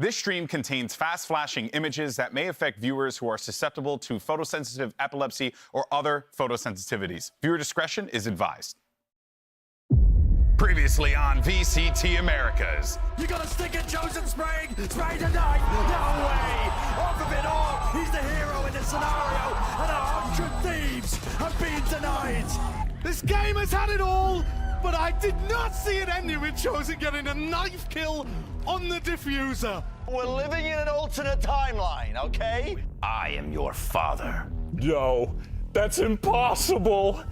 This stream contains fast-flashing images that may affect viewers who are susceptible to photosensitive epilepsy or other photosensitivities. Viewer discretion is advised. Previously on VCT Americas. You gotta stick at Chosen spraying tonight. No way. Off of it all. He's the hero in this scenario, and 100 thieves have been denied. This game has had it all, but I did not see it ending with Chosen getting a knife kill on the diffuser. We're living in an alternate timeline, okay? I am your father. No, that's impossible.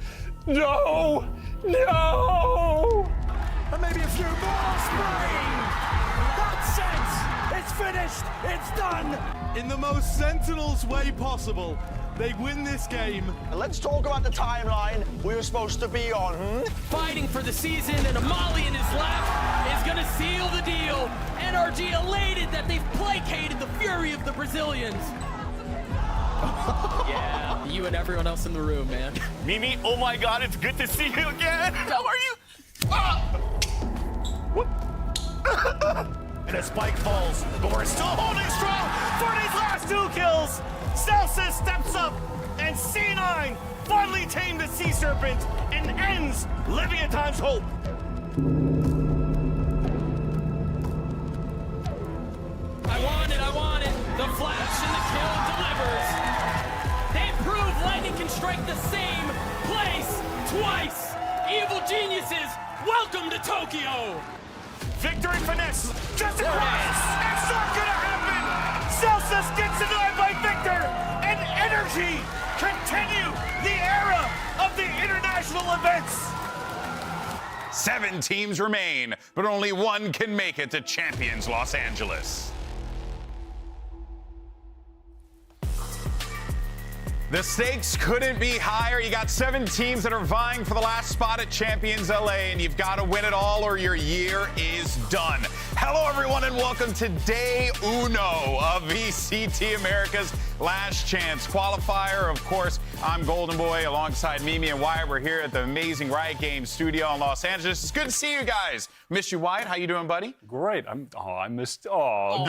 No, no. And maybe a few more spraying. That's it. It's finished. It's done. In the most Sentinels way possible, they win this game. Let's talk about the timeline we were supposed to be on, Fighting for the season, and a Molly in his left is going to seal the deal. NRG elated that they've placated the fury of the Brazilians. Yeah, you and everyone else in the room, man. Mimi, oh my God, it's good to see you again. How are you? And a spike falls, but we're still holding strong for these last 2 kills. Celsius steps up, and C9 finally tamed the Sea Serpent and ends Leviatán's hope. I want it. The flash and the kill delivers. They prove lightning can strike the same place twice. Evil geniuses, welcome to Tokyo. Victory finesse, just across. It's not gonna happen. Celsius gets denied by Victor, and Energy continue the era of the international events. 7 teams remain, but only one can make it to Champions Los Angeles. The stakes couldn't be higher. You got 7 teams that are vying for the last spot at Champions LA, and you've got to win it all or your year is done. Hello, everyone, and welcome to Day Uno of VCT America's Last Chance Qualifier. Of course, I'm Golden Boy alongside Mimi and Wyatt. We're here at the amazing Riot Games studio in Los Angeles. It's good to see you guys. Missed you, Wyatt. How you doing, buddy? Great. I missed. GB.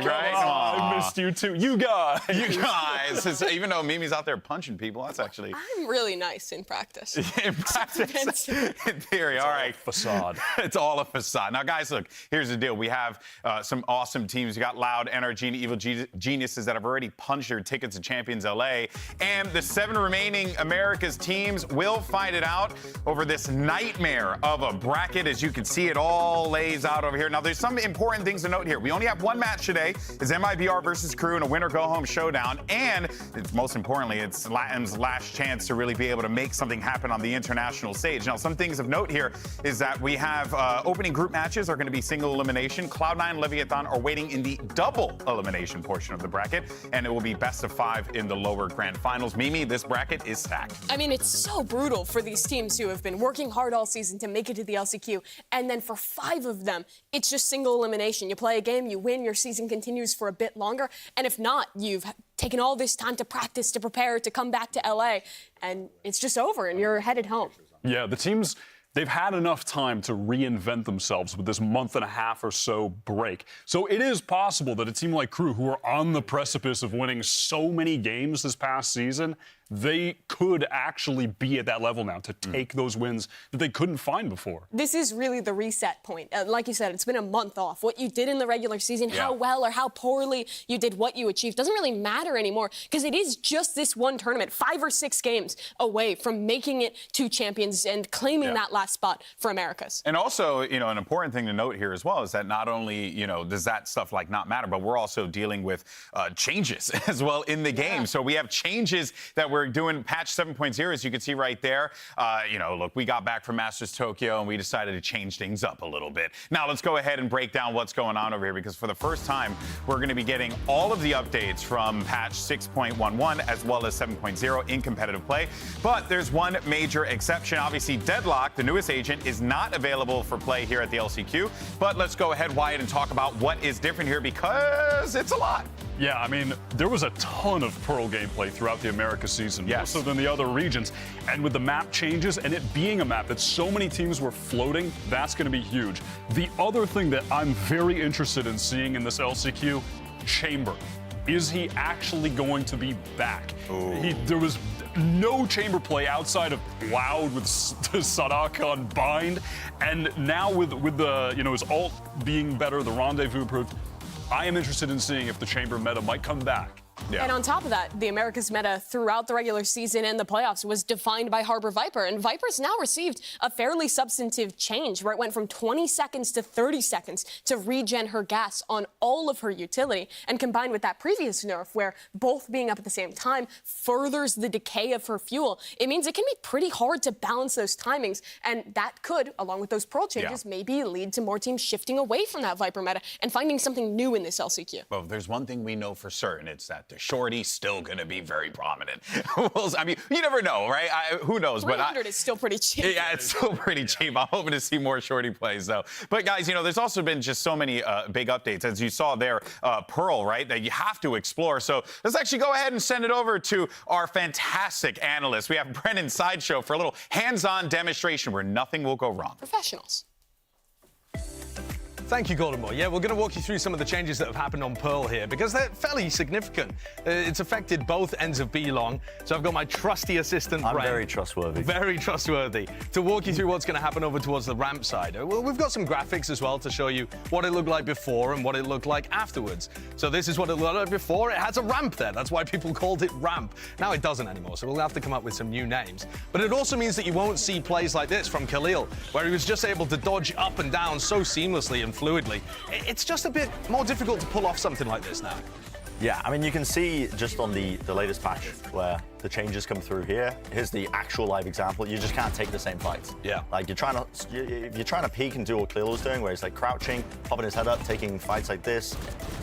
Right? I missed you too. You guys. You guys. Even though Mimi's out there punching people, that's actually. I'm really nice in practice. In practice. In theory. All right. Facade. It's all a facade. Now, guys, look, here's the deal. We have some awesome teams. You got Loud, NRG, and Evil Geniuses that have already punched their tickets to Champions LA. And the 7 remaining America's teams will fight it out over this nightmare of a bracket. As you can see, it all lays out over here. Now, there's some important things to note here. We only have one match today. It's MIBR versus Crew in a winner-go-home showdown. And most importantly, it's Latin's last chance to really be able to make something happen on the international stage. Now, some things of note here is that we have opening group matches are going to be single elimination. Cloud9 and Leviatán are waiting in the double elimination portion of the bracket, and it will be best of 5 in the lower grand finals. Mimi, this bracket is stacked. I mean, it's so brutal for these teams who have been working hard all season to make it to the LCQ, and then for 5 of them, it's just single elimination. You play a game, you win, your season continues for a bit longer, and if not, you've taken all this time to practice, to prepare, to come back to LA, and it's just over, and you're headed home. Yeah, the teams they've had enough time to reinvent themselves with this month and a half or so break. So it is possible that a team like Crew, who are on the precipice of winning so many games this past season, they could actually be at that level now to take those wins that they couldn't find before. This is really the reset point. Like you said, it's been a month off. What you did in the regular season, how well or how poorly you did what you achieved, doesn't really matter anymore because it is just this one tournament, 5 or 6 games away from making it to champions and claiming that last spot for Americas. And also, you know, an important thing to note here as well is that not only, you know, does that stuff like not matter, but we're also dealing with changes as well in the game. So we have changes that we're doing. Patch 7.0, as you can see right there. You know, look, we got back from Masters Tokyo and we decided to change things up a little bit. Now let's go ahead and break down what's going on over here, because for the first time, we're going to be getting all of the updates from patch 6.11 as well as 7.0 in competitive play. But there's one major exception. Obviously, Deadlock, the newest agent, is not available for play here at the LCQ. But let's go ahead, Wyatt, and talk about what is different here, because it's a lot. Yeah, I mean, there was a ton of Pearl gameplay throughout the America season, more so than the other regions. And with the map changes and it being a map that so many teams were floating, that's going to be huge. The other thing that I'm very interested in seeing in this LCQ, Chamber. Is he actually going to be back? There was no Chamber play outside of Loud with Sadaka on Bind. And now with the, you know, his ult being better, the Rendezvous improved, I am interested in seeing if the Chamber meta might come back. And on top of that, the Americas meta throughout the regular season and the playoffs was defined by Harbor Viper. And Viper's now received a fairly substantive change where it went from 20 seconds to 30 seconds to regen her gas on all of her utility. And combined with that previous nerf where both being up at the same time furthers the decay of her fuel, it means it can be pretty hard to balance those timings. And that could, along with those Pearl changes, maybe lead to more teams shifting away from that Viper meta and finding something new in this LCQ. Well, there's one thing we know for certain. It's that the shorty's still going to be very prominent. I mean, you never know, right? Who knows? 300 is still pretty cheap. Yeah, it's still pretty cheap. I'm hoping to see more shorty plays, though. But, guys, you know, there's also been just so many big updates. As you saw there, Pearl, right, that you have to explore. So let's actually go ahead and send it over to our fantastic analyst. We have Brennan Sideshow for a little hands-on demonstration where nothing will go wrong. Professionals. Thank you, Golden Boy. Yeah, we're going to walk you through some of the changes that have happened on Pearl here because they're fairly significant. It's affected both ends of B-Long. So I've got my trusty assistant, Brent. I'm very trustworthy. Very trustworthy. To walk you through what's going to happen over towards the ramp side. Well, we've got some graphics as well to show you what it looked like before and what it looked like afterwards. So this is what it looked like before. It has a ramp there. That's why people called it ramp. Now it doesn't anymore, so we'll have to come up with some new names. But it also means that you won't see plays like this from Khalil, where he was just able to dodge up and down so seamlessly and fluidly. It's just a bit more difficult to pull off something like this now. Yeah, I mean, you can see just on the latest patch where the changes come through here. Here's the actual live example. You just can't take the same fights. Yeah. Like, if you're trying to peek and do what Khalil was doing, where he's like crouching, popping his head up, taking fights like this,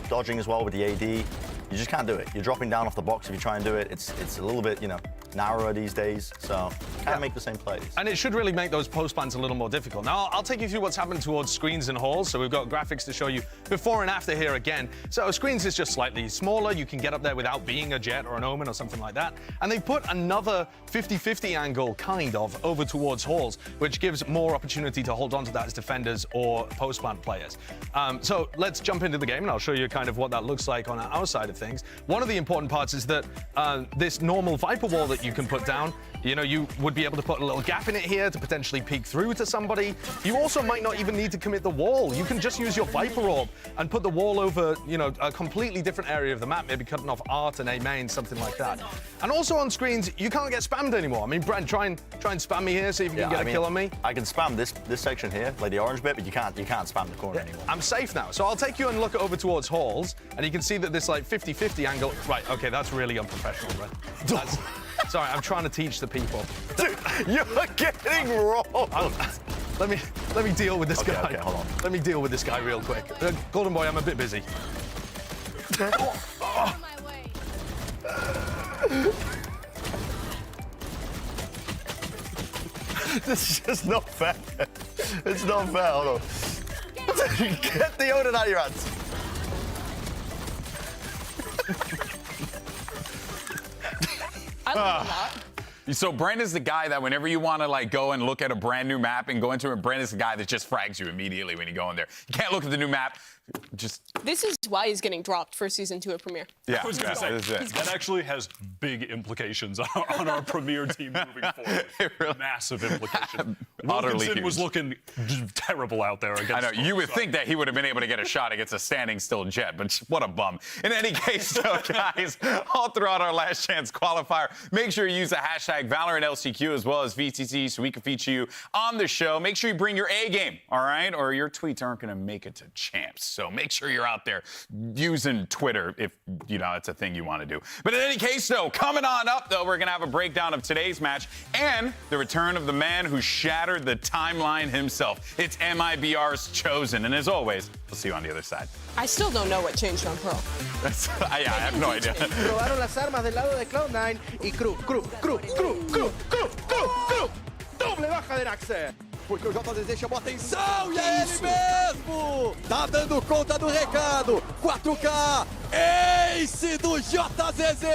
dodging as well with the AD. You just can't do it. You're dropping down off the box if you try and do it. It's a little bit, you know, narrower these days, so can't make the same plays. And it should really make those post plans a little more difficult. Now, I'll take you through what's happened towards screens and halls. So we've got graphics to show you before and after here again. So screens is just slightly smaller. You can get up there without being a Jet or an Omen or something like that. And they put another 50-50 angle, kind of, over towards halls, which gives more opportunity to hold on to that as defenders or post plant players. So let's jump into the game, and I'll show you kind of what that looks like on our side of things. One of the important parts is that this normal Viper wall that you can put down, you know, you would be able to put a little gap in it here to potentially peek through to somebody. You also might not even need to commit the wall. You can just use your Viper orb and put the wall over, you know, a completely different area of the map, maybe cutting off Art and A main, something like that. And also on screens, you can't get spammed anymore. I mean, Brent, try and spam me here, see if you can get a kill on me. I can spam this section here, like the orange bit, but you can't spam the corner anymore. I'm safe now. So I'll take you and look over towards halls, and you can see that this like 50-50 angle. Right, okay, that's really unprofessional, Brent. Sorry, I'm trying to teach the people. Dude, you're getting wrong. Let me deal with this guy. Okay, hold on. Let me deal with this guy real quick. Golden Boy, I'm a bit busy. This is just not fair. It's not fair. Hold on. Get the Odin out of your hands. I love that. So Brandon's the guy that whenever you want to like go and look at a brand new map and go into it, Brandon's the guy that just frags you immediately when you go in there. You can't look at the new map. This is why he's getting dropped for season 2 of Premier. I was going to say, that actually has big implications on our Premier team moving forward. Really? Massive implications. Utterly Wilkinson huge. was looking terrible out there against I know. You would think that he would have been able to get a shot against a standing still Jet, but what a bum. In any case, so guys, all throughout our Last Chance Qualifier, make sure you use the hashtag VALORANT LCQ as well as VCT so we can feature you on the show. Make sure you bring your A game, all right? Or your tweets aren't going to make it to champs. So make sure you're out there using Twitter if, you know, it's a thing you want to do. But in any case, though, coming on up, though, we're going to have a breakdown of today's match and the return of the man who shattered the timeline himself. It's MIBR's Chosen. And as always, we'll see you on the other side. I still don't know what changed on Pearl. I have no idea. Probaron las armas del lado de Cloud9 y Crew. Doble baja de Naxer. Porque o JDZ chamou atenção e é ele mesmo! Tá dando conta do recado! 4K! Ace do JZZ!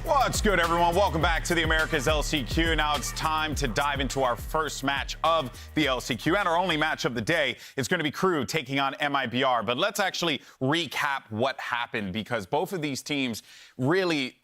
What's good, everyone? Welcome back to the Americas LCQ. Now it's time to dive into our first match of the LCQ and our only match of the day. It's going to be Crew taking on MIBR. But let's actually recap what happened because both of these teams really,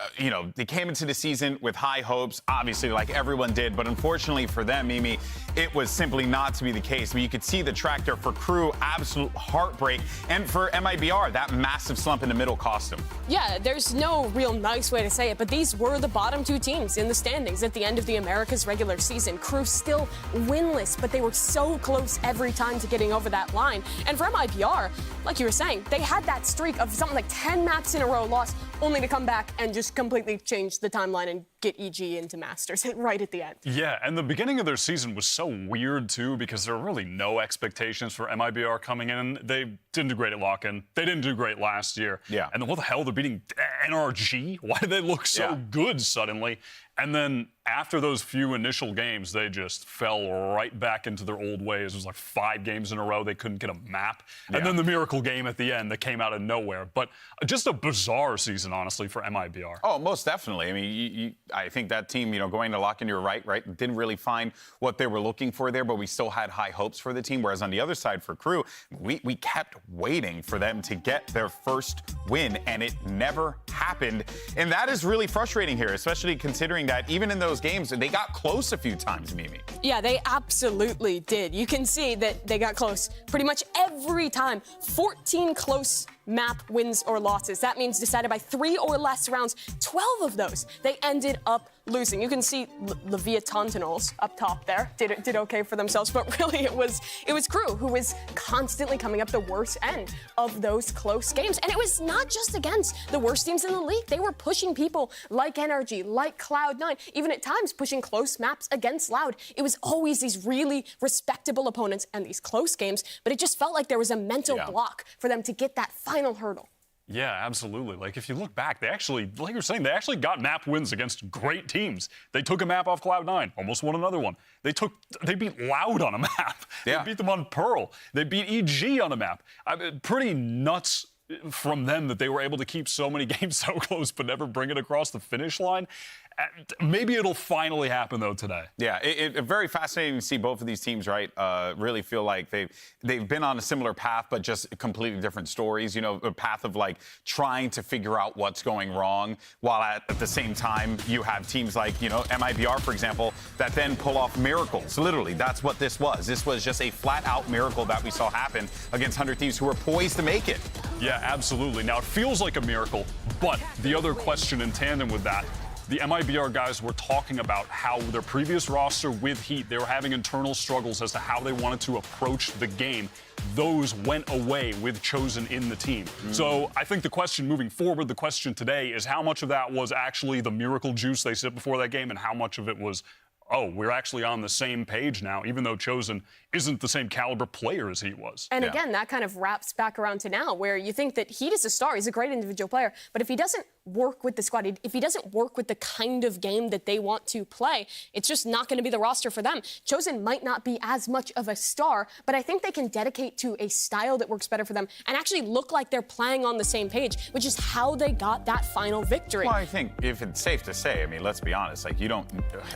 they came into the season with high hopes, obviously, like everyone did. But unfortunately for them, Mimi, it was simply not to be the case. But you could see the track there for Crew, absolute heartbreak. And for MIBR, that massive slump in the middle cost them. Yeah, there's no real nice way to say it, but these were the bottom two teams in the standings at the end of the Americas regular season. Crew still winless, but they were so close every time to getting over that line. And for MIBR, like you were saying, they had that streak of something like 10 maps in a row lost, only to come back and just completely change the timeline and get EG into Masters right at the end. Yeah, and the beginning of their season was so weird, too, because there were really no expectations for MIBR coming in. They didn't do great at lock-in. They didn't do great last year. Yeah. And then what the hell? They're beating NRG? Why did they look so good suddenly? And then after those few initial games, they just fell right back into their old ways. It was like 5 games in a row. They couldn't get a map. And then the miracle game at the end that came out of nowhere. But just a bizarre season, honestly, for MIBR. Oh, most definitely. I mean, I think that team, going to lock in your right, didn't really find what they were looking for there, but we still had high hopes for the team. Whereas on the other side for Crew, we kept waiting for them to get their first win, and it never happened. And that is really frustrating here, especially considering that even in those games, they got close a few times, Mimi. Yeah, they absolutely did. You can see that they got close pretty much every time. 14 close map wins or losses. That means decided by 3 or less rounds. 12 of those, they ended up losing. You can see Leviatán up top there did okay for themselves, but really it was Crew who was constantly coming up the worst end of those close games. And it was not just against the worst teams in the league. They were pushing people like NRG, like Cloud9, even at times pushing close maps against Loud. It was always these really respectable opponents and these close games, but it just felt like there was a mental block for them to get that final hurdle. Yeah, absolutely. Like, if you look back, they actually, like you're saying, they actually got map wins against great teams. They took a map off Cloud9, almost won another one. They beat Loud on a map. Yeah. They beat them on Pearl. They beat EG on a map. I mean, pretty nuts from them that they were able to keep so many games so close but never bring it across the finish line. Maybe it'll finally happen, though, today. Yeah, it's very fascinating to see both of these teams, right, really feel like they've been on a similar path, but just completely different stories. You know, a path of, like, trying to figure out what's going wrong, while at the same time you have teams like, you know, MIBR, for example, that then pull off miracles. Literally, that's what this was. This was just a flat-out miracle that we saw happen against 100 Thieves, who were poised to make it. Yeah, absolutely. Now, it feels like a miracle, but the other question in tandem with that, the MIBR guys were talking about how their previous roster with Heat, they were having internal struggles as to how they wanted to approach the game. Those went away with Chosen in the team. So I think the question moving forward, the question today, is how much of that was actually the miracle juice they said before that game, and how much of it was, oh, we're actually on the same page now, even though Chosen isn't the same caliber player as Heat was. And again, that kind of wraps back around to now, where you think that Heat is a star. He's a great individual player. But if he doesn't work with the squad, if he doesn't work with the kind of game that they want to play, it's just not going to be the roster for them. Chosen might not be as much of a star, but I think they can dedicate to a style that works better for them and actually look like they're playing on the same page, which is how they got that final victory. Well, I think if it's safe to say, I mean, let's be honest, like, you don't,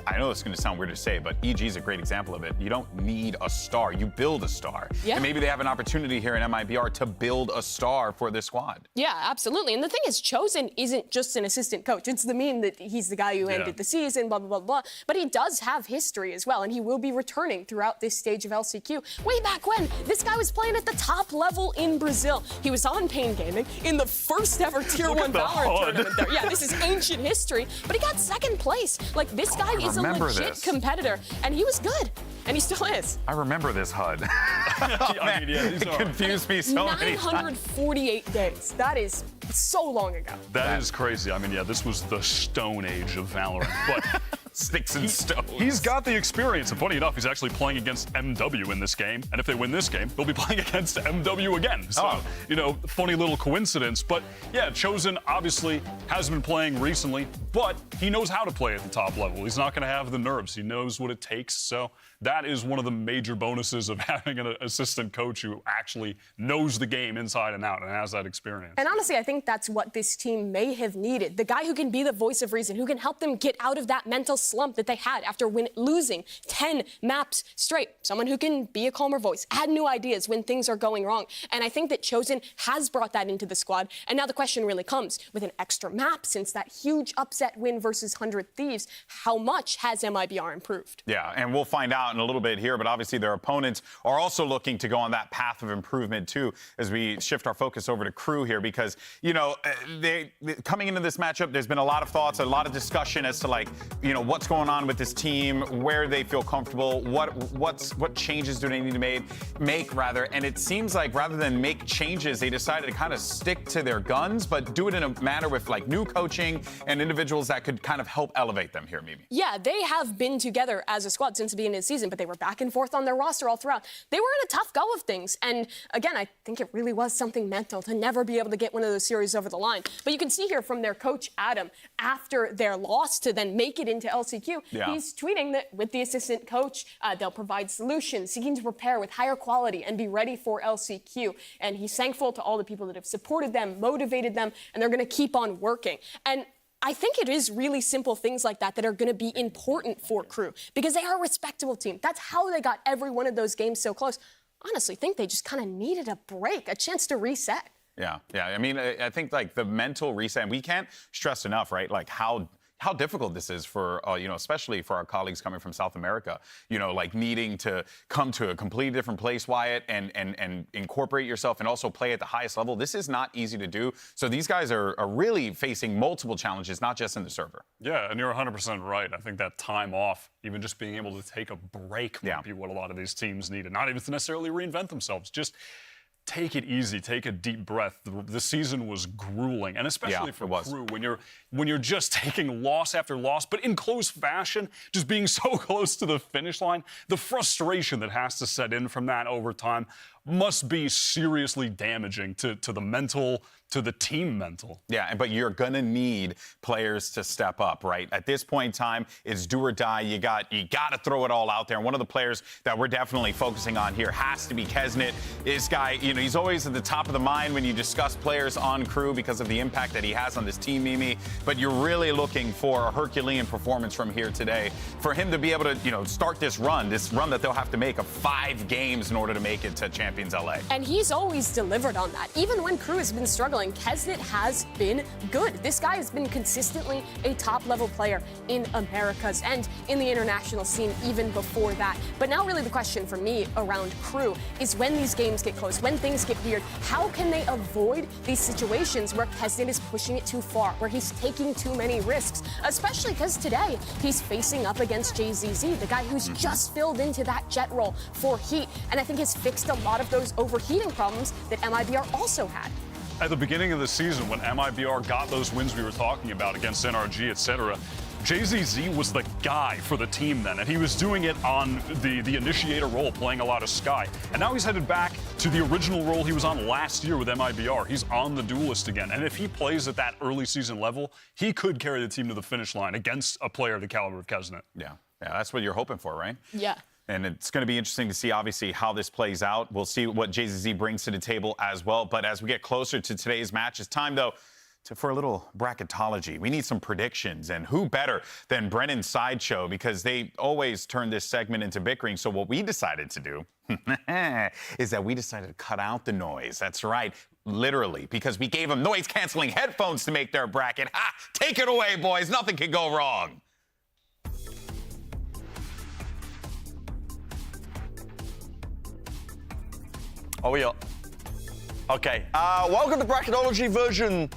I know it's going to sound weird to say, but EG is a great example of it. You don't need a star. You build a star. Yeah. And maybe they have an opportunity here in MIBR to build a star for this squad. Yeah, absolutely. And the thing is, Chosen isn't just an assistant coach. It's the meme that he's the guy who ended the season, blah, blah, blah, blah. But he does have history as well, and he will be returning throughout this stage of LCQ. Way back when, this guy was playing at the top level in Brazil. He was on Pain Gaming in the first ever Tier 1 VALORANT tournament there. Yeah, this is ancient history, but he got second place. Like, this guy is a legit competitor, and he was good. And he still is. I remember this HUD. I mean, yeah, it confused me so many times. 948 days. That is so long ago. That is crazy. I mean, yeah, this was the Stone Age of Valorant. But sticks and stones. He's got the experience. And funny enough, he's actually playing against MW in this game. And if they win this game, they'll be playing against MW again. So, you know, funny little coincidence. But yeah, Chosen obviously has been playing recently, but he knows how to play at the top level. He's not going to have the nerves. He knows what it takes. So that is one of the major bonuses of having an assistant coach who actually knows the game inside and out and has that experience. And honestly, I think that's what this team may have needed. The guy who can be the voice of reason, who can help them get out of that mental slump that they had after losing 10 maps straight. Someone who can be a calmer voice, add new ideas when things are going wrong. And I think that Chosen has brought that into the squad. And now the question really comes, with an extra map since that huge upset win versus 100 Thieves, how much has MIBR improved? Yeah, and we'll find out in a little bit here, but obviously their opponents are also looking to go on that path of improvement too, as we shift our focus over to Crew here, because, you know, they coming into this matchup, there's been a lot of thoughts, a lot of discussion as to, like, you know, what's going on with this team, where they feel comfortable, what changes do they need to make rather, and it seems like rather than make changes, they decided to kind of stick to their guns, but do it in a manner with, like, new coaching and individuals that could kind of help elevate them here, Mimi. Yeah, they have been together as a squad since the beginning of the season, but they were back and forth on their roster all throughout. They were in a tough go of things, and again, I think it really was something mental to never be able to get one of those series over the line. But you can see here from their coach, Adam, after their loss to then make it into LCQ, he's tweeting that with the assistant coach, they'll provide solutions, seeking to prepare with higher quality and be ready for LCQ. And he's thankful to all the people that have supported them, motivated them, and they're going to keep on working. And I think it is really simple things like that that are going to be important for Crew, because they are a respectable team. That's how they got every one of those games so close. Honestly, think they just kind of needed a break, a chance to reset. Yeah. I mean, I think, like, the mental reset, and we can't stress enough, right, like, how difficult this is for, you know, especially for our colleagues coming from South America, you know, like, needing to come to a completely different place, Wyatt, and incorporate yourself and also play at the highest level. This is not easy to do. So these guys are really facing multiple challenges, not just in the server. Yeah, and you're 100% right. I think that time off, even just being able to take a break might be what a lot of these teams need, and not even to necessarily reinvent themselves. Just take it easy, take a deep breath. The season was grueling, and especially for Crew, when you're just taking loss after loss, but in close fashion, just being so close to the finish line, the frustration that has to set in from that over time must be seriously damaging to the mental to the team mental. Yeah, but you're going to need players to step up, right? At this point in time, it's do or die. You got to throw it all out there. And one of the players that we're definitely focusing on here has to be Kesnet. This guy, he's always at the top of the mind when you discuss players on crew because of the impact that he has on this team, Mimi. But you're really looking for a Herculean performance from here today. For him to be able to, start this run that they'll have to make of 5 games in order to make it to Champions LA. And he's always delivered on that. Even when crew has been struggling, Kesnet has been good. This guy has been consistently a top-level player in Americas and in the international scene even before that. But now really the question for me around crew is when these games get close, when things get weird, how can they avoid these situations where Kesnet is pushing it too far, where he's taking too many risks, especially because today he's facing up against JZZ, the guy who's just filled into that jet role for Heat, and I think has fixed a lot of those overheating problems that MIBR also had. At the beginning of the season, when MIBR got those wins we were talking about against NRG, etc., JZZ was the guy for the team then, and he was doing it on the initiator role, playing a lot of Sky. And now he's headed back to the original role he was on last year with MIBR. He's on the Duelist again, and if he plays at that early season level, he could carry the team to the finish line against a player of the caliber of Kesnet. Yeah, that's what you're hoping for, right? Yeah. And it's going to be interesting to see, obviously, how this plays out. We'll see what JZZ brings to the table as well. But as we get closer to today's match, it's time, though, for a little bracketology. We need some predictions. And who better than Brennan Sideshow? Because they always turn this segment into bickering. So what we decided to do is that we decided to cut out the noise. That's right. Literally, because we gave them noise-canceling headphones to make their bracket. Ha! Take it away, boys. Nothing could go wrong. Oh, we are. Okay. Welcome to Bracketology version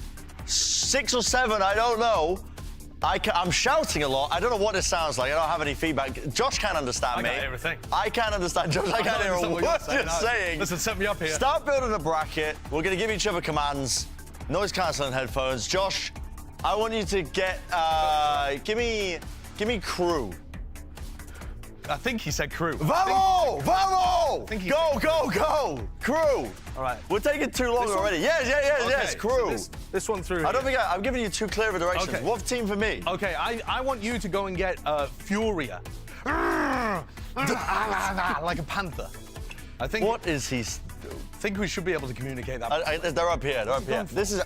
6 or 7. I don't know. I'm shouting a lot. I don't know what this sounds like. I don't have any feedback. Josh can't understand me. I can't hear everything. I can't understand Josh. I can't hear a word you're saying. Listen, set me up here. Start building a bracket. We're going to give each other commands. Noise cancelling headphones. Josh, I want you to get. Give me crew. I think he said crew. Vamo! Vamo! Go! Crew! All right. We're taking too long already. Yes, crew. So this one through. I don't think I'm giving you too clear of a directions. Okay. What team for me? Okay, I want you to go and get Furia. Like a panther. I think. What is he? I think we should be able to communicate that. They're up here. This is.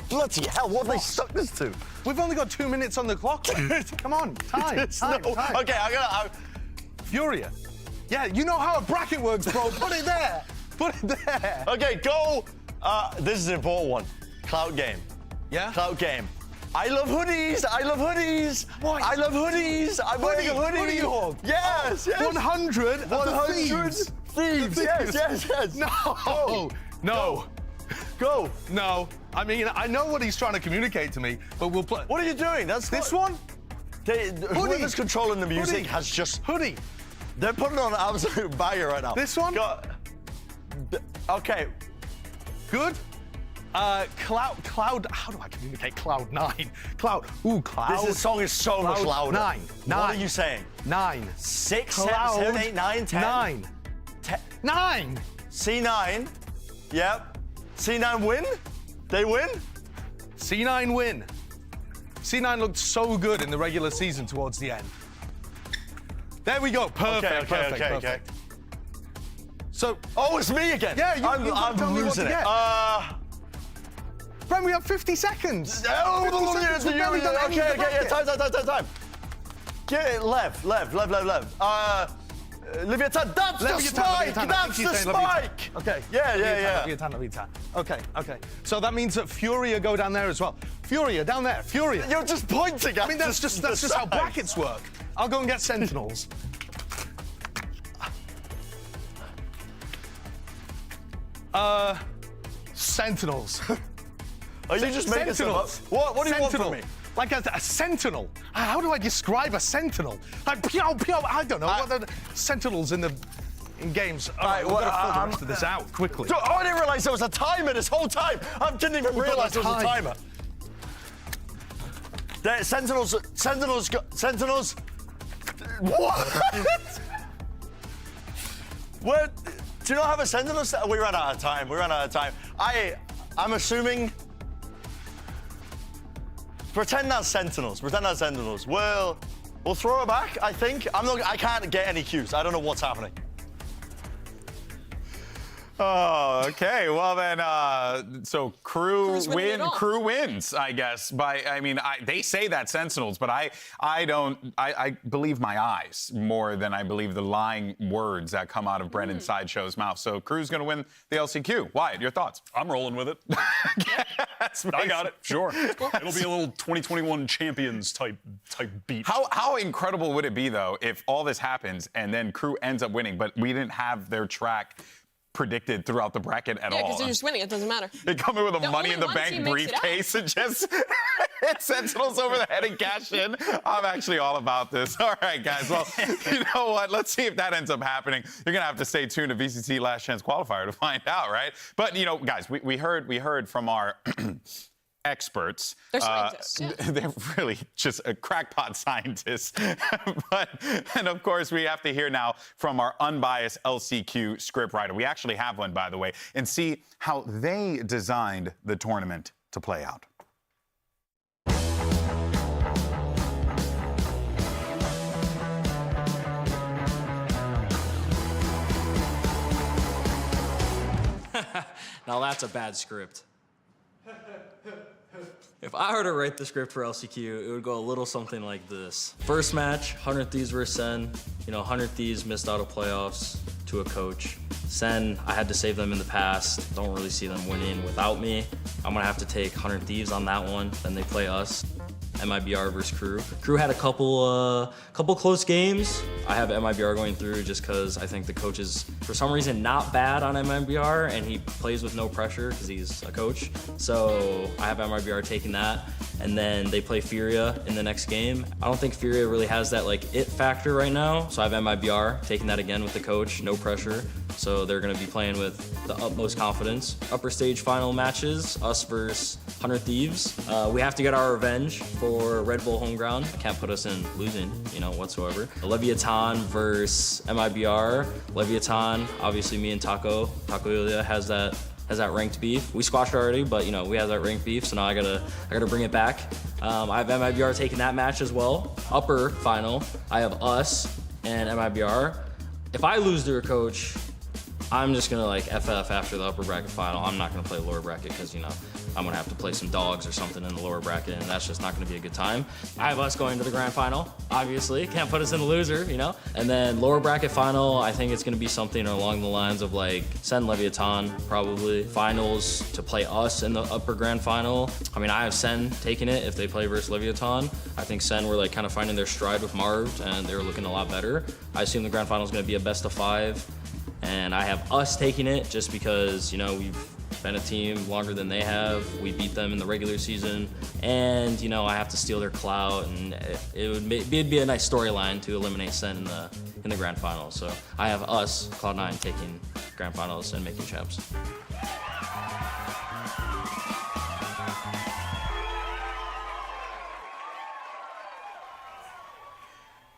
Bloody hell, what have they stuck this to? We've only got 2 minutes on the clock. Come on, time. Okay, I'm Furia. Yeah, you know how a bracket works, bro. Put it there. Okay, go. This is an important one. Cloud game. Yeah? Cloud game. I love hoodies. What? I love hoodies. I'm wearing a hoodie. Hoodie hog. Yes. 100 thieves. Yes. No. Go. No. I mean, I know what he's trying to communicate to me, but we'll play. What are you doing? That's this one? Whoever's controlling the music has just... Hoodie. They're putting on an absolute banger right now. This one? Okay. Good. Cloud. How do I communicate? Cloud9. Cloud. This song is so much louder. 9. What are you saying? 9. 6, Cloud 7, 8, 9, 10. 9. 9. C9. Yep. C9 win? They win? C9 win. C9 looked so good in the regular season towards the end. There we go. Perfect. Okay. So. Oh, it's me again. Yeah, I'm losing it. Bren, we have 50 seconds. 50 seconds. Okay, time. Get it, Lev. Leviatán, that's the spike! That's the spike! Okay. Yeah. Leviatán. Okay. So that means that Furia go down there as well. Furia, down there. Furia. You're just pointing at I mean, that's just how brackets work. I'll go and get Sentinels. Sentinels. Are you just making stuff up? What do you want from me? Like a sentinel. How do I describe a sentinel? Like, I don't know. Sentinels in games. All right, we've got to fill the rest of this out quickly. I didn't realize there was a timer this whole time. I didn't even realize there was a timer. There, Sentinels. What? What? Do you not have a Sentinel? We ran out of time. I'm assuming. Pretend that's Sentinels. Pretend that's Sentinels. We'll throw it back, I think. I can't get any cues. I don't know what's happening. Oh, okay. Well then, so Crew wins, I guess. They say that Sentinels, but I believe my eyes more than I believe the lying words that come out of Brendan Sideshow's mouth. So Crew's going to win the LCQ. Wyatt, your thoughts? I'm rolling with it. I got it. Sure. It'll be a little 2021 champions type beat. How incredible would it be though if all this happens and then Crew ends up winning, but we didn't have their track predicted throughout the bracket at all? Yeah, because they're just winning. It doesn't matter. They come in with a Money in the Bank briefcase and just hit Sentinels over the head and cash in. I'm actually all about this. All right, guys. Well, you know what? Let's see if that ends up happening. You're going to have to stay tuned to VCT Last Chance Qualifier to find out, right? But, you know, guys, we heard from our experts. They're scientists. They're really just a crackpot scientists. And of course, we have to hear now from our unbiased LCQ scriptwriter. We actually have one, by the way, and see how they designed the tournament to play out. Now that's a bad script. If I were to write the script for LCQ, it would go a little something like this. First match, 100 Thieves versus Sen. You know, 100 Thieves missed out of playoffs to a coach. Sen, I had to save them in the past. Don't really see them winning without me. I'm gonna have to take 100 Thieves on that one. Then they play us. MIBR versus Crew. Crew had a couple close games. I have MIBR going through just because I think the coach is, for some reason, not bad on MIBR, and he plays with no pressure because he's a coach. So I have MIBR taking that, and then they play Furia in the next game. I don't think Furia really has that like it factor right now, so I have MIBR taking that again with the coach, no pressure. So they're gonna be playing with the utmost confidence. Upper stage final matches, us versus 100 Thieves. We have to get our revenge for Red Bull home ground. Can't put us in losing, you know, whatsoever. Leviatán versus MIBR. Leviatán, obviously me and Taco Ilya has that ranked beef. We squashed it already, but you know, we have that ranked beef, so now I gotta bring it back. I have MIBR taking that match as well. Upper final, I have us and MIBR. If I lose to a coach, I'm just gonna like FF after the upper bracket final. I'm not gonna play lower bracket because, you know, I'm gonna have to play some dogs or something in the lower bracket, and that's just not gonna be a good time. I have us going to the grand final, obviously. Can't put us in the loser, you know? And then lower bracket final, I think it's gonna be something along the lines of like Sen Leviatán, probably. Finals to play us in the upper grand final. I mean, I have Sen taking it if they play versus Leviatán. I think Sen were like kind of finding their stride with Marv, and they were looking a lot better. I assume the grand final is gonna be a best of 5. And I have us taking it just because, you know, we've been a team longer than they have. We beat them in the regular season. And, you know, I have to steal their clout, and it'd be a nice storyline to eliminate Sen in the grand finals. So I have us, Cloud9, taking grand finals and making champs.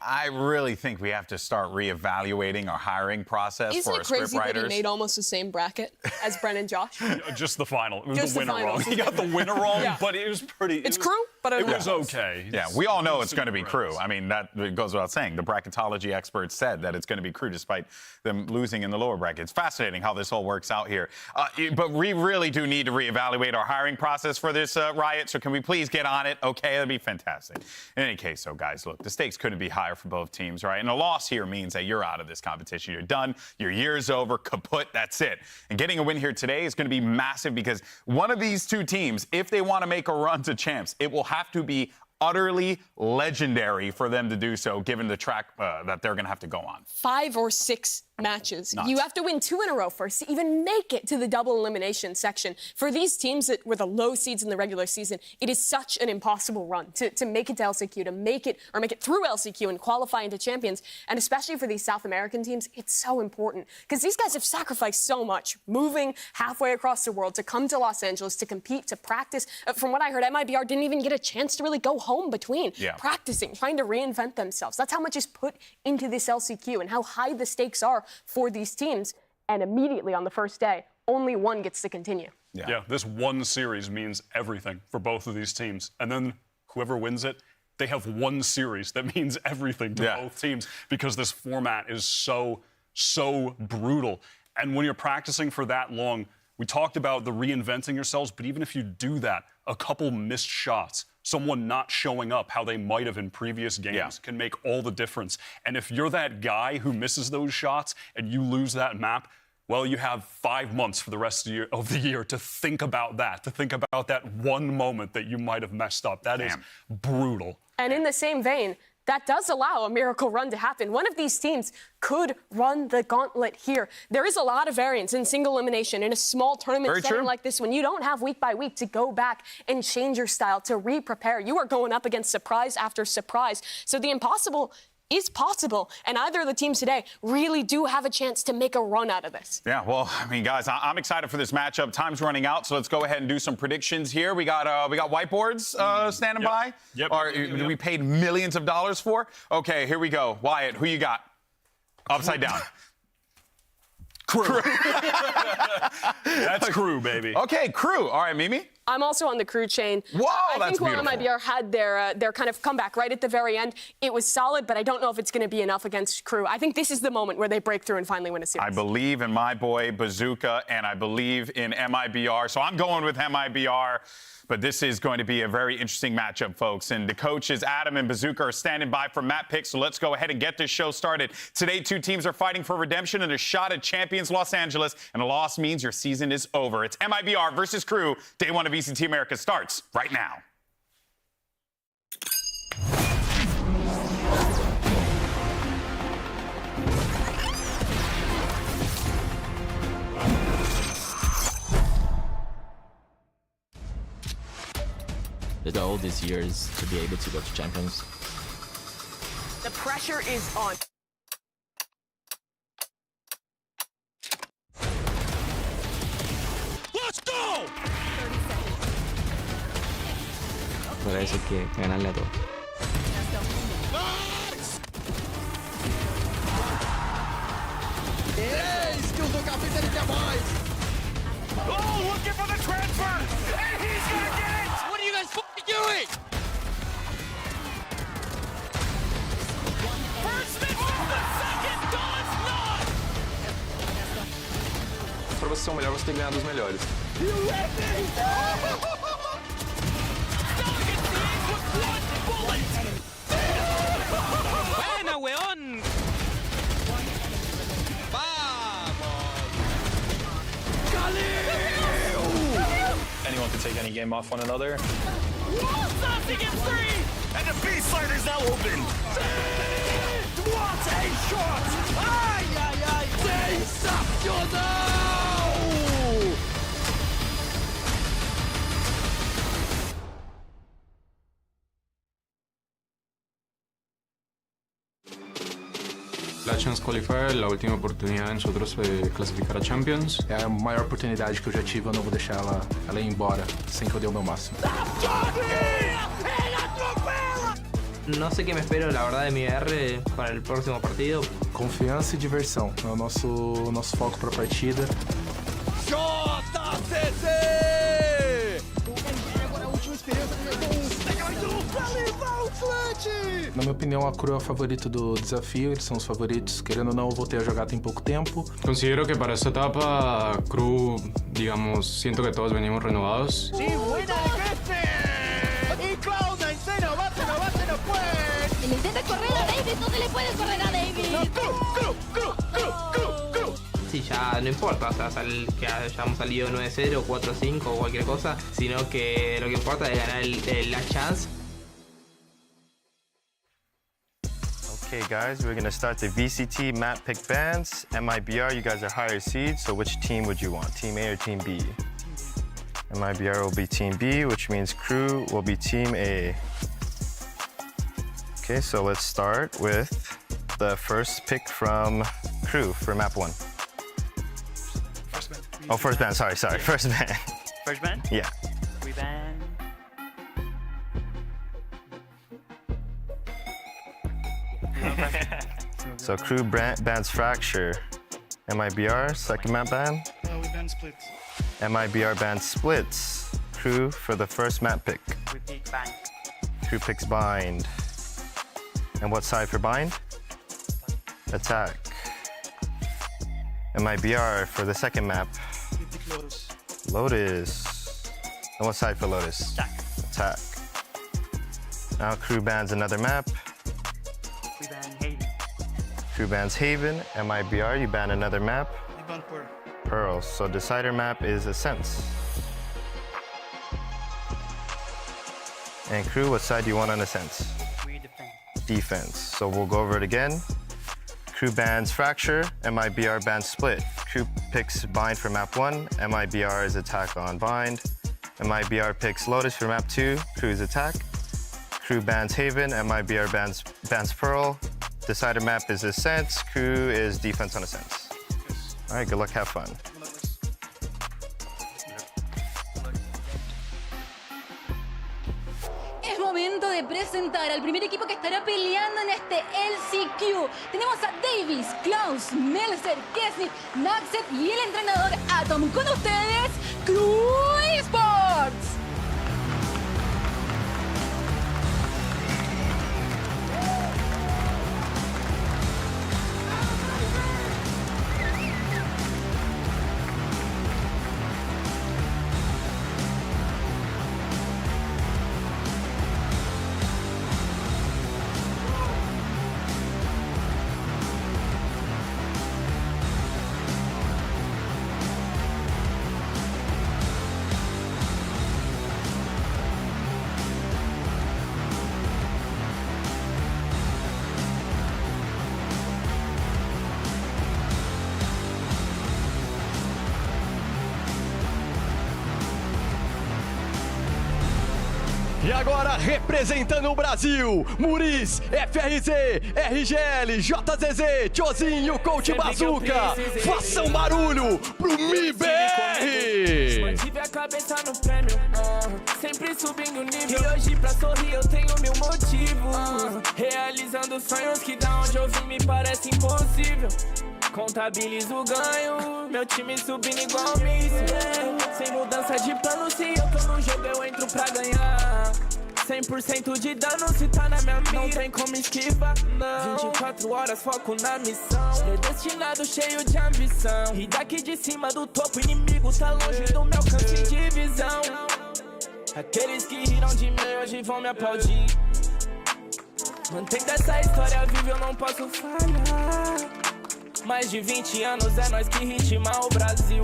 I really think we have to start reevaluating our hiring process Isn't for our it crazy that he scriptwriters. made almost the same bracket as Brennan Josh? Just the final. It was Just the the winner final. wrong. He got the winner wrong, Yeah. but it was pretty. It's Crew, but it was okay. Yeah, we all know it's going to be Crew. I mean, that goes without saying. The bracketology experts said that it's going to be Crew despite them losing in the lower bracket. It's fascinating how this all works out here. But we really do need to reevaluate our hiring process for this riot, so can we please get on it? Okay, that'd be fantastic. In any case, though, guys, look, the stakes couldn't be higher for both teams, right? And a loss here means that you're out of this competition. You're done. Your year's over. Kaput. That's it. And getting a win here today is going to be massive because one of these two teams, if they want to make a run to champs, it will have to be utterly legendary for them to do so, given the track that they're going to have to go on. 5 or 6 matches. Nuts. You have to win 2 in a row first to even make it to the double elimination section. For these teams that were the low seeds in the regular season, it is such an impossible run to make it to LCQ, to make it through LCQ and qualify into champions. And especially for these South American teams, it's so important because these guys have sacrificed so much, moving halfway across the world to come to Los Angeles to compete, to practice. From what I heard, MIBR didn't even get a chance to really go home between practicing, trying to reinvent themselves. That's how much is put into this LCQ and how high the stakes are for these teams. And immediately on the first day, only one gets to continue. Yeah, this one series means everything for both of these teams. And then whoever wins it, they have one series that means everything to both teams because this format is so brutal. And when you're practicing for that long, we talked about the reinventing yourselves, but even if you do that, a couple missed shots, someone not showing up how they might have in previous games can make all the difference. And if you're that guy who misses those shots and you lose that map, well, you have 5 months for the rest of the year to think about that, one moment that you might have messed up. That is brutal. And in the same vein, that does allow a miracle run to happen. One of these teams could run the gauntlet here. There is a lot of variance in single elimination in a small tournament setting like this when you don't have week by week to go back and change your style, to re-prepare. You are going up against surprise after surprise. So the impossible is possible, and either of the teams today really do have a chance to make a run out of this. Yeah, well, I mean, guys, I'm excited for this matchup. Time's running out, so let's go ahead and do some predictions here. We got whiteboards standing by. We paid millions of dollars for. Okay, here we go. Wyatt, who you got? Upside down. Crew. That's Crew, baby. Okay, Crew. All right, Mimi? I'm also on the Crew chain. Whoa, I think while MIBR had their kind of comeback right at the very end, it was solid, but I don't know if it's going to be enough against Crew. I think this is the moment where they break through and finally win a series. I believe in my boy Bazooka, and I believe in MIBR, so I'm going with MIBR. But this is going to be a very interesting matchup, folks. And the coaches, Adam and Bazooka, are standing by for map picks, so let's go ahead and get this show started. Today, two teams are fighting for redemption and a shot at champions Los Angeles, and a loss means your season is over. It's MIBR versus Crew. Day one of VCT Americas starts right now. The goal this year is to be able to go to champions. The pressure is on. Let's go! Por eso hay que ganarle a todos. Skills do capitão, ele quer mais. Oh, looking for the transfer, and he's gonna get it! What are you guys doing? First misses the second, does not! Para você ser o melhor, você tem que ganhar dos melhores. Buena, weón! Anyone can take any game off one another. Saucy gets three! And the B-slider's now open! What a shot! Ai, ai, ai! Sensacional! Last Chance Qualifier, la última oportunidade de nosotros classificar a Champions. É a maior oportunidade que eu já tive, eu não vou deixar ela ir embora sem que eu dê o meu máximo. No sé qué me espero, la verdad, de MIBR para el próximo partido. Confiança e diversão é o nosso foco para a partida. JCC! Agora a última experiência Na minha opinião, a Crew é o favorito do desafio, eles são os favoritos. Querendo ou não, eu voltei a jogar tem pouco tempo. Considero que para esta etapa, Crew, digamos, siento que todos venimos renovados. Sí, buena de y Cloud9 se nos va, pues. Se le intenta correr a David, no se le puede correr a David. No, Crew. Sí, ya no importa, o sea, que hayamos salido 9-0, 4-5 o cualquier cosa, sino que lo que importa es ganar el Last Chance. Okay, guys, we're going to start the VCT map pick bands. MIBR, you guys are higher seeds, so which team would you want, Team A or Team B? MIBR will be Team B, which means Crew will be Team A. Okay, so let's start with the first pick from Crew for map 1. First band. Oh, first band, sorry, first band. First band? Yeah. Reband. So Crew bans Fracture. MIBR, second map ban. We ban ban split. MIBR ban splits. Crew for the first map pick. We pick bind. Crew picks bind. And what side for bind? Attack. MIBR for the second map. We pick Lotus. Lotus. And what side for Lotus? Attack. Attack. Now Crew bans another map. We ban Haven. Crew bans Haven. MIBR, you ban another map. We ban Pearl. Pearl. So decider map is Ascents. And Crew, what side do you want on Ascents? We defend. Defense. So we'll go over it again. Crew bans Fracture. MIBR bans Split. Crew picks Bind for map 1. MIBR is attack on Bind. MIBR picks Lotus for map 2. Crew is attack. Crew bans Haven. MIBR bans Pearl. Decider map is Ascents. Crew is defense on Ascents. All right, good luck, have fun. Es momento de presentar al primer equipo que estará peleando en este LCQ. Tenemos a Davis, Klaus, Melzer, Kesnit, Naxet y el entrenador Atom. Con ustedes, Cloud9 esports. E agora, representando o Brasil, Muriz, FRZ, RGL, JZZ, Tiozinho e o Coach Bazooka. Façam barulho pro MIBR! Mantive a cabeça no prêmio, sempre subindo o nível. E hoje pra sorrir eu tenho meu motivo. Realizando sonhos que da onde eu vim me parece impossível. Contabilizo o ganho, meu time subindo igual míssil. Sem mudança de plano, se eu tô no jogo eu entro pra ganhar. 100% de dano se tá na minha mira, não tem como esquivar, não. 24 horas foco na missão, predestinado cheio de ambição. E daqui de cima do topo, inimigo tá longe do meu alcance de visão. Aqueles que riram de mim hoje vão me aplaudir. Mantendo essa história viva eu não posso falhar. Mais de 20 anos é nós que ritma o Brasil.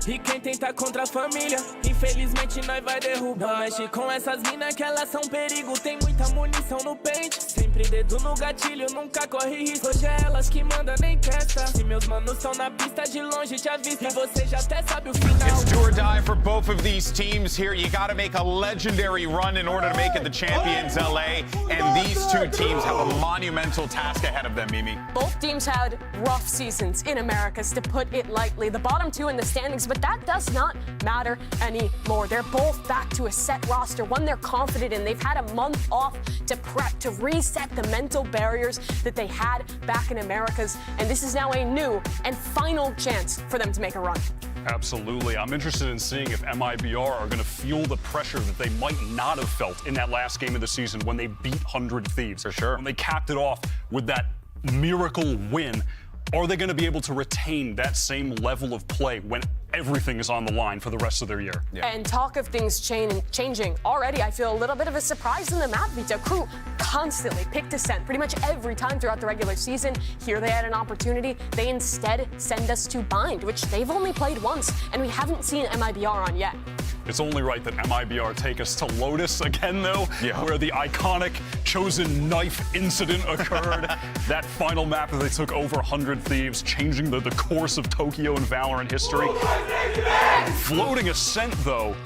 E quem tenta contra a família, infelizmente nós vai derrubar. Não mexe com essas minas que elas são perigo. Tem muita munição no pente, sempre dedo no gatilho, nunca corre risco. Hoje é elas que mandam, nem testa. Se meus manos estão na pista de longe te avista, e você já até sabe o final. It's do or die for both of these teams here. You gotta make a legendary run in order to make it the champions LA. And these two teams have a monumental task ahead of them, Mimi. Both teams had rough seasons in Americas, to put it lightly. The bottom two in the standings, but that does not matter anymore. They're both back to a set roster, one they're confident in. They've had a month off to prep, to reset the mental barriers that they had back in Americas, and this is now a new and final chance for them to make a run. Absolutely. I'm interested in seeing if MIBR are going to feel the pressure that they might not have felt in that last game of the season when they beat 100 Thieves. For sure. When they capped it off with that miracle win. Are they going to be able to retain that same level of play when everything is on the line for the rest of their year? Yeah. And talk of things changing already, I feel a little bit of a surprise in the map. Vito Crew constantly picked Ascent pretty much every time throughout the regular season. Here they had an opportunity. They instead send us to Bind, which they've only played once, and we haven't seen MIBR on yet. It's only right that MIBR take us to Lotus again, though, where the iconic chosen knife incident occurred. That final map that they took over 100 Thieves, changing the course of Tokyo and VALORANT history. Floating Ascent, though,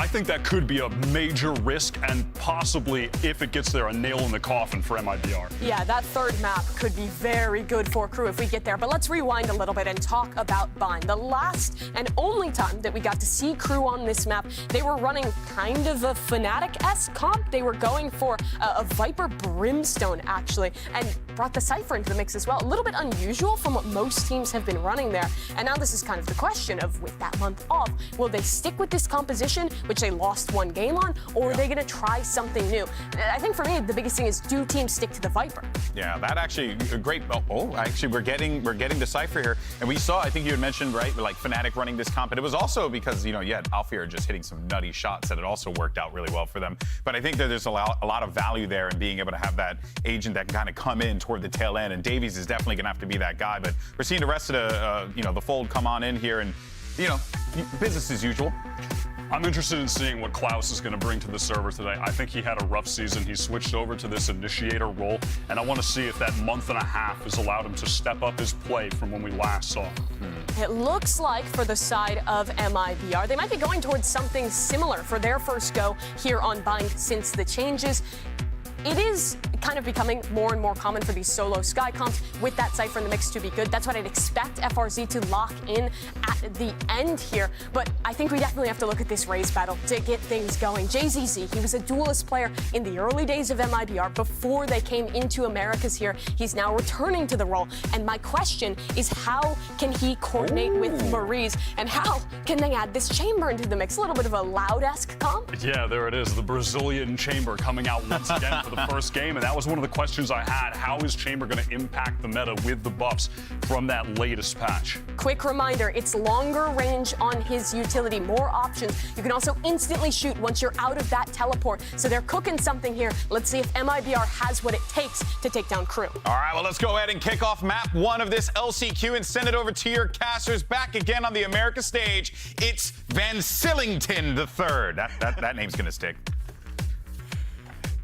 I think that could be a major risk and possibly, if it gets there, a nail in the coffin for MIBR. Yeah, that third map could be very good for Crew if we get there. But let's rewind a little bit and talk about Bind. The last and only time that we got to see Crew on this map, they were running kind of a Fnatic-esque comp. They were going for a Viper Brimstone, actually, and brought the Cypher into the mix as well. A little bit unusual from what most teams have been running there. And now this is kind of the question of, with that month off, will they stick with this composition, which they lost one game on, or are they going to try something new? I think for me, the biggest thing is, do teams stick to the Viper? Yeah, that actually a great. Actually, we're getting the Cypher here, and we saw. I think you had mentioned right, like Fnatic running this comp, and it was also because you had Alfear just hitting some nutty shots that it also worked out really well for them. But I think that there's a lot of value there in being able to have that agent that can kind of come in toward the tail end, and Davies is definitely going to have to be that guy. But we're seeing the rest of the the fold come on in here, and business as usual. I'm interested in seeing what Klaus is going to bring to the server today. I think he had a rough season. He switched over to this initiator role, and I want to see if that month and a half has allowed him to step up his play from when we last saw him. It looks like for the side of MIBR, they might be going towards something similar for their first go here on Bind since the changes. It is kind of becoming more and more common for these solo Sky comps with that Cypher in the mix to be good. That's what I'd expect FRZ to lock in at the end here. But I think we definitely have to look at this Raze battle to get things going. JZZ, he was a duelist player in the early days of MIBR before they came into Americas here. He's now returning to the role. And my question is, how can he coordinate with Maurice? And how can they add this chamber into the mix? A little bit of a Loud-esque comp? Yeah, there it is. The Brazilian chamber coming out once again for the first game, and that was one of the questions I had. How is Chamber going to impact the meta with the buffs from that latest patch? Quick reminder, it's longer range on his utility, more options. You can also instantly shoot once you're out of that teleport. So they're cooking something here. Let's see if MIBR has what it takes to take down Crew. All right, well, let's go ahead and kick off map 1 of this LCQ and send it over to your casters. Back again on the America stage, it's Van Sillington III. That name's going to stick.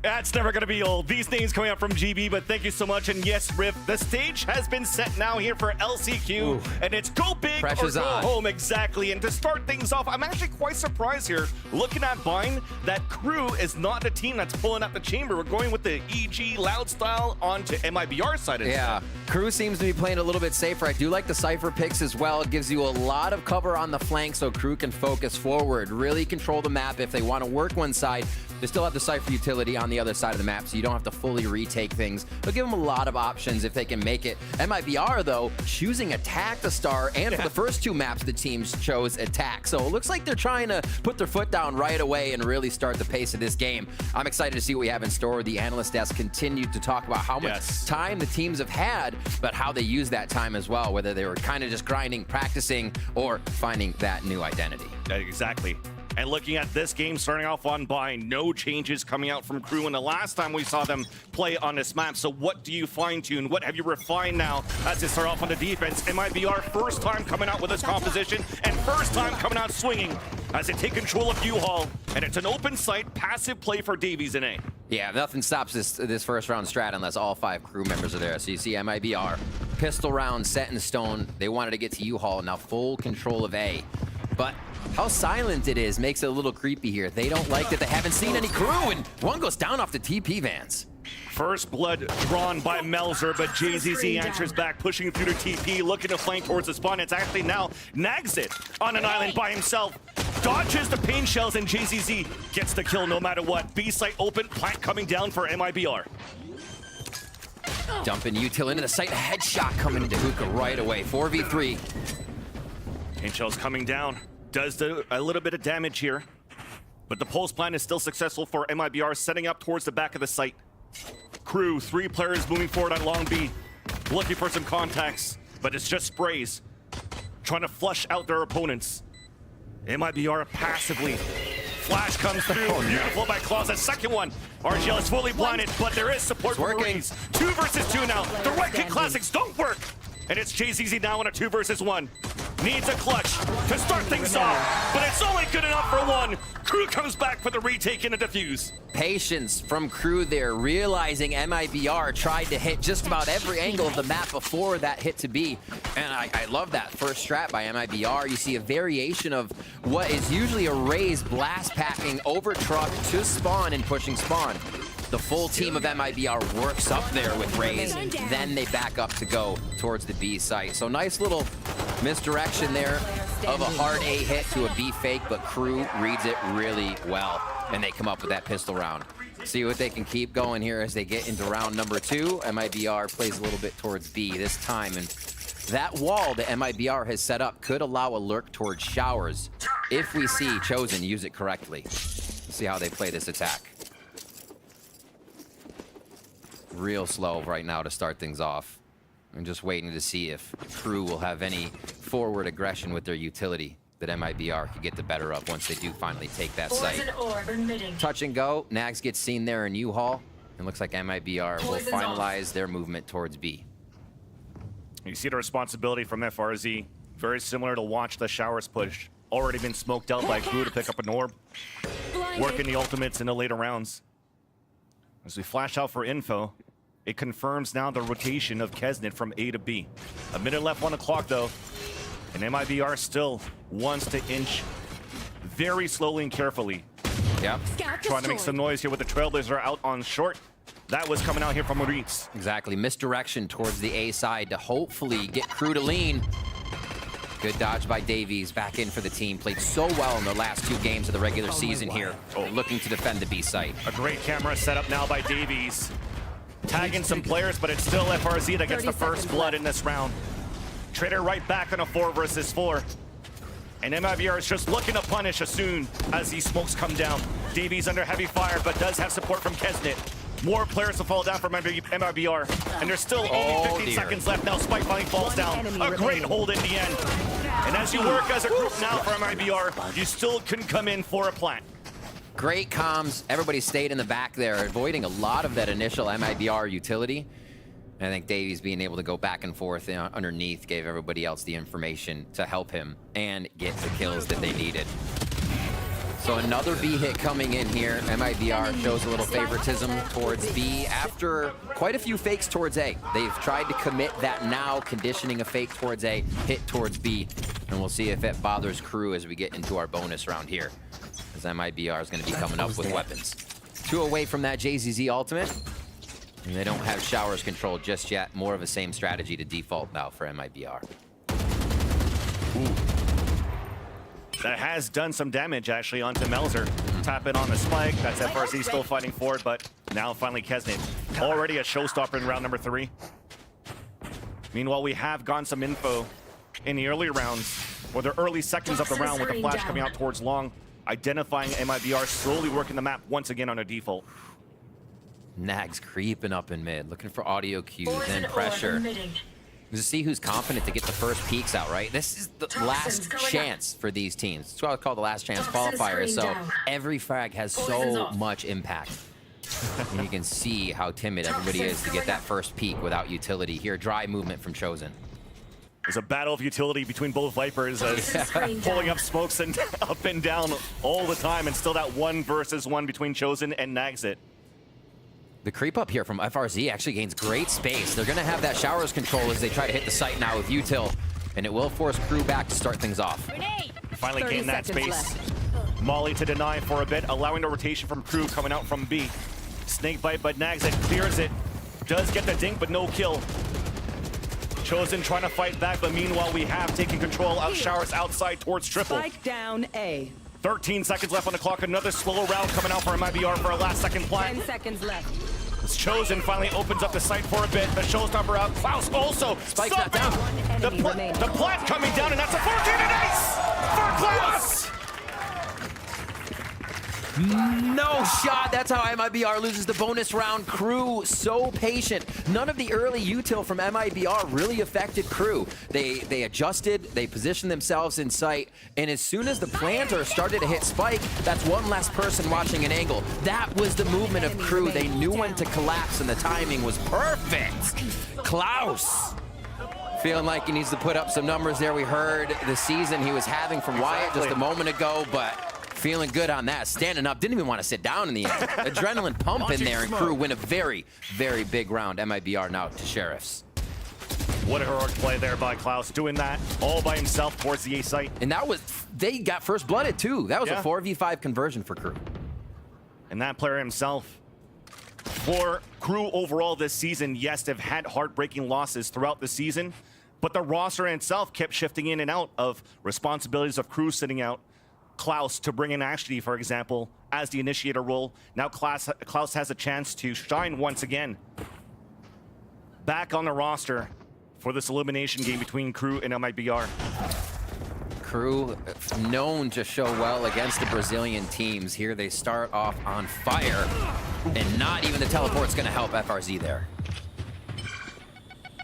That's never going to be old. These names coming up from GB, but thank you so much. And yes, Riv, the stage has been set now here for LCQ, and it's go big Pressure's or go on. home. Exactly. And to start things off, I'm actually quite surprised here, looking at Bind, that Crew is not the team that's pulling up the chamber. We're going with the EG Loud style onto MIBR side instead. Yeah, Crew seems to be playing a little bit safer. I do like the Cypher picks as well. It gives you a lot of cover on the flank so Crew can focus forward, really control the map. If they want to work one side, they still have the Cypher utility on the other side of the map, so you don't have to fully retake things. They'll give them a lot of options if they can make it. MIBR, though, choosing attack to start, and for the first 2 maps, the teams chose attack. So it looks like they're trying to put their foot down right away and really start the pace of this game. I'm excited to see what we have in store. The analyst desk continued to talk about how much time the teams have had, but how they use that time as well, whether they were kind of just grinding, practicing, or finding that new identity. Exactly. And looking at this game, starting off on Bind, no changes coming out from Crew in the last time we saw them play on this map. So what do you fine-tune? What have you refined now as they start off on the defense? MIBR first time coming out with this composition and first time coming out swinging as they take control of U-Haul. And it's an open site, passive play for Davies in A. Yeah, nothing stops this first round strat unless all 5 crew members are there. So you see MIBR, pistol round set in stone. They wanted to get to U-Haul, now full control of A. But how silent it is makes it a little creepy here. They don't like that they haven't seen any crew, and one goes down off the TP vans. First blood drawn by Melzer, but JZZ answers back, pushing through to TP, looking to flank towards the spawn. It's actually now Nags on an island by himself. Dodges the pain shells, and JZZ gets the kill no matter what. B site open, plant coming down for MIBR. Dumping util into the site, a headshot coming into Hookah right away. 4v3. Pain shells coming down. Does a little bit of damage here, but the pulse plan is still successful for MIBR, setting up towards the back of the site. Crew, 3 players moving forward on long B, looking for some contacts, but it's just sprays, trying to flush out their opponents. MIBR passively. Flash comes through, beautiful by Claus. A second one. RGL is fully blinded, but there is support from Marines. 2 versus 2 now. The right kick classics don't work. And it's JZZ now on a 2 versus 1. needs a clutch to start things off, but it's only good enough for one. Crew comes back for the retake and a defuse. Patience from Crew there, realizing MIBR tried to hit just about every angle of the map before that hit to B. And I love that first strat by MIBR. You see a variation of what is usually a Raze blast packing over truck to spawn and pushing spawn. The full team of MIBR works up there with Raze, then they back up to go towards the B site. So nice little misdirection there of a hard A hit to a B fake, but Crew reads it really well, and they come up with that pistol round. See what they can keep going here as they get into round number 2. MIBR plays a little bit towards B this time, and that wall that MIBR has set up could allow a lurk towards showers if we see Chosen use it correctly. Let's see how they play this attack. Real slow right now to start things off. I'm just waiting to see if Crew will have any forward aggression with their utility that MIBR could get the better of once they do finally take that site. Touch and go. Nags gets seen there in U-Haul. It looks like MIBR will finalize their movement towards B. You see the responsibility from FRZ. Very similar to watch the showers push. Already been smoked out by Crew to pick up an orb. Working the ultimates in the later rounds. As we flash out for info, it confirms now the rotation of Kesnet from A to B. A minute left on the clock though, and MIBR still wants to inch very slowly and carefully. Yep. Trying to make some noise here with the Trailblazer out on short. That was coming out here from Maurice. Exactly, misdirection towards the A side to hopefully get Crew to lean. Good dodge by Davies, back in for the team. Played so well in the last 2 games of the regular season here. Looking to defend the B site. A great camera set up now by Davies. Tagging some players, but it's still FRZ that gets the first blood in this round. Trader right back on a 4 versus 4. And MIBR is just looking to punish as soon as these smokes come down. Davies under heavy fire, but does have support from Kesnet. More players to fall down from MIBR. And there's still only 15 seconds left now. Spike finally falls down. A great hold in the end. And as you work as a group now for MIBR, you still can come in for a plant. Great comms. Everybody stayed in the back there, avoiding a lot of that initial MIBR utility. I think Davies being able to go back and forth underneath gave everybody else the information to help him and get the kills that they needed. So another B hit coming in here. MIBR shows a little favoritism towards B after quite a few fakes towards A. They've tried to commit that now, conditioning a fake towards A, hit towards B. And we'll see if it bothers Crew as we get into our bonus round here, as MIBR is going to be coming up with weapons. 2 away from that JZZ ultimate. And they don't have showers controlled just yet. More of a same strategy to default now for MIBR. Ooh. That has done some damage actually onto Melzer. Tap in on the spike. That's FRZ still fighting for it, but now finally Kesnet. Already a showstopper in round number 3. Meanwhile, we have gotten some info in the early rounds, or the early seconds of the round with the flash coming out towards long, identifying MIBR slowly working the map once again on a default. Nags creeping up in mid, looking for audio cues and pressure. To see who's confident to get the first peeks out, right? This is the last chance for these teams. It's what I call the last chance qualifier. So every frag has so much impact. And you can see how timid everybody is to get that first peek without utility. Here, dry movement from Chosen. There's a battle of utility between both Vipers as pulling up smokes and up and down all the time, and still that 1 versus 1 between Chosen and Nagsit. The creep up here from FRZ actually gains great space. They're going to have that showers control as they try to hit the site now with util, and it will force Crew back to start things off. Finally gain that space. Molly to deny for a bit, allowing the rotation from Crew coming out from B. Snake bite, but Nagsit clears it. Does get the dink, but no kill. Chosen trying to fight back, but meanwhile we have taken control of showers outside towards triple. Spike down A. 13 seconds left on the clock. Another slow round coming out for MIBR for a last second plant. 10 seconds left. It's Chosen finally opens up the site for a bit. The showstopper out. Klaus also Spike's not down. The plant coming down, and that's a 14 and ace for Klaus. No shot. That's how MIBR loses the bonus round. Crew so patient. None of the early util from MIBR really affected Crew. They adjusted, they positioned themselves in sight, and as soon as the planter started to hit spike, that's one less person watching an angle. That was the movement of Crew. They knew when to collapse, and the timing was perfect. Klaus Feeling like he needs to put up some numbers there. We heard the season he was having from Wyatt just a moment ago, but feeling good on that. Standing up, didn't even want to sit down in the end. Adrenaline pump in there, and Crew win a very, very big round. MIBR now to Sheriffs. What a heroic play there by Klaus, doing that all by himself towards the A site. And that was, they got first blooded too. That was a 4v5 conversion for Crew. And that player himself, for Crew overall this season, yes, they've had heartbreaking losses throughout the season, but the roster itself kept shifting in and out of responsibilities of Crew sitting out Klaus to bring in Ashley, for example, as the initiator role. Now Klaus has a chance to shine once again. Back on the roster for this elimination game between Crew and MIBR. Crew known to show well against the Brazilian teams. Here they start off on fire, and not even the teleport's gonna help FRZ there.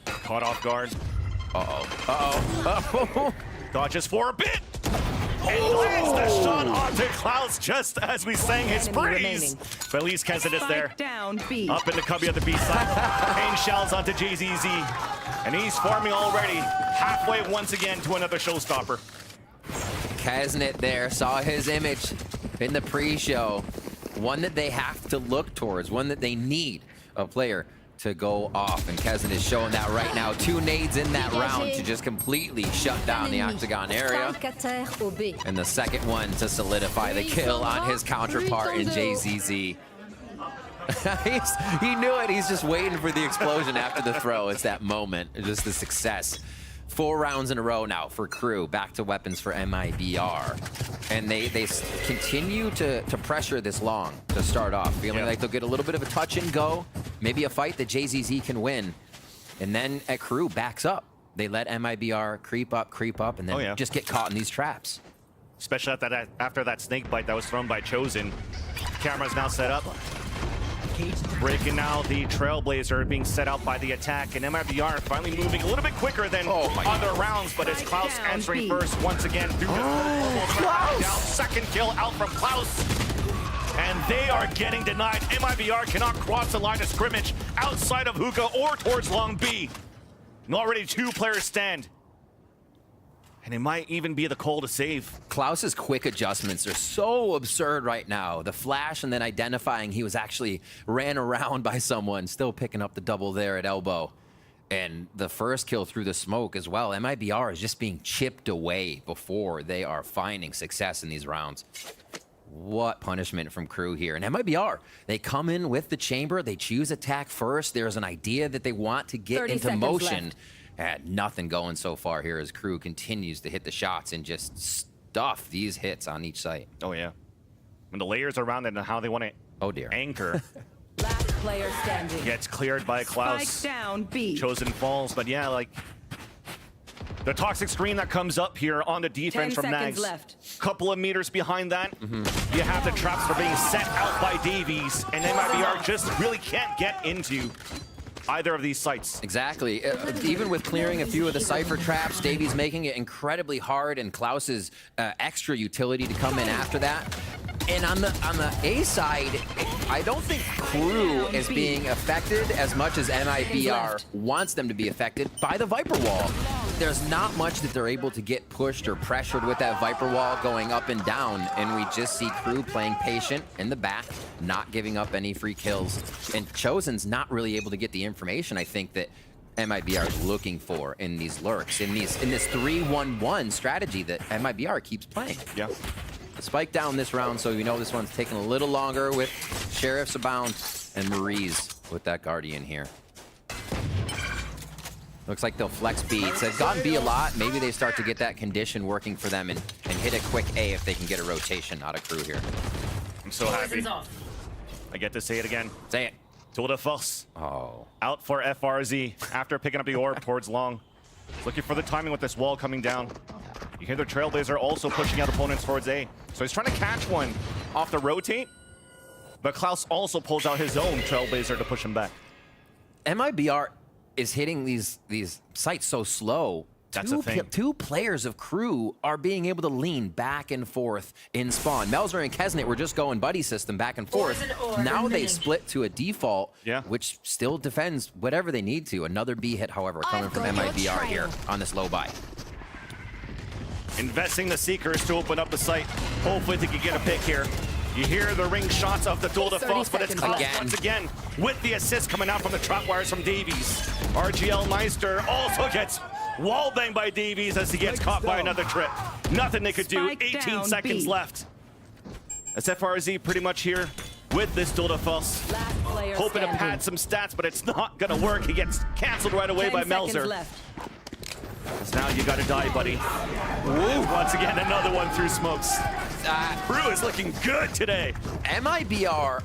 Caught off guard. Uh-oh. Dodges for a bit. And lands the shot onto Klaus just as we sang his praise. But at least Kezin is there. Down B. Up in the cubby of the B side. Pain shells onto JZZ. And he's farming already. Halfway once again to another showstopper. Kaznit there, saw his image in the pre-show. One that they have to look towards, one that they need a player to go off. And Kezin is showing that right now. 2 nades in that round to just completely shut down the Octagon area. And the second one to solidify the kill on his counterpart in JZZ. He knew it. He's just waiting for the explosion after the throw. It's that moment, just the success. 4 rounds in a row now for Crew. Back to weapons for MIBR. And they continue to pressure this long to start off, feeling like they'll get a little bit of a touch and go, maybe a fight that JZZ can win. And then at Crew backs up. They let MIBR creep up, and then just get caught in these traps. Especially after that snake bite that was thrown by Chosen. Camera's now set up. Breaking now the Trailblazer being set out by the attack, and MIBR finally moving a little bit quicker than other rounds, but it's Klaus answering first once again through the down. Second kill out from Klaus. And they are getting denied. MIBR cannot cross the line of scrimmage outside of Hookah or towards Long B. And already 2 players stand. And it might even be the call to save. Klaus's quick adjustments are so absurd right now. The flash and then identifying he was actually ran around by someone, still picking up the double there at elbow. And the first kill through the smoke as well. MIBR is just being chipped away before they are finding success in these rounds. What punishment from Crew here. And MIBR, they come in with the chamber. They choose attack first. There's an idea that they want to get into motion. Left. Nothing going so far here as Crew continues to hit the shots and just stuff these hits on each site. Oh, yeah. And the layers around it and how they want to anchor. Last player standing. Gets cleared by Klaus. Spike down B. Chosen falls, but yeah, like the toxic screen that comes up here on the defense from Nags. Left. Couple of meters behind that, you have the traps that are being set out by Davies, and MIBR just really can't get into either of these sites. Exactly. Even with clearing a few of the Cypher traps, Davies making it incredibly hard, and Klaus's extra utility to come in after that. And on the A side, I don't think Crew is being affected as much as MIBR wants them to be affected by the Viper Wall. There's not much that they're able to get pushed or pressured with that Viper Wall going up and down, and we just see Crew playing patient in the back, not giving up any free kills. And Chosen's not really able to get the information, I think, that MIBR is looking for in these lurks, in this 3-1-1 strategy that MIBR keeps playing. Yeah. Spike down this round, so we know this one's taking a little longer with Sheriffs abound and Maurice with that Guardian here. Looks like they'll flex beats. They've gotten B a lot. Maybe they start to get that condition working for them and hit a quick A if they can get a rotation out of Crew here. I'm so happy. I get to say it again. Say it. Tour de force. Oh. Out for FRZ after picking up the orb towards Long. Looking for the timing with this wall coming down. You hear the Trailblazer also pushing out opponents towards A. So he's trying to catch one off the rotate, but Klaus also pulls out his own Trailblazer to push him back. MIBR is hitting these sites so slow That's the thing. Two players of Crew are being able to lean back and forth in spawn. Melzer and Kesnet were just going buddy system back and forth. Now they split to a default, which still defends whatever they need to. Another B hit, however, coming from MIBR here on this low buy. Investing the Seekers to open up the site. Hopefully they can get a pick here. You hear the ring shots of the dual defense, but it's Klaus once again with the assist coming out from the trap wires from Davies. RGL Meister also gets wallbanged by Davies as he gets caught by another trip. Nothing they could do. 18 seconds left. SFRZ pretty much here with this dual defense. Hoping to pad some stats, but it's not going to work. He gets canceled right away by Melzer. Now you gotta die, buddy. Ooh, once again, another one through smokes. Crew is looking good today. MIBR,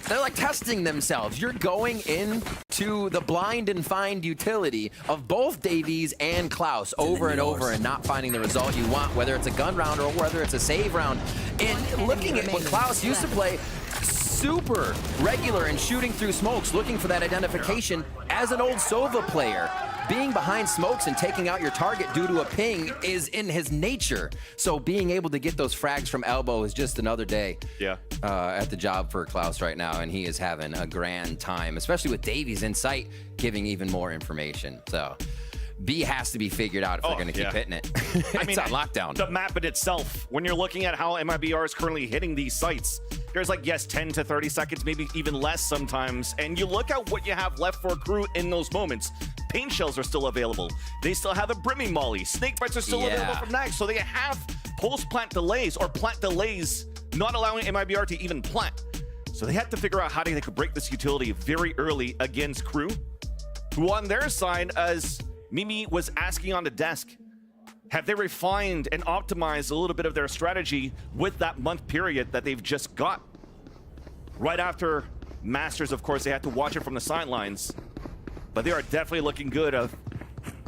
they're like testing themselves. You're going into the blind and find utility of both Davies and Klaus over and over and not finding the result you want, whether it's a gun round or whether it's a save round. And looking at what Klaus used to play, super regular in shooting through smokes, looking for that identification as an old Sova player. Being behind smokes and taking out your target due to a ping is in his nature. So being able to get those frags from elbow is just another day at the job for Klaus right now. And he is having a grand time, especially with Davies in sight, giving even more information. So B has to be figured out if they're going to keep hitting it. It's on lockdown. The map in itself, when you're looking at how MIBR is currently hitting these sites, there's like, yes, 10 to 30 seconds, maybe even less sometimes. And you look at what you have left for Crew in those moments. Pain shells are still available. They still have a brimming molly. Snake bites are still available from Nags. So they have post-plant delays or plant delays, not allowing MIBR to even plant. So they have to figure out how they could break this utility very early against Crew, who on their side, as Mimi was asking on the desk, have they refined and optimized a little bit of their strategy with that month period that they've just got? Right after Masters, of course, they had to watch it from the sidelines. But they are definitely looking good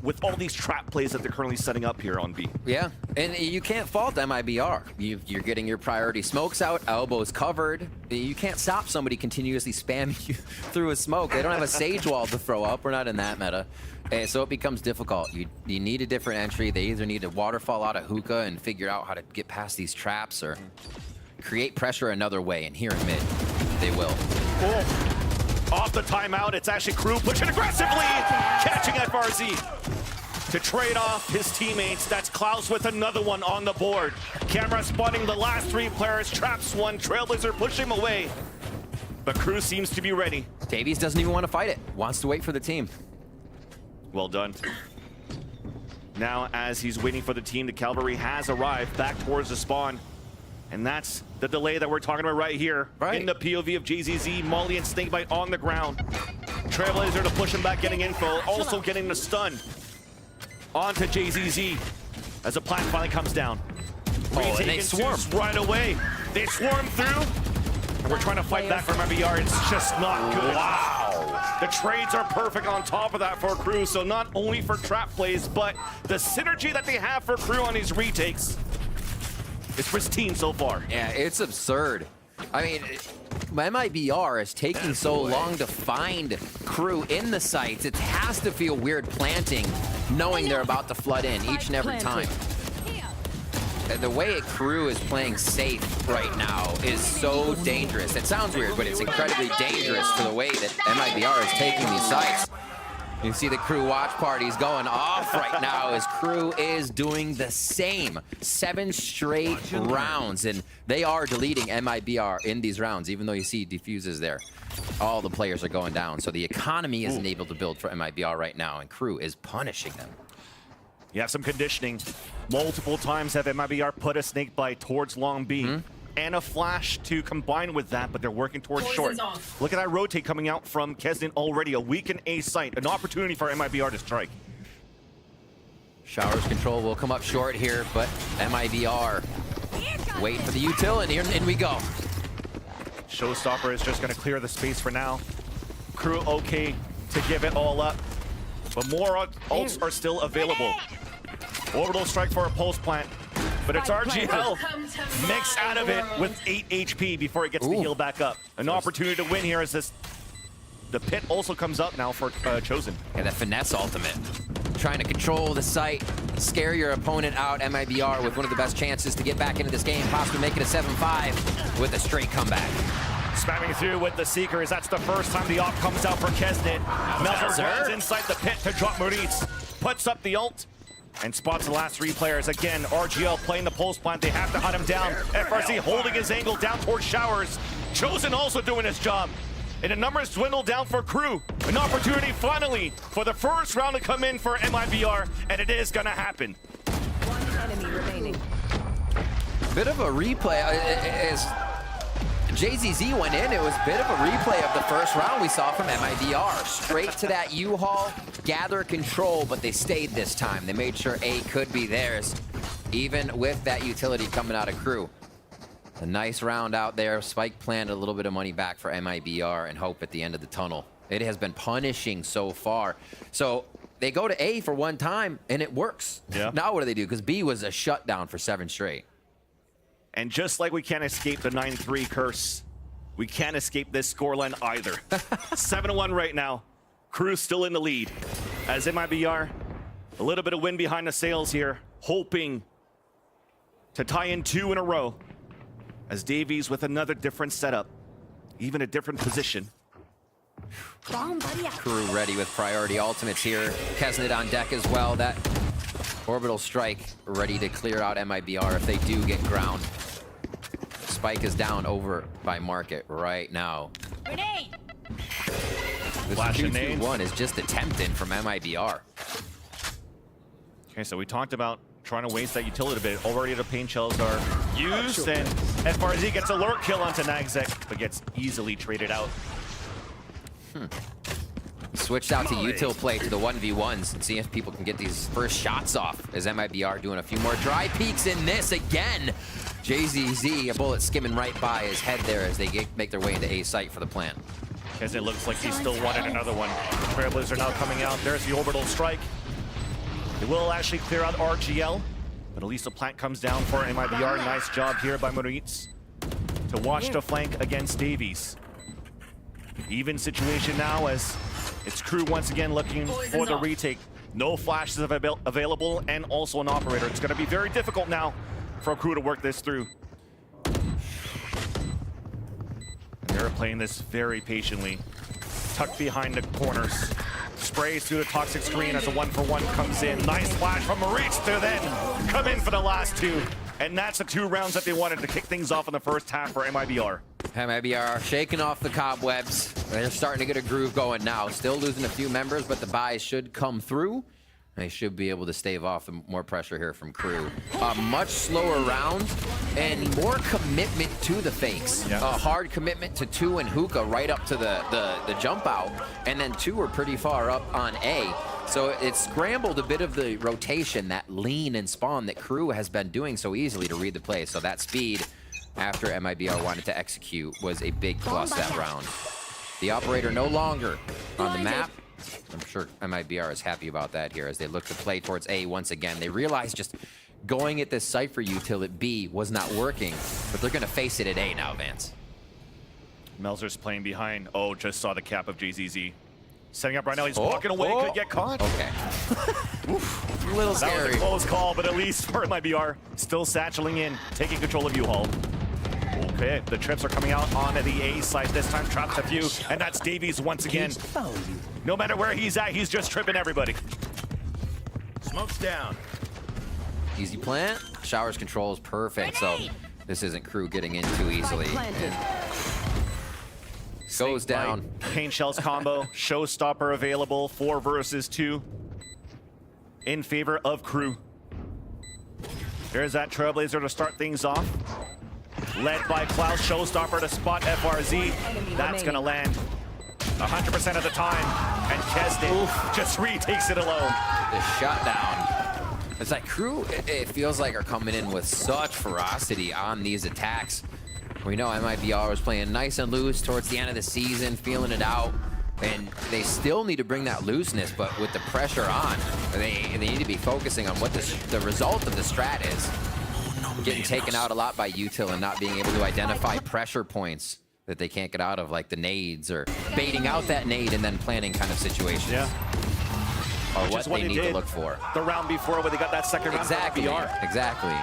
with all these trap plays that they're currently setting up here on B. Yeah, and you can't fault MIBR. You're getting your priority smokes out, elbows covered. You can't stop somebody continuously spamming you through a smoke. They don't have a sage wall to throw up. We're not in that meta. And so it becomes difficult. You need a different entry. They either need to waterfall out of hookah and figure out how to get past these traps or create pressure another way. And here in mid, they will. Cool. Off the timeout, it's actually Crew pushing aggressively, catching FRZ to trade off his teammates. That's Klaus with another one on the board. Camera spotting the last three players, traps one, Trailblazer pushing him away. But Crew seems to be ready. Davies doesn't even want to fight it, wants to wait for the team. Well done. Now, as he's waiting for the team, the Cavalry has arrived back towards the spawn. And that's the delay that we're talking about right here. In the POV of JZZ, Molly and Snakebite on the ground. Trailblazer to push him back, getting info. Also getting the stun onto JZZ as the plant finally comes down. And they swarm right away. They swarm through. And we're trying to fight back from MIBR. It's just not good. Wow. The trades are perfect on top of that for Crew. So not only for trap plays, but the synergy that they have for Crew on these retakes. It's pristine so far. Yeah, it's absurd. I mean, MIBR is taking so long to find Crew in the sites. It has to feel weird planting, knowing they're about to flood in each and every time. The way Crew is playing safe right now is so dangerous. It sounds weird, but it's incredibly dangerous for the way that MIBR is taking these sites. You see the Crew watch parties going off right now as Crew is doing the same. 7 straight rounds, and they are deleting MIBR in these rounds, even though you see defuses there. All the players are going down, so the economy isn't able to build for MIBR right now, and Crew is punishing them. You have some conditioning. Multiple times have MIBR put a snake bite towards long B. And a flash to combine with that, but they're working towards short. Look at that rotate coming out from Kesnin already. A weakened A site, an opportunity for MIBR to strike. Showers control will come up short here, but MIBR wait for the util, and in we go. Showstopper is just going to clear the space for now. Crew okay to give it all up, but more ults are still available. Orbital strike for a pulse plant. But it's RGL mixed out of it with 8 HP before it gets to heal back up. An opportunity to win here as the pit also comes up now for Chosen. Yeah, that finesse ultimate. trying to control the site, scare your opponent out. MIBR with one of the best chances to get back into this game, possibly make it a 7-5 with a straight comeback. Spamming through with the Seekers. That's the first time the op comes out for Kesnit. Melzer runs inside the pit to drop Moritz. Puts up the ult and spots the last 3 players. Again, RGL playing the pulse plant. They have to hunt him down. FRC holding his angle down towards Showers. Chosen also doing his job. And the numbers dwindle down for Crew. An opportunity finally for the first round to come in for MIBR, and it is gonna happen. One enemy remaining. Bit of a replay. As JZZ went in, it was a bit of a replay of the first round we saw from MIBR. Straight to that U-Haul, gather control, but they stayed this time. They made sure A could be theirs, even with that utility coming out of Crew. A nice round out there. Spike planted a little bit of money back for MIBR and hope at the end of the tunnel. It has been punishing so far. So they go to A for one time, and it works. Yeah. Now what do they do? Because B was a shutdown for 7 straight. And just like we can't escape the 9-3 curse, we can't escape this scoreline either. 7-1 right now. Crew's still in the lead. As MIBR, a little bit of wind behind the sails here, hoping to tie in 2 in a row. As Davies with another different setup, even a different position. Crew ready with priority ultimates here. Kesnit on deck as well. That orbital strike ready to clear out MIBR if they do get ground. Spike is down over by Market right now. This 2-2-1 is just attempted from MIBR. Okay, so we talked about trying to waste that utility a bit. Already the paint shells are used, and FRZ gets a lurk kill onto Nagzek, but gets easily traded out. Switched out to util play to the 1v1s and see if people can get these first shots off as MIBR doing a few more dry peeks in this again. JZZ, a bullet skimming right by his head there as they make their way into A site for the plant. Because it looks like he still wanted another one. Trailblazers are now coming out. There's the orbital strike. It will actually clear out RGL, but at least the plant comes down for MIBR. Nice job here by Moritz to watch the flank against Davies. Even situation now as it's Crew once again looking for the retake. No flashes available and also an operator. It's going to be very difficult now for Crew to work this through. And they're playing this very patiently. Tucked behind the corners. Sprays through the toxic screen as a 1-for-1 comes in. Nice flash from Moritz to then come in for the last 2. And that's the 2 rounds that they wanted to kick things off in the first half for MIBR. MIBR shaking off the cobwebs. They're starting to get a groove going now. Still losing a few members, but the buys should come through. They should be able to stave off the more pressure here from Crew. A much slower round and more commitment to the fakes. Yeah. A hard commitment to 2 and Hookah right up to the jump out. And then 2 were pretty far up on A. So it scrambled a bit of the rotation, that lean and spawn that Crew has been doing so easily to read the play. So that speed after MIBR wanted to execute was a big plus that round. The operator no longer on the map. I'm sure MIBR is happy about that here as they look to play towards A once again. They realize just going at this Cypher util at B was not working, but they're going to face it at A now, Vance. Melzer's playing behind. Oh, just saw the cap of JZZ. Setting up right now. He's walking away. Could get caught. Okay. A little scary. That was a close call, but at least for MIBR, still satcheling in, taking control of U-Haul. Okay, the trips are coming out on the A side this time. Traps a few, and that's Davies once again. No matter where he's at, he's just tripping everybody. Smoke's down. Easy plant. Showers control is perfect, so this isn't Crew getting in too easily. Goes down. Paint shells combo. Showstopper available. 4 versus 2 in favor of Crew. There's that Trailblazer to start things off. Led by Klaus. Showstopper to spot FRZ. That's going to land 100% of the time. And Kesnit just retakes it alone. The shutdown. It's like Crew, it feels like, are coming in with such ferocity on these attacks. We know MIBR was playing nice and loose towards the end of the season, feeling it out. And they still need to bring that looseness, but with the pressure on, they need to be focusing on what the result of the strat is. Getting taken out a lot by util and not being able to identify pressure points that they can't get out of, like the nades or baiting out that nade and then planning kind of situations. Yeah. are Which what is what they need to did look for. the round before when they got that second round Exactly. from MIBR. Exactly.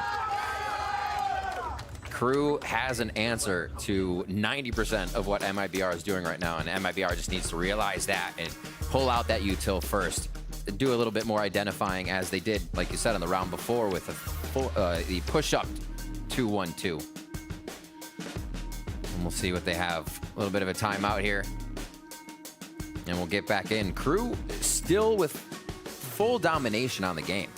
Crew has an answer to 90% of what MIBR is doing right now, and MIBR just needs to realize that and pull out that util first. Do a little bit more identifying as they did, like you said, on the round before with the push-up 2-1-2. And we'll see what they have. A little bit of a timeout here. And we'll get back in. Crew still with full domination on the game.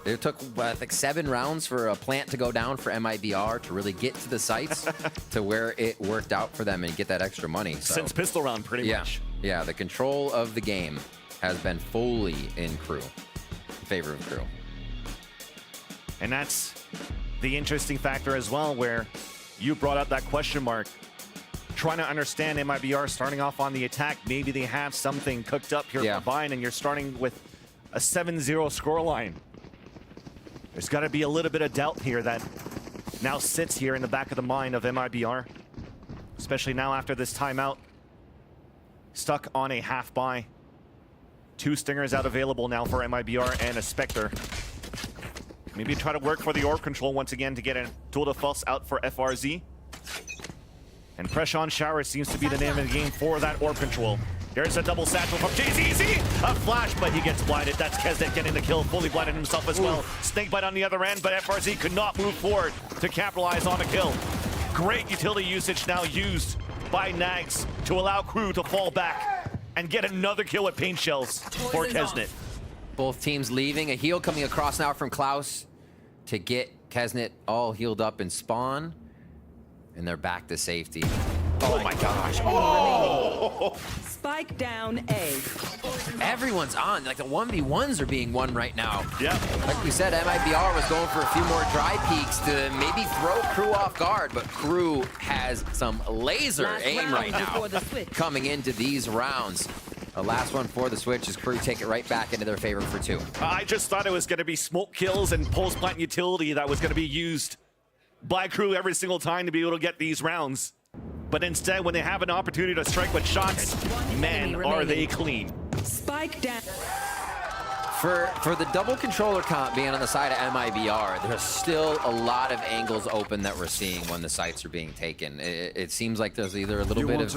It took, I think, 7 rounds for a plant to go down for MIBR to really get to the sites to where it worked out for them and get that extra money. So, Since pistol round, pretty much. Yeah, the control of the game has been fully in Crew, in favor of Crew. And that's the interesting factor as well, where you brought up that question mark. Trying to understand MIBR starting off on the attack. Maybe they have something cooked up here for Vine, and you're starting with a 7-0 scoreline. There's got to be a little bit of doubt here that now sits here in the back of the mind of MIBR, especially now after this timeout. Stuck on a half buy. 2 stingers out available now for MIBR and a Spectre. Maybe try to work for the orb control once again to get a tour de force out for FRZ. And pressure on shower seems to be the name of the game for that orb control. There's a double satchel from JZZ. A flash, but he gets blinded. That's Kesnet getting the kill, fully blinded himself as well. Snakebite on the other end, but FRZ could not move forward to capitalize on a kill. Great utility usage now used by Nags to allow Crew to fall back and get another kill with paint shells for Kesnet. Both teams leaving. A heal coming across now from Klaus to get Kesnet all healed up in spawn. And they're back to safety. Oh my gosh. Oh! Spike down A. Everyone's on. Like the 1v1s are being won right now. Yeah. Like we said, MIBR was going for a few more dry peeks to maybe throw Crew off guard, but Crew has some laser aim right now coming into these rounds. The last one for the switch is Crew take it right back into their favor for 2. I just thought it was going to be smoke kills and pulse plant utility that was going to be used by Crew every single time to be able to get these rounds. But instead, when they have an opportunity to strike with shots, man, are they clean. Spike down. For the double controller comp being on the side of MIBR, there's still a lot of angles open that we're seeing when the sites are being taken. It seems like there's either a little bit of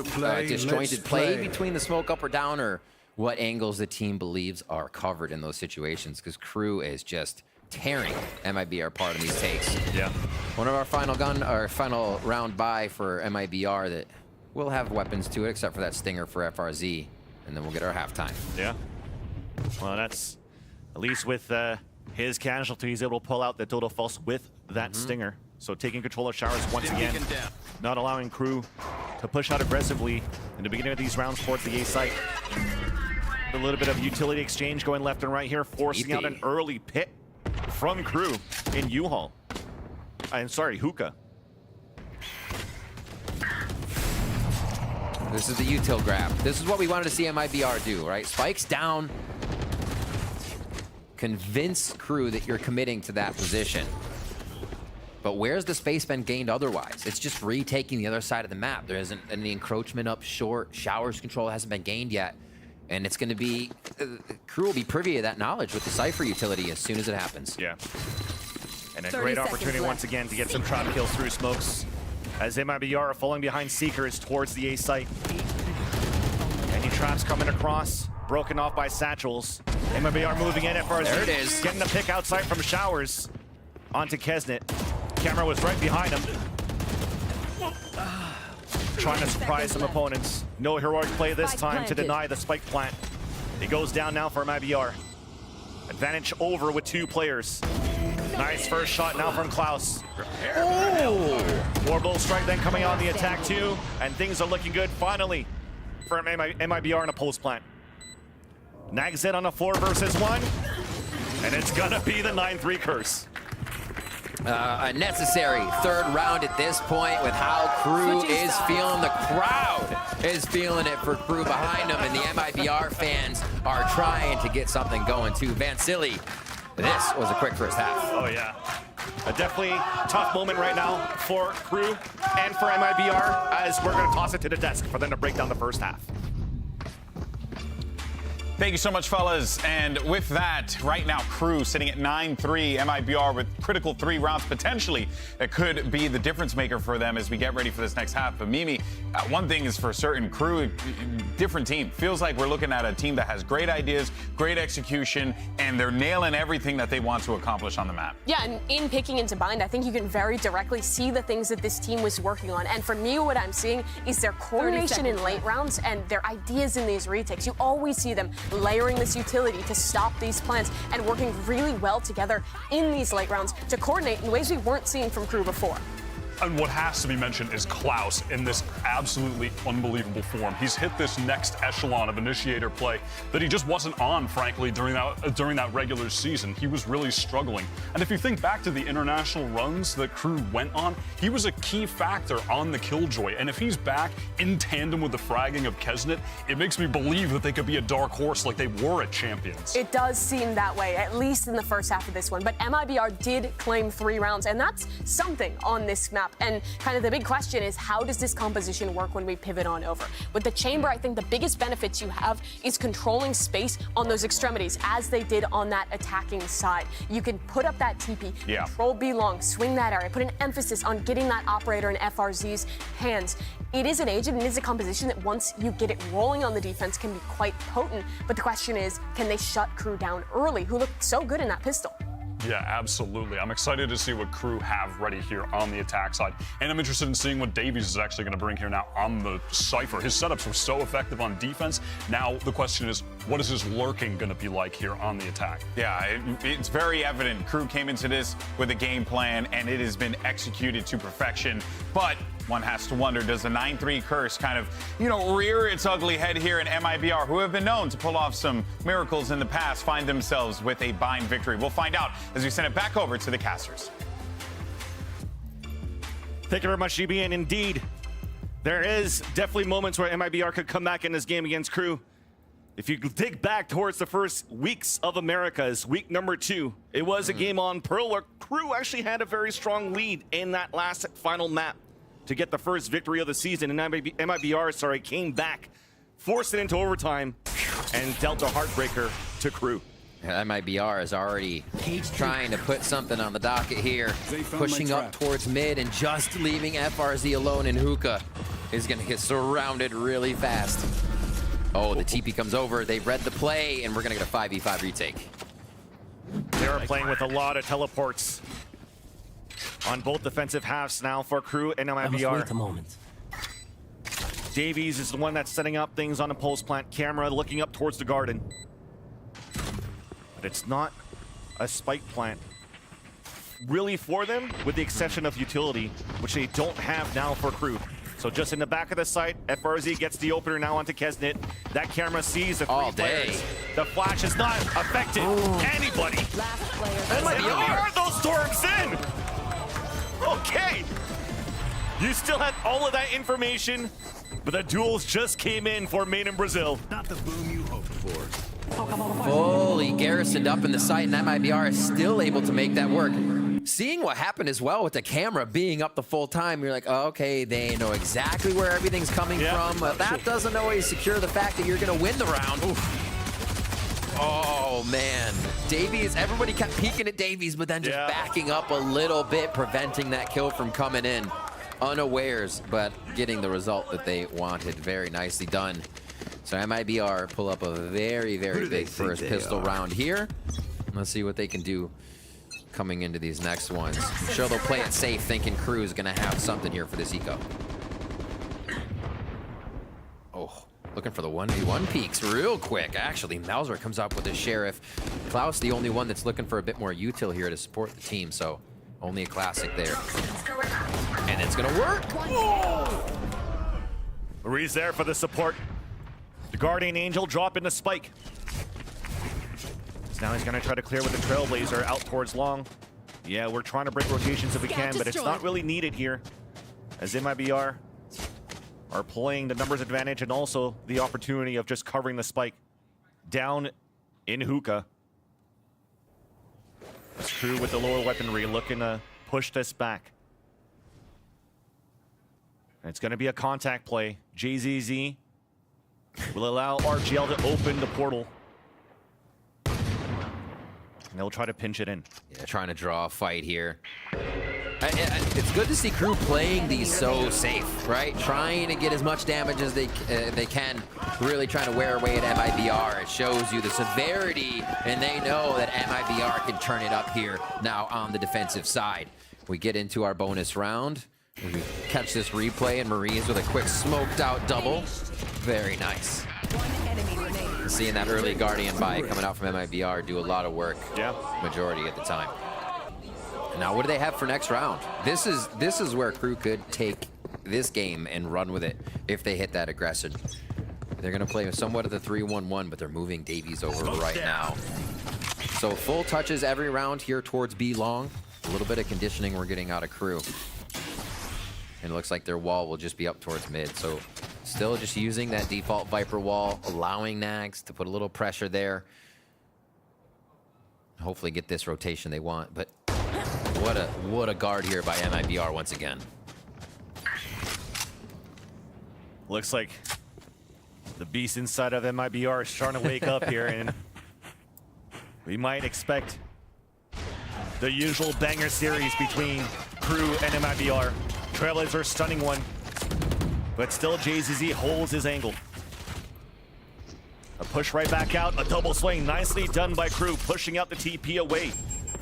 disjointed play between the smoke up or down, or what angles the team believes are covered in those situations, because Crew is just tearing MIBR apart in these takes. Yeah. One of our final round buy for MIBR that will have weapons to it, except for that stinger for FRZ, and then we'll get our halftime. Yeah. Well, that's at least with his casualties, able to pull out the total false with that stinger. So taking control of showers once again, not allowing Crew to push out aggressively in the beginning of these rounds towards the A site. A little bit of utility exchange going left and right here, forcing out an early pit from Crew in U-Haul. I'm sorry, Hookah. This is the util grab. This is what we wanted to see MIBR do, right? Spikes down. Convince Crew that you're committing to that position. But where's the space been gained otherwise? It's just retaking the other side of the map. There isn't any encroachment up short. Showers control hasn't been gained yet. And it's going to be, Crew will be privy to that knowledge with the Cypher utility as soon as it happens. Yeah. And a great opportunity once again to get some trap kills through smokes as MIBR are falling behind Seekers towards the A site. Any traps coming across, broken off by satchels. MIBR moving in at FRZ. There it is. Getting the pick outside from Showers onto Kesnet. Camera was right behind him. Trying to surprise some opponents. No heroic play this time to deny the spike plant. It goes down now for MIBR. Advantage over with 2 players. Nice first shot now from Klaus. Oh! Warble strike then coming on the attack too. And things are looking good finally for MIBR in a pulse plant. Nags it on a 4 versus 1. And it's gonna be the 9-3 curse. A necessary 3rd round at this point with how Crew is feeling. The crowd is feeling it for Crew behind them, and the MIBR fans are trying to get something going too. Vansili, this was a quick first half. Oh yeah. A definitely tough moment right now for Crew and for MIBR as we're gonna toss it to the desk for them to break down the first half. Thank you so much, fellas. And with that, right now, Crew sitting at 9-3, MIBR with critical 3 rounds potentially. It could be the difference maker for them as we get ready for this next half. But Mimi, one thing is for certain, Crew, different team. Feels like we're looking at a team that has great ideas, great execution, and they're nailing everything that they want to accomplish on the map. Yeah, and in picking into bind, I think you can very directly see the things that this team was working on. And for me, what I'm seeing is their coordination in late rounds and their ideas in these retakes. You always see them layering this utility to stop these plants and working really well together in these late rounds to coordinate in ways we weren't seeing from Crew before. And what has to be mentioned is Klaus in this absolutely unbelievable form. He's hit this next echelon of initiator play that he just wasn't on, frankly, during that regular season. He was really struggling. And if you think back to the international runs that Crew went on, he was a key factor on the Killjoy. And if he's back in tandem with the fragging of Kesnet, it makes me believe that they could be a dark horse like they were at Champions. It does seem that way, at least in the first half of this one. But MIBR did claim 3 rounds, and that's something on this map. And kind of the big question is, how does this composition work when we pivot on over? With the chamber, I think the biggest benefits you have is controlling space on those extremities, as they did on that attacking side. You can put up that TP, control B long, swing that area, put an emphasis on getting that operator in FRZ's hands. It is an agent and it is a composition that once you get it rolling on the defense can be quite potent. But the question is, can they shut Crew down early, who looked so good in that pistol? Yeah, absolutely. I'm excited to see what Crew have ready here on the attack side. And I'm interested in seeing what Davies is actually going to bring here now on the Cypher. His setups were so effective on defense. Now the question is, what is his lurking going to be like here on the attack? Yeah, it's very evident. Crew came into this with a game plan, and it has been executed to perfection. But one has to wonder, does the 9-3 curse kind of, rear its ugly head here in MIBR, who have been known to pull off some miracles in the past, find themselves with a bind victory? We'll find out as we send it back over to the casters. Thank you very much, GB. And indeed, there is definitely moments where MIBR could come back in this game against Crew. If you dig back towards the first weeks of Americas, week number 2, it was a game on Pearl where Crew actually had a very strong lead in that last final map to get the first victory of the season. And MIBR, came back, forced it into overtime, and dealt a heartbreaker to Crew. MIBR is already trying to put something on the docket here, pushing up towards mid and just leaving FRZ alone, and Hookah is going to get surrounded really fast. Oh, the TP comes over, they read the play, and we're going to get a 5v5 retake. They are playing with a lot of teleports on both defensive halves now for Crew and MIBR. Davies is the one that's setting up things on the pulse plant camera, looking up towards the garden. But it's not a spike plant really for them, with the exception of utility, which they don't have now for Crew. So just in the back of the site, FRZ gets the opener now onto Kesnet. That camera sees the 3 players. The flash has not affected anybody. MIBR, those storms in! Okay. You still had all of that information, but the duels just came in for Made in Brazil. Not the boom you hoped for. Fully garrisoned up in the site, and MIBR is still able to make that work. Seeing what happened as well with the camera being up the full time, you're like, oh, okay, they know exactly where everything's coming from, but that doesn't always secure the fact that you're going to win the round. Oh, man. Davies, everybody kept peeking at Davies, but then just backing up a little bit, preventing that kill from coming in. Unawares, but getting the result that they wanted. Very nicely done. So MIBR pull up a very, very big first pistol round here. Let's see what they can do coming into these next ones. I'm sure they'll play it safe, thinking Crew is going to have something here for this eco. Oh. Looking for the 1v1 peaks real quick. Actually, Mauser comes up with a Sheriff. Klaus, the only one that's looking for a bit more util here to support the team, so only a classic there. And it's gonna work! Marie's there for the support. The Guardian Angel dropping the spike. So now he's gonna try to clear with the Trailblazer out towards long. Yeah, we're trying to break rotations if we can, but it's not really needed here, as MIBR are playing the numbers advantage and also the opportunity of just covering the spike down in Hookah. It's Crew with the lower weaponry looking to push this back. And it's going to be a contact play. JZZ will allow RGL to open the portal And they'll try to pinch it in. Yeah, trying to draw a fight here. It's good to see Crew playing these so safe, right? Trying to get as much damage as they can, really trying to wear away at MIBR. It shows you the severity, and they know that MIBR can turn it up here now on the defensive side. We get into our bonus round. We catch this replay, and Maurice with a quick smoked out double. Very nice. Seeing that early Guardian buy coming out from MIBR do a lot of work. Yeah. Majority at the time. Now, what do they have for next round? This is where Crew could take this game and run with it if they hit that aggression. They're going to play somewhat of the 3-1-1, but they're moving Davies over right now. So full touches every round here towards B long. A little bit of conditioning we're getting out of Crew. And it looks like their wall will just be up towards mid. So still just using that default Viper wall, allowing Nags to put a little pressure there. Hopefully get this rotation they want, but what a guard here by MIBR once again. Looks like the beast inside of MIBR is starting to wake up here, and we might expect the usual banger series between Crew and MIBR. Trailblazer stunning one, but still JZZ holds his angle. A push right back out, a double swing, nicely done by Crew, pushing out the TP away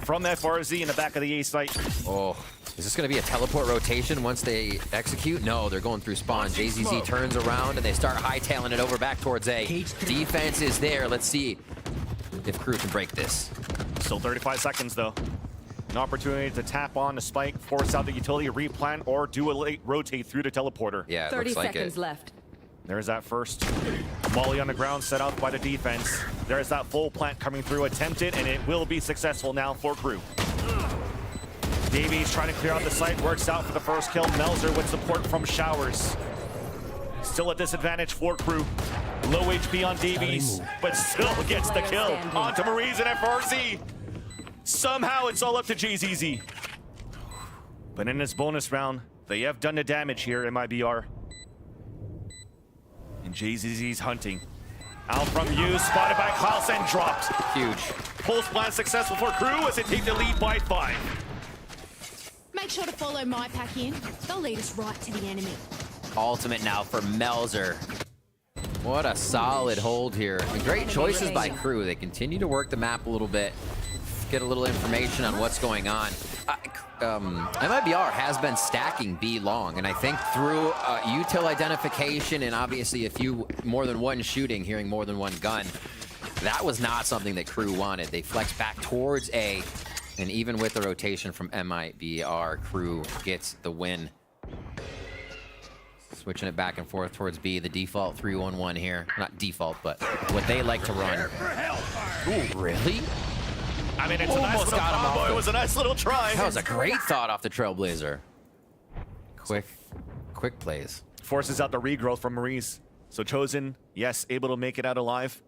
from FRZ in the back of the A site. Oh, is this going to be a teleport rotation once they execute? No, they're going through spawn. JZZ turns around and they start hightailing it over back towards A. Defense is there. Let's see if Crew can break this. Still 35 seconds though. An opportunity to tap on the spike, force out the utility, replant, or do a late rotate through the teleporter. Yeah, it 30 looks like seconds it. left. There's that first molly on the ground set up by the defense. There's that full plant coming through, attempted, and it will be successful now for Crew. Davies trying to clear out the site, works out for the first kill. Melzer with support from Showers. Still a disadvantage for Crew. Low HP on Davies, but still gets the kill. On to Maurice and FRZ. Somehow it's all up to JZZ. But in this bonus round, they have done the damage here in MIBR. And JZZ's hunting. Out from you, spotted by Klaus and dropped. Huge. Pulse plan successful for Crew as they take the lead by 5. Make sure to follow my pack in. They'll lead us right to the enemy. Ultimate now for Melzer. What a solid hold here. And great choices by Crew. They continue to work the map a little bit. Get a little information on what's going on. MIBR has been stacking B long, and I think through util identification and obviously more than one shooting, hearing more than one gun, that was not something that Crew wanted. They flexed back towards A, and even with the rotation from MIBR, Crew gets the win. Switching it back and forth towards B, the default 3-1-1 here. Not default, but what they like to run. Ooh, really? I mean, it's a nice little combo. It was a nice little try. That was a great thought off the Trailblazer. Quick plays. Forces out the regrowth from Maurice. So Chosen, yes, able to make it out alive.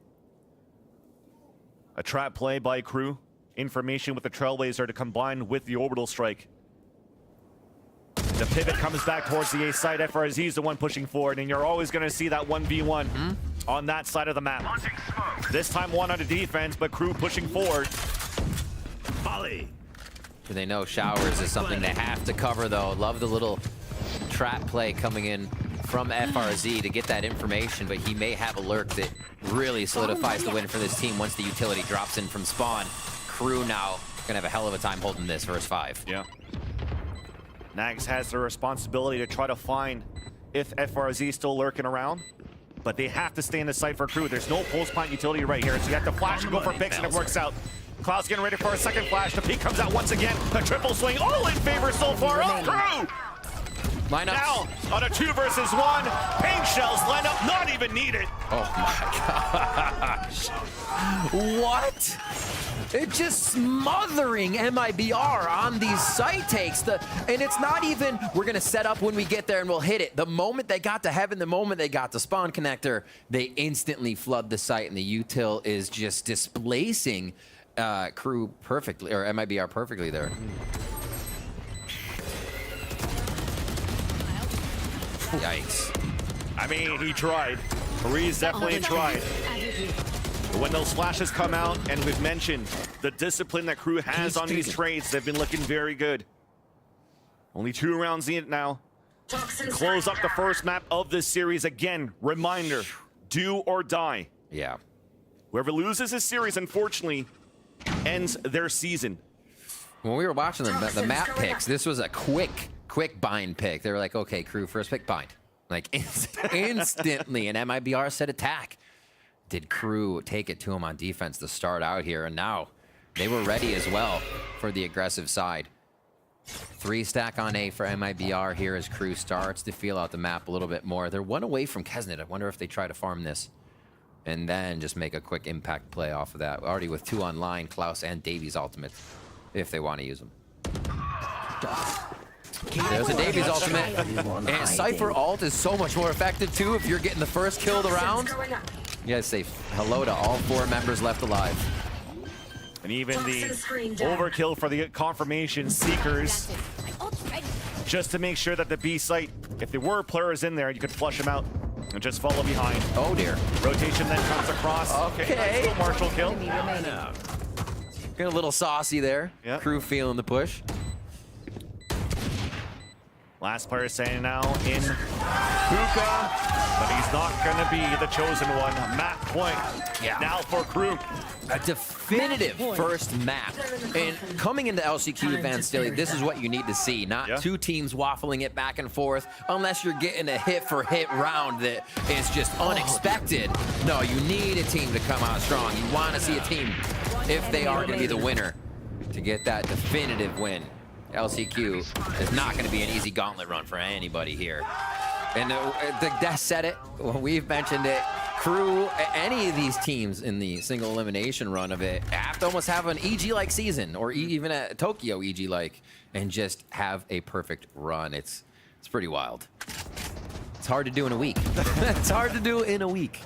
A trap play by Crew. Information with the Trailblazer to combine with the orbital strike. The pivot comes back towards the A side. FRZ is the one pushing forward, and you're always going to see that 1v1 on that side of the map. This time one on the defense, but Crew pushing forward. Volley. They know Showers is something they have to cover, though. Love the little trap play coming in from FRZ to get that information, but he may have a lurk that really solidifies the win for this team once the utility drops in from spawn. Crew now gonna have a hell of a time holding this versus 5. Yeah. Nags has the responsibility to try to find if FRZ is still lurking around, but they have to stay in the site for Crew. There's no pulse plant utility right here, so you have to flash and go for picks, and it works out. Klaus getting ready for a second flash. The peak comes out once again. The triple swing, all in favor so far of Crew. Line up. Now on a 2 versus 1. Paint shells line up, not even needed. Oh my gosh. What? It's just smothering MIBR on these site takes. And it's not even, we're gonna set up when we get there and we'll hit it. The moment they got to heaven, the moment they got to spawn connector, they instantly flood the site, and the util is just displacing Crew perfectly, or MIBR perfectly there. Yikes. I mean, he tried. Maurice definitely tried. But when those flashes come out, and we've mentioned the discipline that Crew has on these trades, they've been looking very good. Only 2 rounds in it now. To close up the first map of this series. Again, reminder, do or die. Yeah. Whoever loses this series, unfortunately, ends their season. When we were watching the map picks, this was a quick bind pick. They were like, okay, Crew, first pick, bind. Like, instantly, an MIBR said attack. Did Crew take it to him on defense to start out here? And now they were ready as well for the aggressive side. 3 stack on A for MIBR here as Crew starts to feel out the map a little bit more. They're 1 away from Kesnet. I wonder if they try to farm this and then just make a quick impact play off of that. Already with 2 online, Klaus and Davies ultimate, if they want to use them. There's a Davies ultimate. And Cypher ult is so much more effective too if you're getting the first kill of the round. You guys say hello to all 4 members left alive. And even the overkill for the confirmation seekers, just to make sure that the B site, if there were players in there, you could flush them out and just follow behind. Oh dear. Rotation then comes across. Okay. Nice little Marshall kill. Get a little saucy there. Yep. Crew feeling the push. Last player standing now in Puka, but he's not going to be the chosen one. Map point now for Crew. A definitive first map. And coming into LCQ Advanced Daily, this is what you need to see. Not 2 teams waffling it back and forth, unless you're getting a hit-for-hit round that is just unexpected. No, you need a team to come out strong. You want to see a team, if they are going to be the winner, to get that definitive win. LCQ is not going to be an easy gauntlet run for anybody here. And the Death said it, we've mentioned it. Crew, any of these teams in the single elimination run of it have to almost have an EG-like season, or even a Tokyo EG-like, and just have a perfect run. It's pretty wild. It's hard to do in a week. It's hard to do in a week.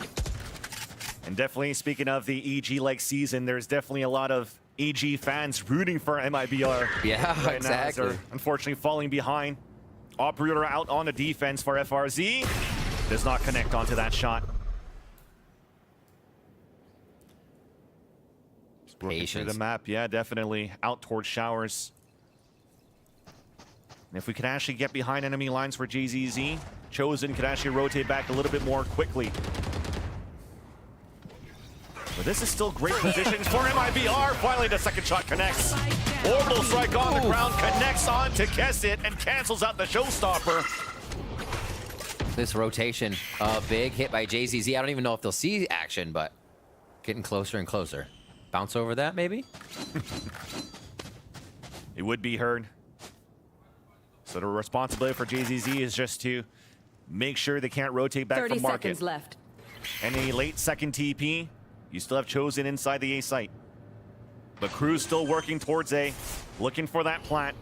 And definitely, speaking of the EG-like season, there's definitely a lot of EG fans rooting for MIBR. Yeah, right exactly. Now, as they're unfortunately falling behind. Operator out on the defense for FRZ. Does not connect onto that shot. Through the map, yeah, definitely out towards showers. And if we can actually get behind enemy lines for JZZ, Chosen could actually rotate back a little bit more quickly. But this is still great positions for MIBR. Finally, the second shot connects. Orbital strike on the ground, connects on to Kesset and cancels out the showstopper. This rotation, a big hit by JZZ. I don't even know if they'll see action, but getting closer and closer. Bounce over that, maybe? It would be heard. So the responsibility for JZZ is just to make sure they can't rotate back from market. 30 seconds left. And a late second TP. You still have Chosen inside the A site. But Crew's still working towards A, looking for that plant.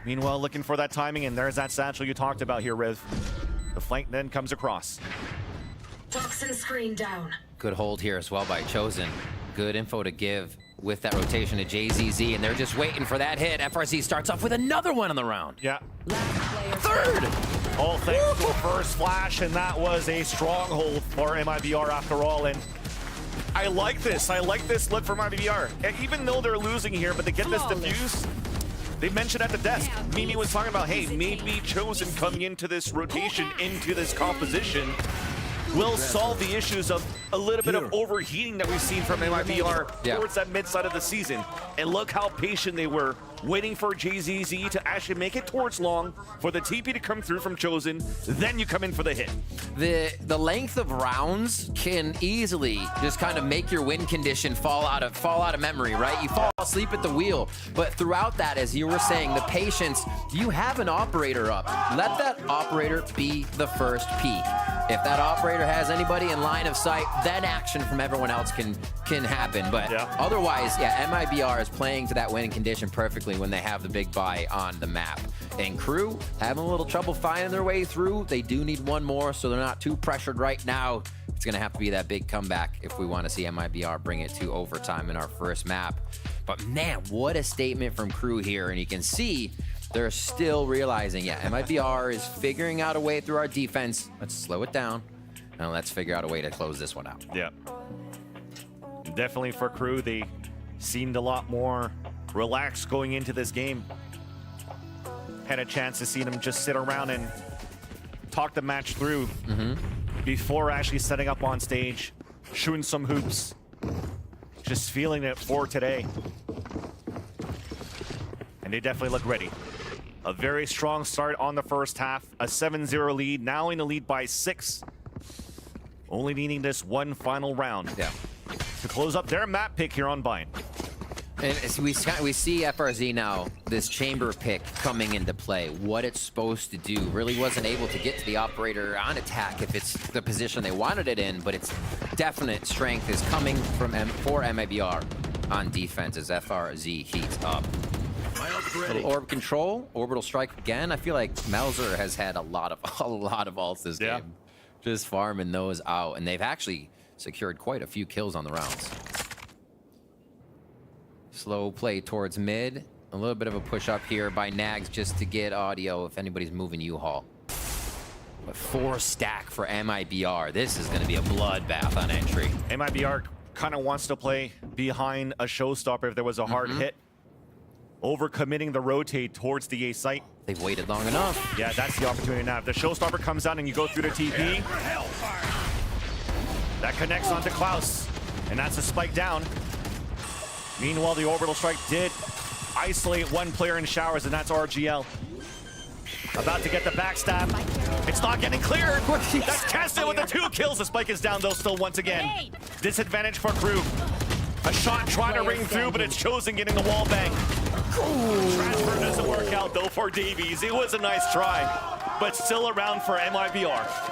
Meanwhile, looking for that timing, and there's that satchel you talked about here, Riv. The flank then comes across. Toxin screen down. Good hold here as well by Chosen. Good info to give with that rotation to JZZ, and they're just waiting for that hit. FRZ starts off with another one on the round. Yeah. Third! All thanks to a first flash, and that was a stronghold for MIBR after all. And I like this. I like this look for MIBR. And even though they're losing here, but they get this defuse. They mentioned at the desk, Mimi was talking about, hey, maybe Chosen coming into this rotation, into this composition, will solve the issues of a little bit of overheating that we've seen from MIBR towards that mid side of the season. And look how patient they were, waiting for JZZ to actually make it towards long, for the TP to come through from Chosen, then you come in for the hit. The length of rounds can easily just kind of make your win condition fall out of memory, right? You fall asleep at the wheel, but throughout that, as you were saying, the patience, you have an operator up. Let that operator be the first peak. If that operator has anybody in line of sight, then action from everyone else can happen. But otherwise, yeah, MIBR is playing to that winning condition perfectly when they have the big buy on the map. And Crew having a little trouble finding their way through. They do need one more, so they're not too pressured right now. It's going to have to be that big comeback if we want to see MIBR bring it to overtime in our first map. But man, what a statement from Crew here. And you can see they're still realizing, yeah, MIBR is figuring out a way through our defense. Let's slow it down. And let's figure out a way to close this one out. Yeah. Definitely for Crew, they seemed a lot more relaxed going into this game. Had a chance to see them just sit around and talk the match through before actually setting up on stage, shooting some hoops, just feeling it for today. And they definitely look ready. A very strong start on the first half, a 7-0 lead, now in the lead by 6. Only needing this one final round to close up their map pick here on Bind. And we see FRZ now, this chamber pick coming into play. What it's supposed to do. Really wasn't able to get to the operator on attack if it's the position they wanted it in, but its definite strength is coming from for MIBR on defense as FRZ heats up. Little orb control, orbital strike again. I feel like Melzer has had a lot of ults this game. Just farming those out, and they've actually secured quite a few kills on the rounds. Slow play towards mid. A little bit of a push up here by Nags just to get audio if anybody's moving U-Haul. But 4 stack for MIBR. This is going to be a bloodbath on entry. MIBR kind of wants to play behind a showstopper if there was a hard hit. Overcommitting the rotate towards the A site. They've waited long enough. Yeah, that's the opportunity now. If the showstopper comes down and you go through the TP, that connects onto Klaus, and that's a spike down. Meanwhile, the orbital strike did isolate one player in showers, and that's RGL. About to get the backstab. It's not getting clear. That's Keston with the 2 kills. The spike is down, though, still once again. Disadvantage for Crew. A shot trying to ring through, but it's Chosen getting the wall bang. Transfer doesn't work out, though, for Davies. It was a nice try, but still around for MIBR.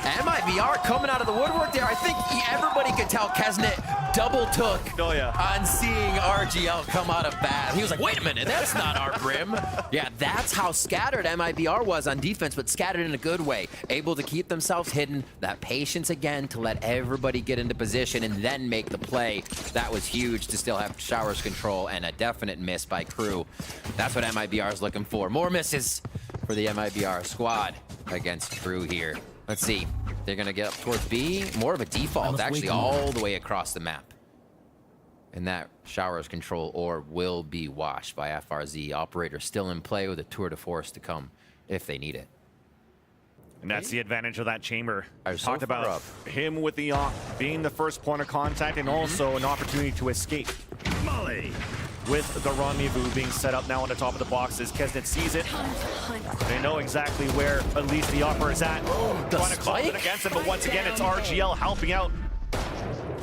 MIBR coming out of the woodwork there. I think everybody could tell Kesnet double took on seeing RGL come out of bat. He was like, wait a minute, that's not our brim. Yeah, that's how scattered MIBR was on defense, but scattered in a good way. Able to keep themselves hidden. That patience again to let everybody get into position and then make the play. That was huge to still have Showers control, and a definite miss by Crew. That's what MIBR is looking for. More misses for the MIBR squad against Crew here. Let's see. They're going to get up towards B. More of a default, actually, all the way across the map. And that Showers control orb will be washed by FRZ. Operator still in play with a tour de force to come if they need it. And that's the advantage of that chamber. I talked about him with the being the first point of contact and also an opportunity to escape. Molly. With the rendezvous being set up now on the top of the boxes. Kesnet sees it. They know exactly where at least the upper is at. Trying to close it against him, but once again, it's RGL helping out.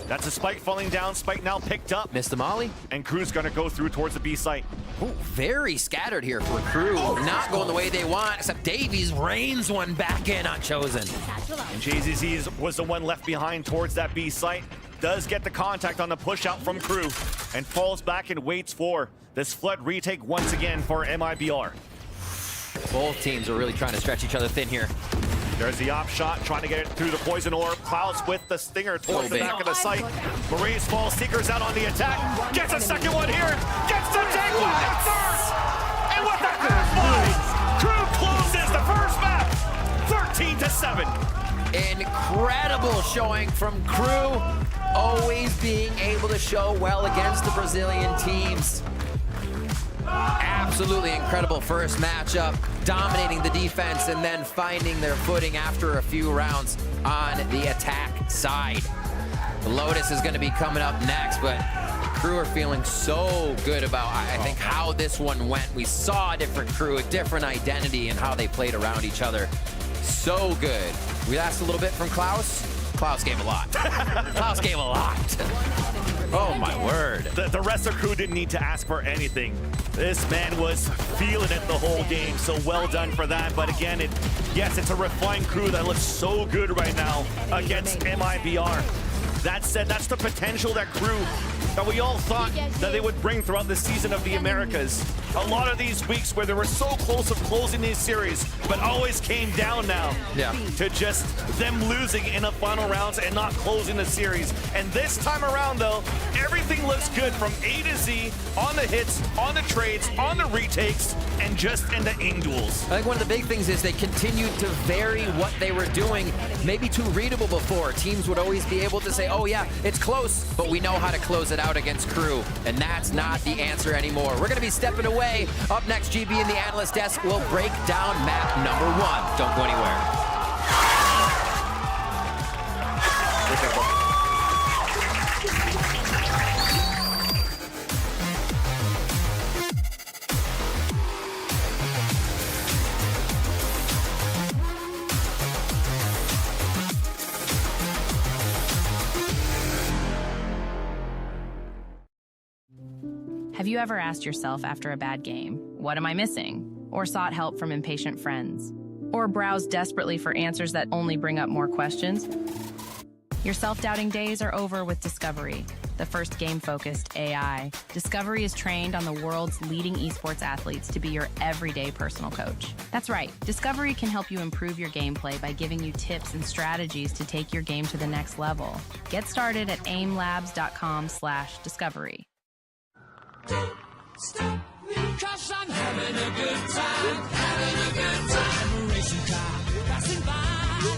That's a spike falling down. Spike now picked up. Missed the molly. And Crew's going to go through towards the B site. Ooh, very scattered here for Crew. Not going the way they want, except Davies rains one back in on Chosen. And JZZ was the one left behind towards that B site. Does get the contact on the push out from Crew and falls back and waits for this flood retake once again for MIBR. Both teams are really trying to stretch each other thin here. There's the op shot, trying to get it through the poison orb. Klaus with the stinger towards the back of the site. Maurice falls, Seeker's out on the attack. Gets a second one here. Gets the take one and first. And with the third Crew closes the first map, 13-7. Incredible showing from Crew. Always being able to show well against the Brazilian teams. Absolutely incredible first matchup, dominating the defense and then finding their footing after a few rounds on the attack side. Lotus is going to be coming up next, but Crew are feeling so good about, I think, how this one went. We saw a different Crew, a different identity, and how they played around each other. So good. We asked a little bit from Klaus. Klaus gave a lot. Klaus gave a lot. Oh my word. The rest of Crew didn't need to ask for anything. This man was feeling it the whole game, so well done for that. But again, yes, it's a refined Crew that looks so good right now against MIBR. That said, that's the potential that Crew that we all thought that they would bring throughout the season of the Americas. A lot of these weeks where they were so close of closing these series, but always came down now to just them losing in the final rounds and not closing the series. And this time around, though, everything looks good from A to Z, on the hits, on the trades, on the retakes, and just in the aim duels. I think one of the big things is they continued to vary what they were doing. Maybe too readable before. Teams would always be able to say, oh yeah, it's close, but we know how to close it out against Crew. And that's not the answer anymore. We're gonna be stepping away. Up next, GB and the analyst desk will break down map number 1. Don't go anywhere. Have you ever asked yourself after a bad game, what am I missing? Or sought help from impatient friends? Or browsed desperately for answers that only bring up more questions? Your self-doubting days are over with Discovery, the first game-focused AI. Discovery is trained on the world's leading esports athletes to be your everyday personal coach. That's right, Discovery can help you improve your gameplay by giving you tips and strategies to take your game to the next level. Get started at aimlabs.com/discovery. Don't stop me, 'cause I'm having a good time, having a good time. I'm a racing car, passing by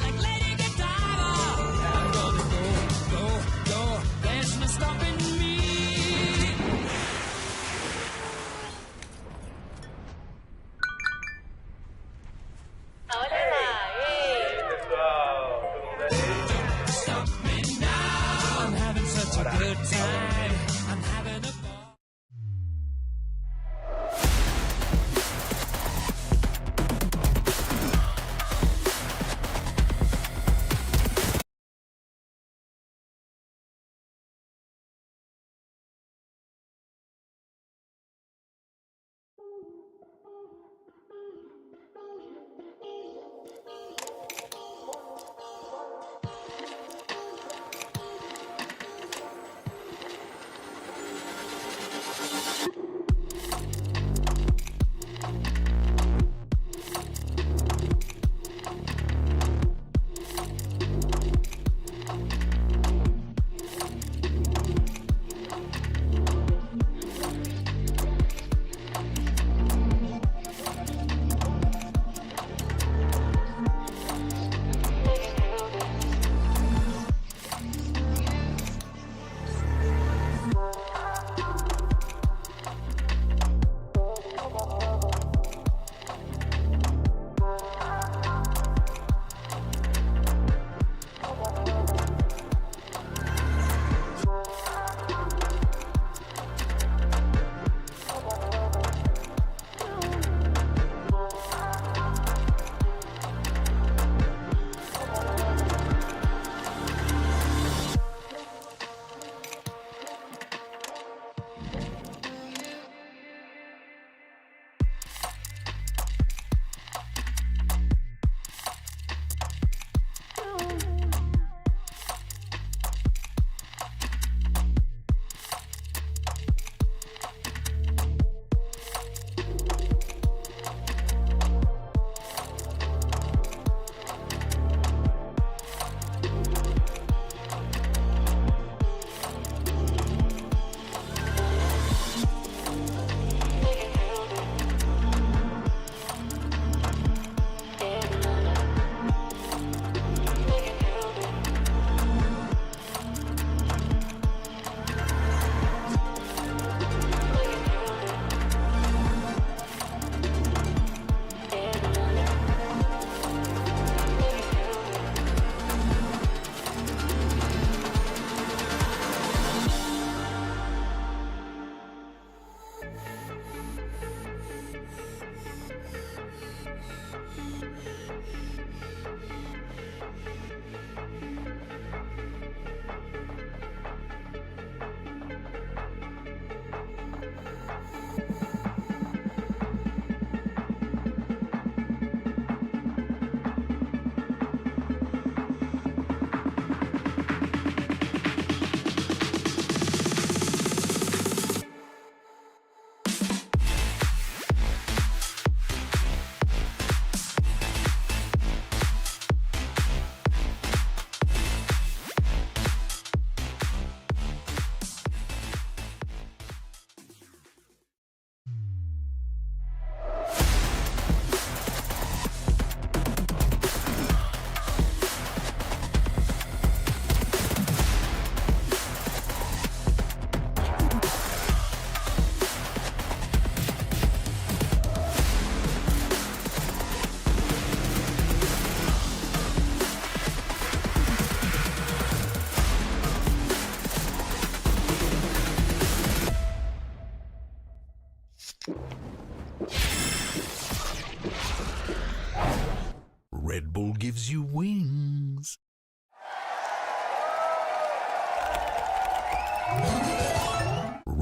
like Lady Godiva. I'm gonna go, go, go, there's no stopping me. Don't stop me now, I'm having such a good time. I'm having a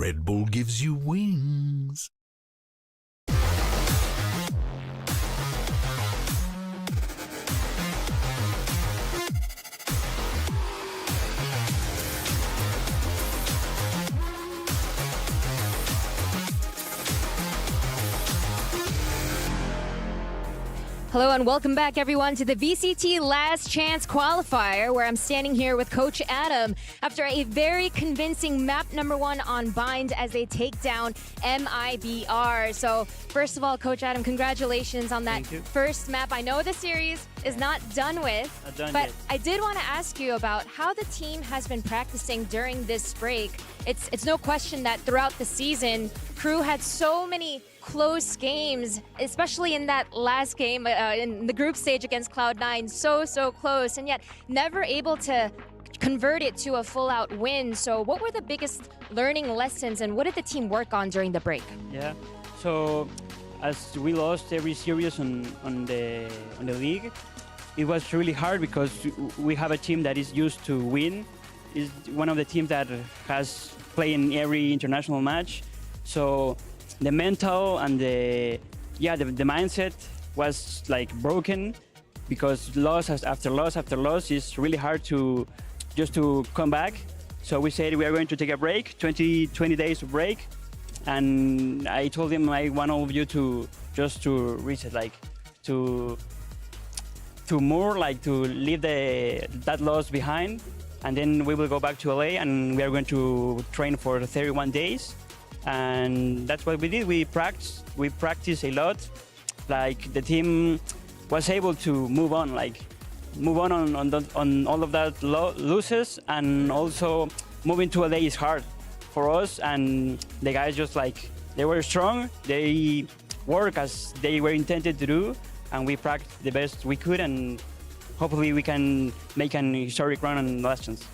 Red Bull gives you wings. Hello and welcome back, everyone, to the VCT Last Chance Qualifier, where I'm standing here with Coach Adam after a very convincing map #1 on Bind as they take down MIBR. So, first of all, Coach Adam, congratulations on that first map. I know the series is not done with, but I did want to ask you about how the team has been practicing during this break. It's no question that throughout the season, Crew had so many close games, especially in that last game in the group stage against Cloud9, so close, and yet never able to convert it to a full-out win. So what were the biggest learning lessons, and what did the team work on during the break? Yeah, so as we lost every series on the league, it was really hard because we have a team that is used to win. Is one of the teams that has played in every international match. So the mental and the mindset was like broken because loss after loss after loss is really hard to come back. So we said we are going to take a break, 20 days of break, and I told him I want all of you to reset, like to leave that loss behind, and then we will go back to LA and we are going to train for 31 days. And that's what we did. We practiced a lot. Like the team was able to move on on all of that losses, and also moving to LA is hard for us. And the guys they were strong. They work as they were intended to do, and we practiced the best we could. And hopefully we can make an historic run on Last Chance.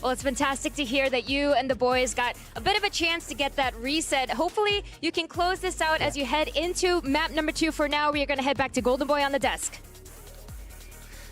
Well, it's fantastic to hear that you and the boys got a bit of a chance to get that reset. Hopefully, you can close this out as you head into map #2. For now, we are going to head back to Golden Boy on the desk.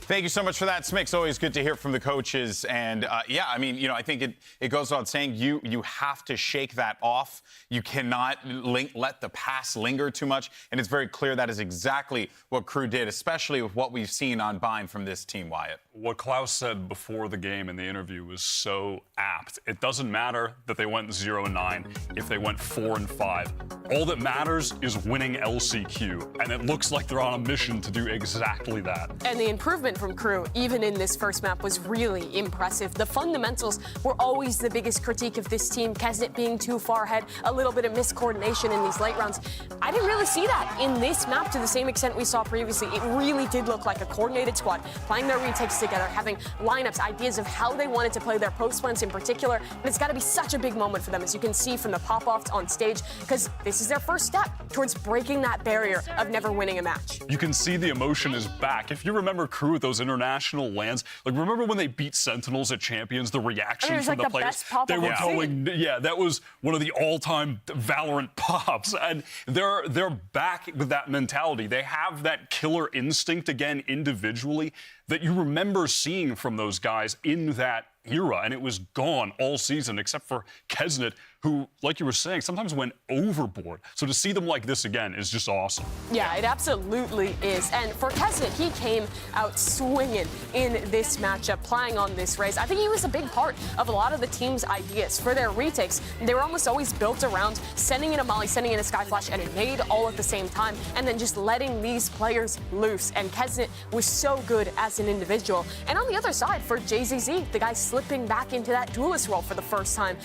Thank you so much for that, Smix. Always good to hear from the coaches. And yeah, I mean, I think it goes without saying you have to shake that off. You cannot let the past linger too much. And it's very clear that is exactly what Crew did, especially with what we've seen on Bind from this team, Wyatt. What Klaus said before the game in the interview was so apt. It doesn't matter that they went 0-9 if they went 4-5. All that matters is winning LCQ. And it looks like they're on a mission to do exactly that. And the improvement from Crew, even in this first map, was really impressive. The fundamentals were always the biggest critique of this team. Kesnet being too far ahead, a little bit of miscoordination in these late rounds. I didn't really see that in this map to the same extent we saw previously. It really did look like a coordinated squad, playing their retakes together, having lineups, ideas of how they wanted to play their post plants in particular. And it's got to be such a big moment for them, as you can see from the pop-offs on stage, because this is their first step towards breaking that barrier of never winning a match. You can see the emotion is back. If you remember Crew with those international lands, like remember when they beat Sentinels at Champions, the reaction from the players? They were going, yeah, that was one of the all-time Valorant pops. And they're back with that mentality. They have that killer instinct again individually that you remember seeing from those guys in that era, and it was gone all season except for Kesnet, who, like you were saying, sometimes went overboard. So to see them like this again is just awesome. Yeah, it absolutely is. And for Kesnet, he came out swinging in this matchup, playing on this race. I think he was a big part of a lot of the team's ideas for their retakes. They were almost always built around sending in a molly, sending in a sky flash, and a nade all at the same time, and then just letting these players loose. And Kesnet was so good as an individual. And on the other side, for JZZ, the guy slipping back into that duelist role for the first time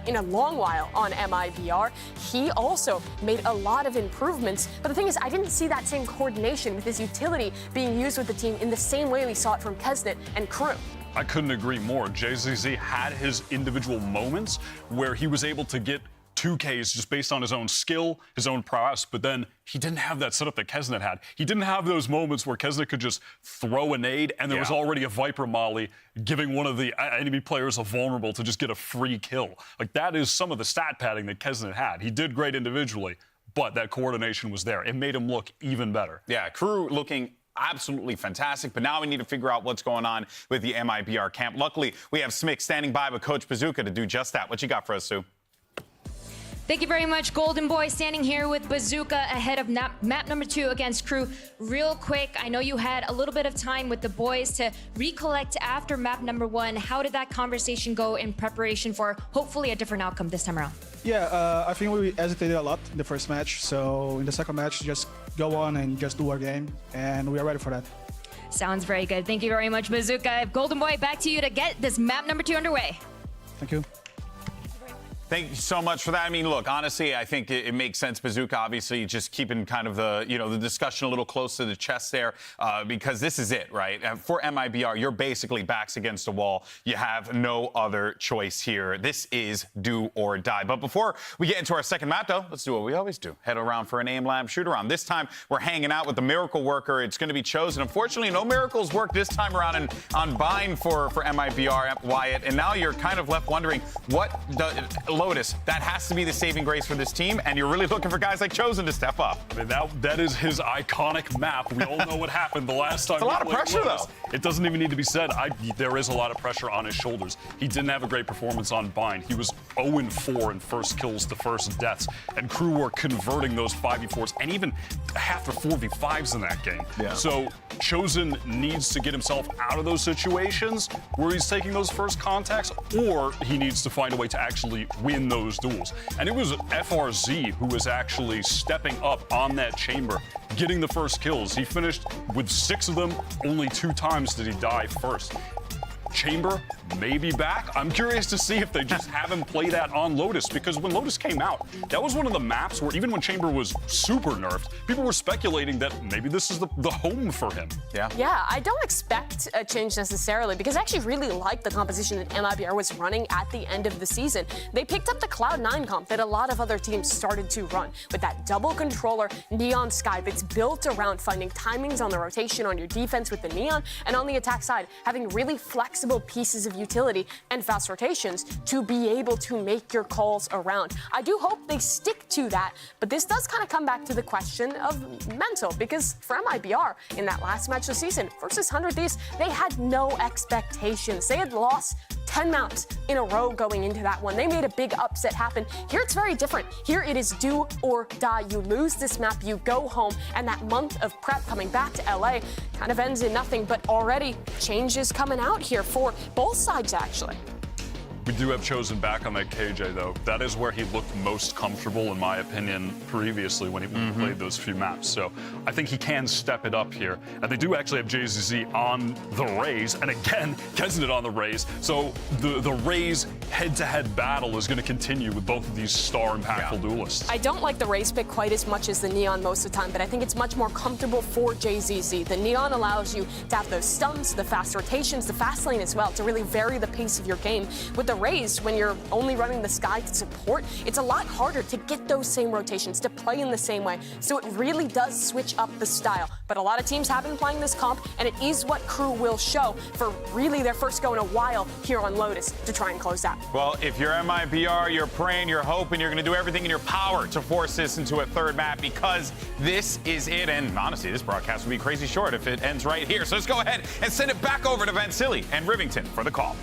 in a long while on MIBR. He also made a lot of improvements, but the thing is, I didn't see that same coordination with his utility being used with the team in the same way we saw it from Kesnet and Crew. I couldn't agree more. JZZ had his individual moments where he was able to get 2Ks just based on his own skill, his own prowess, but then he didn't have that setup that Kesnet had. He didn't have those moments where Kesnet could just throw a nade and there was already a Viper molly giving one of the enemy players a vulnerable to just get a free kill. Like, that is some of the stat padding that Kesnet had. He did great individually, but that coordination was there. It made him look even better. Yeah, Crew looking absolutely fantastic, but now we need to figure out what's going on with the MIBR camp. Luckily, we have Smix standing by with Coach Bazooka to do just that. What you got for us, Sue? Thank you very much, Golden Boy, standing here with Bazooka ahead of map number 2 against Crew. Real quick, I know you had a little bit of time with the boys to recollect after map number 1. How did that conversation go in preparation for hopefully a different outcome this time around? Yeah, I think we hesitated a lot in the first match. So in the second match, just go on and just do our game. And we are ready for that. Sounds very good. Thank you very much, Bazooka. Golden Boy, back to you to get this map number 2 underway. Thank you. Thank you so much for that. I mean, look, honestly, I think it makes sense. Bazooka, obviously, just keeping kind of the, the discussion a little close to the chest there, because this is it, right? For MIBR, you're basically backs against a wall. You have no other choice here. This is do or die. But before we get into our second map, though, let's do what we always do. Head around for an aim lab shoot around. This time, we're hanging out with the Miracle Worker. It's going to be chosen. Unfortunately, no miracles worked this time around on Bind for MIBR, Wyatt. And now you're kind of left wondering, what Lotus, that has to be the saving grace for this team, and you're really looking for guys like Chosen to step up. I mean, that is his iconic map. We all know what happened the last time. It's a lot of pressure, though. It doesn't even need to be said. There is a lot of pressure on his shoulders. He didn't have a great performance on Bind. He was 0-4 in first kills to first deaths, and Crew were converting those 5v4s and even half the 4v5s in that game. Yeah. So Chosen needs to get himself out of those situations where he's taking those first contacts, or he needs to find a way to actually win those duels. And it was FRZ who was actually stepping up on that chamber, getting the first kills. He finished with 6 of them. Only 2 times did he die first. Chamber may be back. I'm curious to see if they just have him play that on Lotus, because when Lotus came out, that was one of the maps where even when Chamber was super nerfed, people were speculating that maybe this is the home for him. Yeah, I don't expect a change necessarily, because I actually really like the composition that MIBR was running at the end of the season. They picked up the Cloud9 comp that a lot of other teams started to run, with that double controller Neon Sky that's built around finding timings on the rotation on your defense with the Neon, and on the attack side, having really flexible pieces of utility and fast rotations to be able to make your calls around. I do hope they stick to that, but this does kind of come back to the question of mental, because for MIBR in that last match of the season versus 100 Thieves, they had no expectations. They had lost 10 maps in a row going into that one. They made a big upset happen. Here it's very different. Here it is do or die. You lose this map, you go home, and that month of prep coming back to LA kind of ends in nothing, but already changes coming out here for both sides, actually. We do have Chosen back on that KJ, though. That is where he looked most comfortable, in my opinion, previously when he played those few maps. So I think he can step it up here. And they do actually have JZZ on the Raze, and again, Kesnet on the Raze. So the Raze head-to-head battle is going to continue with both of these star-impactful duelists. I don't like the Raze pick quite as much as the Neon most of the time, but I think it's much more comfortable for JZZ. The Neon allows you to have those stuns, the fast rotations, the fast lane as well, to really vary the pace of your game. With the Raze, when you're only running the Sky to support, it's a lot harder to get those same rotations, to play in the same way. So it really does switch up the style. But a lot of teams have been playing this comp, and it is what Crew will show for really their first go in a while here on Lotus to try and close that. Well, if you're MIBR, you're praying, you're hoping, you're going to do everything in your power to force this into a third map, because this is it. And honestly, this broadcast would be crazy short if it ends right here. So let's go ahead and send it back over to Vansili and Rivington for the call.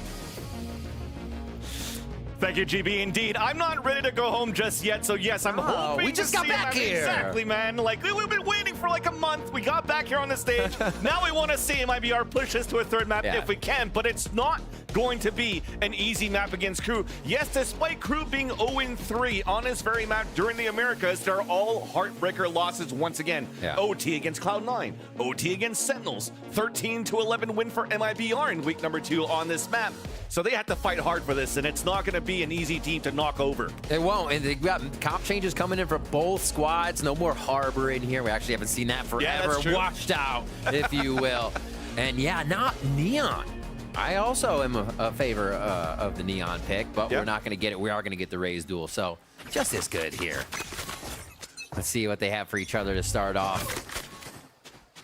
Thank you, GB. Indeed, I'm not ready to go home just yet, so yes, I'm hoping we just to got see back him. here. Exactly, man. Like, we've been waiting for like a month. We got back here on the stage. Now we want to see MIBR push this to a third map if we can, but it's not going to be an easy map against Crew. Yes, despite Crew being 0-3 on this very map during the Americas, they're all heartbreaker losses once again. OT against Cloud9, OT against Sentinels, 13-11 win for MIBR in week number 2 on this map. So they have to fight hard for this, and it's not going to be an easy team to knock over. It won't, and they've got comp changes coming in for both squads. No more Harbor in here. We actually haven't seen that forever. Yeah, that's true. Washed out, if you will. And yeah, not Neon. I also am a favor of the Neon pick, but we're not going to get it. We are going to get the Raze duel, so just as good here. Let's see what they have for each other to start off.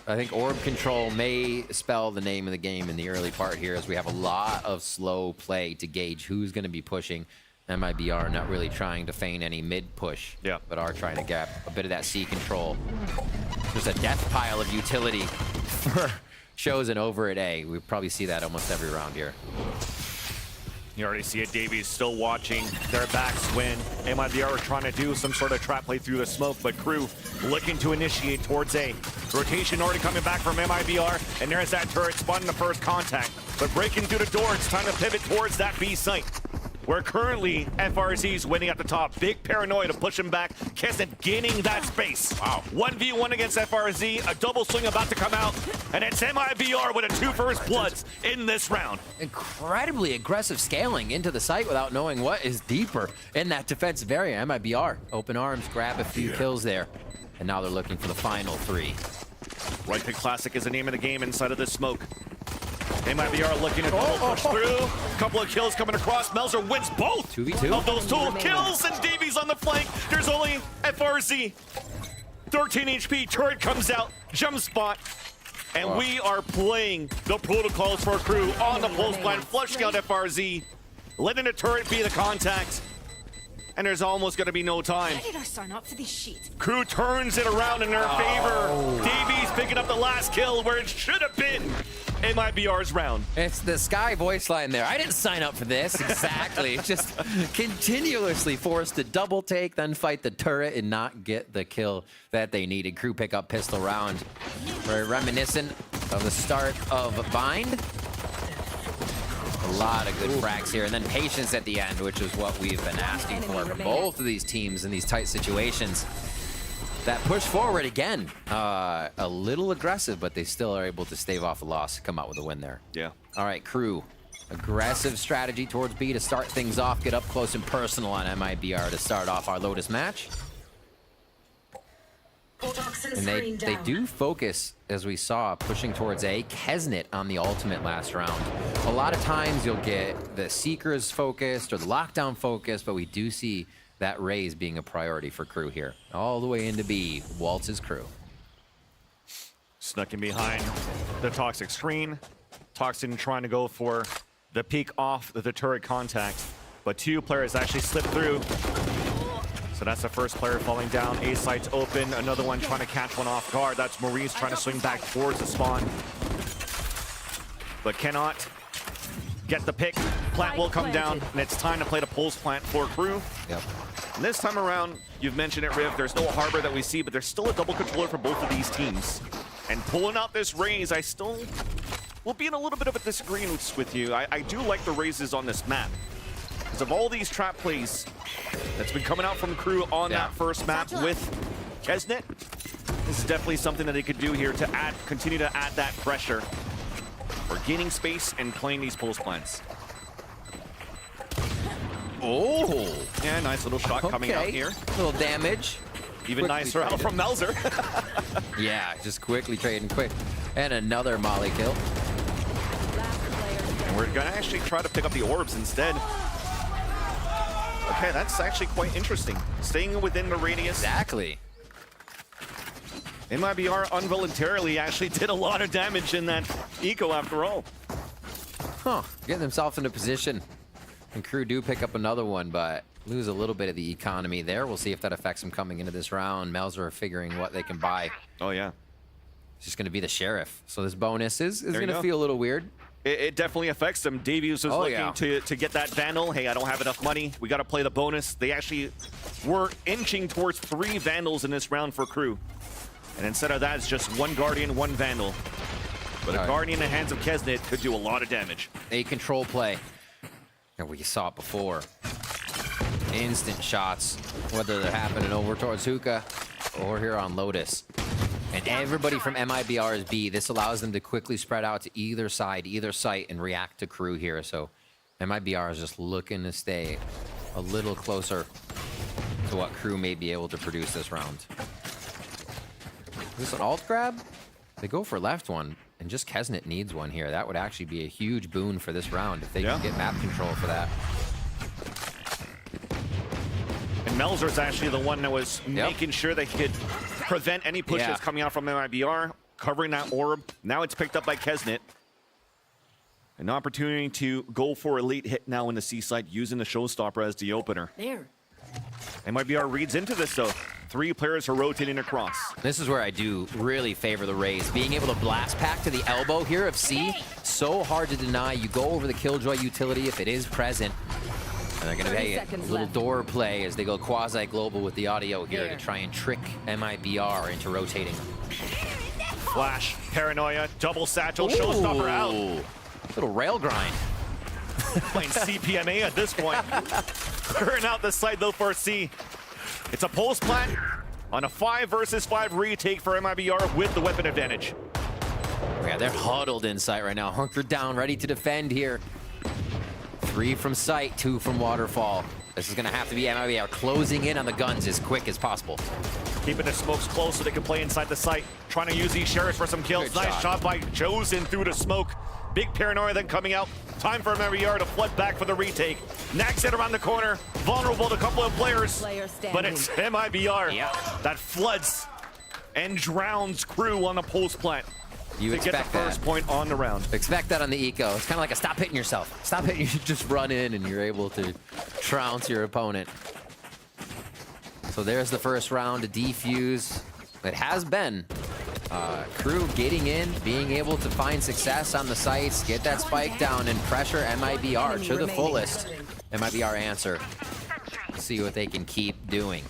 I think Orb Control may spell the name of the game in the early part here, as we have a lot of slow play to gauge who's going to be pushing. MIBR not really trying to feign any mid push, but are trying to get a bit of that C control. There's a death pile of utility for Chosen over at A. We probably see that almost every round here. You already see it. Davies still watching their backs when MIBR are trying to do some sort of trap play through the smoke, but Crew looking to initiate towards A. Rotation already coming back from MIBR, and there's that turret spawning the first contact. But breaking through the door, it's time to pivot towards that B site, where currently FRZ's winning at the top. Big paranoia to push him back. Kesnet gaining that space. Wow. 1v1 against FRZ, a double swing about to come out, and it's MIBR with a 2 first bloods in this round. Incredibly aggressive scaling into the site without knowing what is deeper in that defensive area. MIBR, open arms, grab a few kills there. And now they're looking for the final 3. Right Pick Classic is the name of the game inside of this smoke. MIBR looking to push through. Couple of kills coming across. Melzer wins both 2v2 of those 2 kills, and Davies on the flank. There's only FRZ. 13 HP, turret comes out, jump spot. And we are playing the protocols for Crew on the pulse plan, flushing out FRZ, letting the turret be the contact. And there's almost going to be no time. Why did I sign up for this shit? Crew turns it around in their favor. Davies picking up the last kill where it should have been MIBR's round. It's the Sky voice line there. I didn't sign up for this. Exactly. Just continuously forced to double take, then fight the turret and not get the kill that they needed. Crew pick up pistol round. Very reminiscent of the start of Bind. A lot of good frags here, and then patience at the end, which is what we've been asking for both of these teams in these tight situations. That push forward again, a little aggressive, but they still are able to stave off a loss, come out with a win there. Yeah. All right, Crew, aggressive strategy towards B to start things off, get up close and personal on MIBR to start off our Lotus match. And they do focus, as we saw, pushing towards A. Kesnet on the ultimate last round. A lot of times you'll get the Seekers focused or the lockdown focused, but we do see that raise being a priority for Crew here. All the way into B, Waltz's Crew. Snuck in behind the Toxic screen. Toxin trying to go for the peek off the turret contact, but 2 players actually slipped through. So that's the first player falling down. A site's open. Another one trying to catch one off guard. That's Maurice trying to swing back towards the spawn, but cannot get the pick. Plant will come down, and it's time to play the pulse plant for Crew. Yep. And this time around, you've mentioned it, Riv, there's no harbor that we see, but there's still a double controller for both of these teams. And pulling out this raise, I still will be in a little bit of a disagreement with you. I do like the raises on this map. Because of all these trap plays that's been coming out from Crew on that first map with Kesnet, this is definitely something that they could do here to continue to add that pressure. We're gaining space and playing these pulse plants. Oh! Yeah, nice little shot coming out here. Little damage. Even nicer out from Melzer. Yeah, just quickly trading quick. And another Molly kill. And we're gonna actually try to pick up the orbs instead. Okay, that's actually quite interesting. Staying within the radius. Exactly. MIBR involuntarily actually did a lot of damage in that eco after all. Huh, getting themselves into position. And Crew do pick up another one, but lose a little bit of the economy there. We'll see if that affects them coming into this round. Melzer are figuring what they can buy. Oh, yeah. It's just going to be the Sheriff. So this bonus is going to feel a little weird. It definitely affects them. Davies was looking to get that Vandal. Hey, I don't have enough money. We got to play the bonus. They actually were inching towards 3 Vandals in this round for Crew. And instead of that, it's just 1 Guardian, 1 Vandal. But a Guardian in the hands of Kesnet could do a lot of damage. A control play. And we saw it before. Instant shots, whether they're happening over towards Hookah or here on Lotus. And everybody from MIBR is B. This allows them to quickly spread out to either side, either site, and react to Crew here. So MIBR is just looking to stay a little closer to what Crew may be able to produce this round. Is this an alt grab? They go for left one, and just Kesnet needs one here. That would actually be a huge boon for this round if they can get map control for that. And Melzer's actually the one that was making sure they could prevent any pushes coming out from MIBR, covering that orb. Now it's picked up by Kesnet. An opportunity to go for a late hit now in the C side, using the Showstopper as the opener. There. MIBR reads into this though. 3 players are rotating across. This is where I do really favor the Rays. Being able to blast pack to the elbow here of C, so hard to deny. You go over the Killjoy utility if it is present. And they're going to pay a little door play as they go quasi-global with the audio here to try and trick MIBR into rotating. Flash, Paranoia, double satchel, showstopper out. Little rail grind. Playing CPMA at this point. Clearing out the side though for C. It's a pulse plant on a 5 versus 5 retake for MIBR with the weapon advantage. Yeah, they're huddled in sight right now, hunkered down, ready to defend here. 3 from sight, 2 from waterfall. This is gonna have to be MIBR closing in on the guns as quick as possible. Keeping the smokes close so they can play inside the site. Trying to use these sheriffs for some kills. Good Nice shot by Chosen through the smoke. Big Paranoia then coming out. Time for MIBR to flood back for the retake. Nags it around the corner. Vulnerable to a couple of players. But it's MIBR that floods and drowns Crew on the pulse plant. You to expect get the first point on the round. Expect that on the eco. It's kind of like a stop hitting yourself. Stop hitting, you just run in and you're able to trounce your opponent. So there's the first round to defuse. It has been Crew getting in, being able to find success on the sites, get that spike down and pressure MIBR to the fullest. MIBR answer. See what they can keep doing.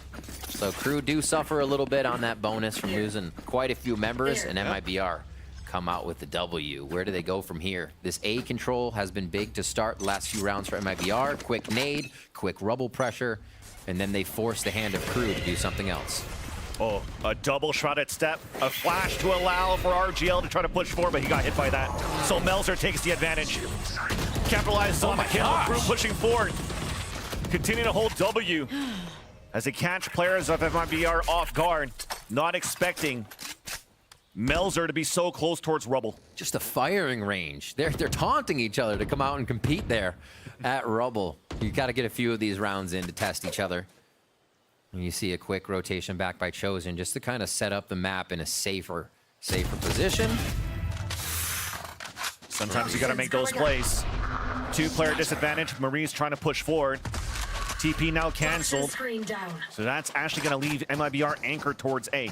So Crew do suffer a little bit on that bonus from losing quite a few members, and MIBR come out with the W. Where do they go from here? This A control has been big to start the last few rounds for MIBR. Quick nade, quick rubble pressure, and then they force the hand of Crew to do something else. Oh, a double shrouded step, a flash to allow for RGL to try to push forward, but he got hit by that. So Melzer takes the advantage. Capitalizes on the kill, Crew pushing forward. Continue to hold W as they catch players of MIBR off guard, not expecting Melzer to be so close towards Rubble. Just a firing range. They're taunting each other to come out and compete there at Rubble. You got to get a few of these rounds in to test each other. And you see a quick rotation back by Chosen just to kind of set up the map in a safer position. Sometimes you got to make those plays. 2-player disadvantage. Marie's trying to push forward. TP now canceled. So that's actually going to leave MIBR anchored towards A.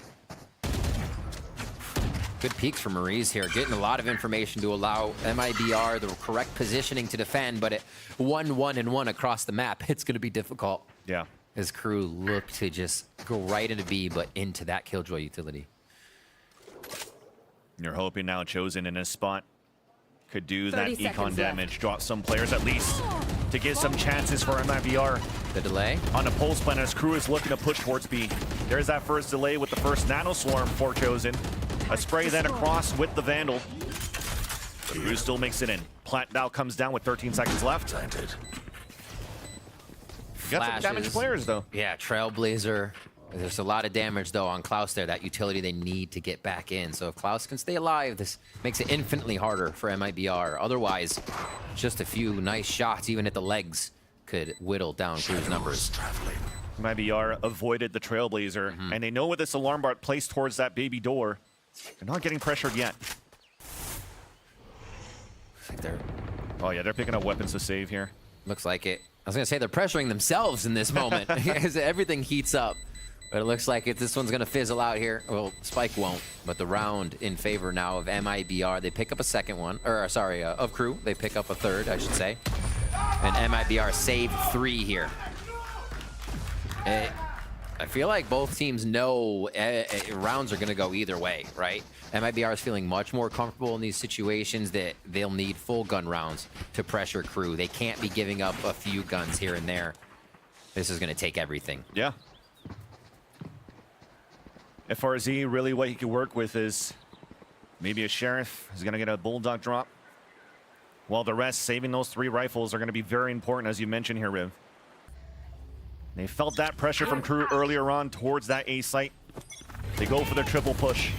Good peeks for Maurice here, getting a lot of information to allow MIBR the correct positioning to defend, but at 1-1-1 across the map, it's going to be difficult. Yeah. As Crew look to just go right into B, but into that Killjoy utility. You're hoping now Chosen in his spot could do that econ damage, drop some players at least to get some chances for MIBR. The delay on the pulse plan as Crew is looking to push towards B. There's that first delay with the first nano swarm for Chosen. A spray then across with the Vandal. But Crew still makes it in. Plant now comes down with 13 seconds left. Got some damaged players though. Yeah, Trailblazer. There's a lot of damage though on Klaus there. That utility they need to get back in. So if Klaus can stay alive, this makes it infinitely harder for MIBR. Otherwise, just a few nice shots, even at the legs, could whittle down Crew's numbers. MIBR avoided the Trailblazer, and they know with this alarm bar placed towards that baby door, they're not getting pressured yet. Oh yeah, they're picking up weapons to save here. Looks like it. I was gonna say they're pressuring themselves in this moment as everything heats up. But it looks like this one's gonna fizzle out here. Well, Spike won't, but the round in favor now of MIBR. They pick up a second one, or sorry, of Crew. They pick up a third, I should say. And MIBR saved 3 here. I feel like both teams know rounds are gonna go either way, right? MIBR is feeling much more comfortable in these situations that they'll need full gun rounds to pressure Crew. They can't be giving up a few guns here and there. This is gonna take everything. Yeah. FRZ, really what he could work with is maybe a Sheriff is gonna get a Bulldog drop. While the rest, saving those 3 rifles are gonna be very important, as you mentioned here, Riv. They felt that pressure from Crew earlier on towards that A site. They go for their triple push.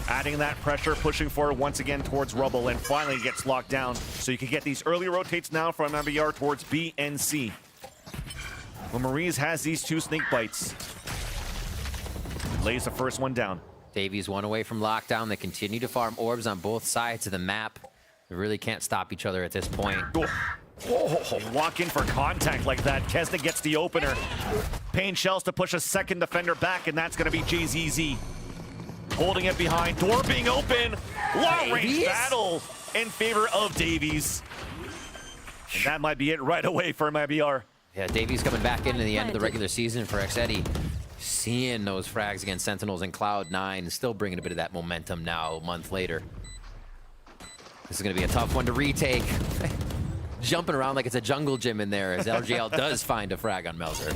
Adding that pressure, pushing forward once again towards Rubble, and finally gets locked down. So you can get these early rotates now from MIBR towards B and C. Well, Maurice has these 2 snake bites. Lays the first one down. Davies 1 away from lockdown. They continue to farm orbs on both sides of the map. They really can't stop each other at this point. Walk in for contact like that. Kesnick gets the opener. Pain Shells to push a second defender back, and that's going to be JZZ. Holding it behind. Door being open. Long-range battle in favor of Davies. And that might be it right away for MIBR. Yeah, Davies coming back into the end of the regular season for Xetti. Seeing those frags against Sentinels and Cloud9, still bringing a bit of that momentum now, a month later. This is going to be a tough one to retake. Jumping around like it's a jungle gym in there as LGL does find a frag on Melzer.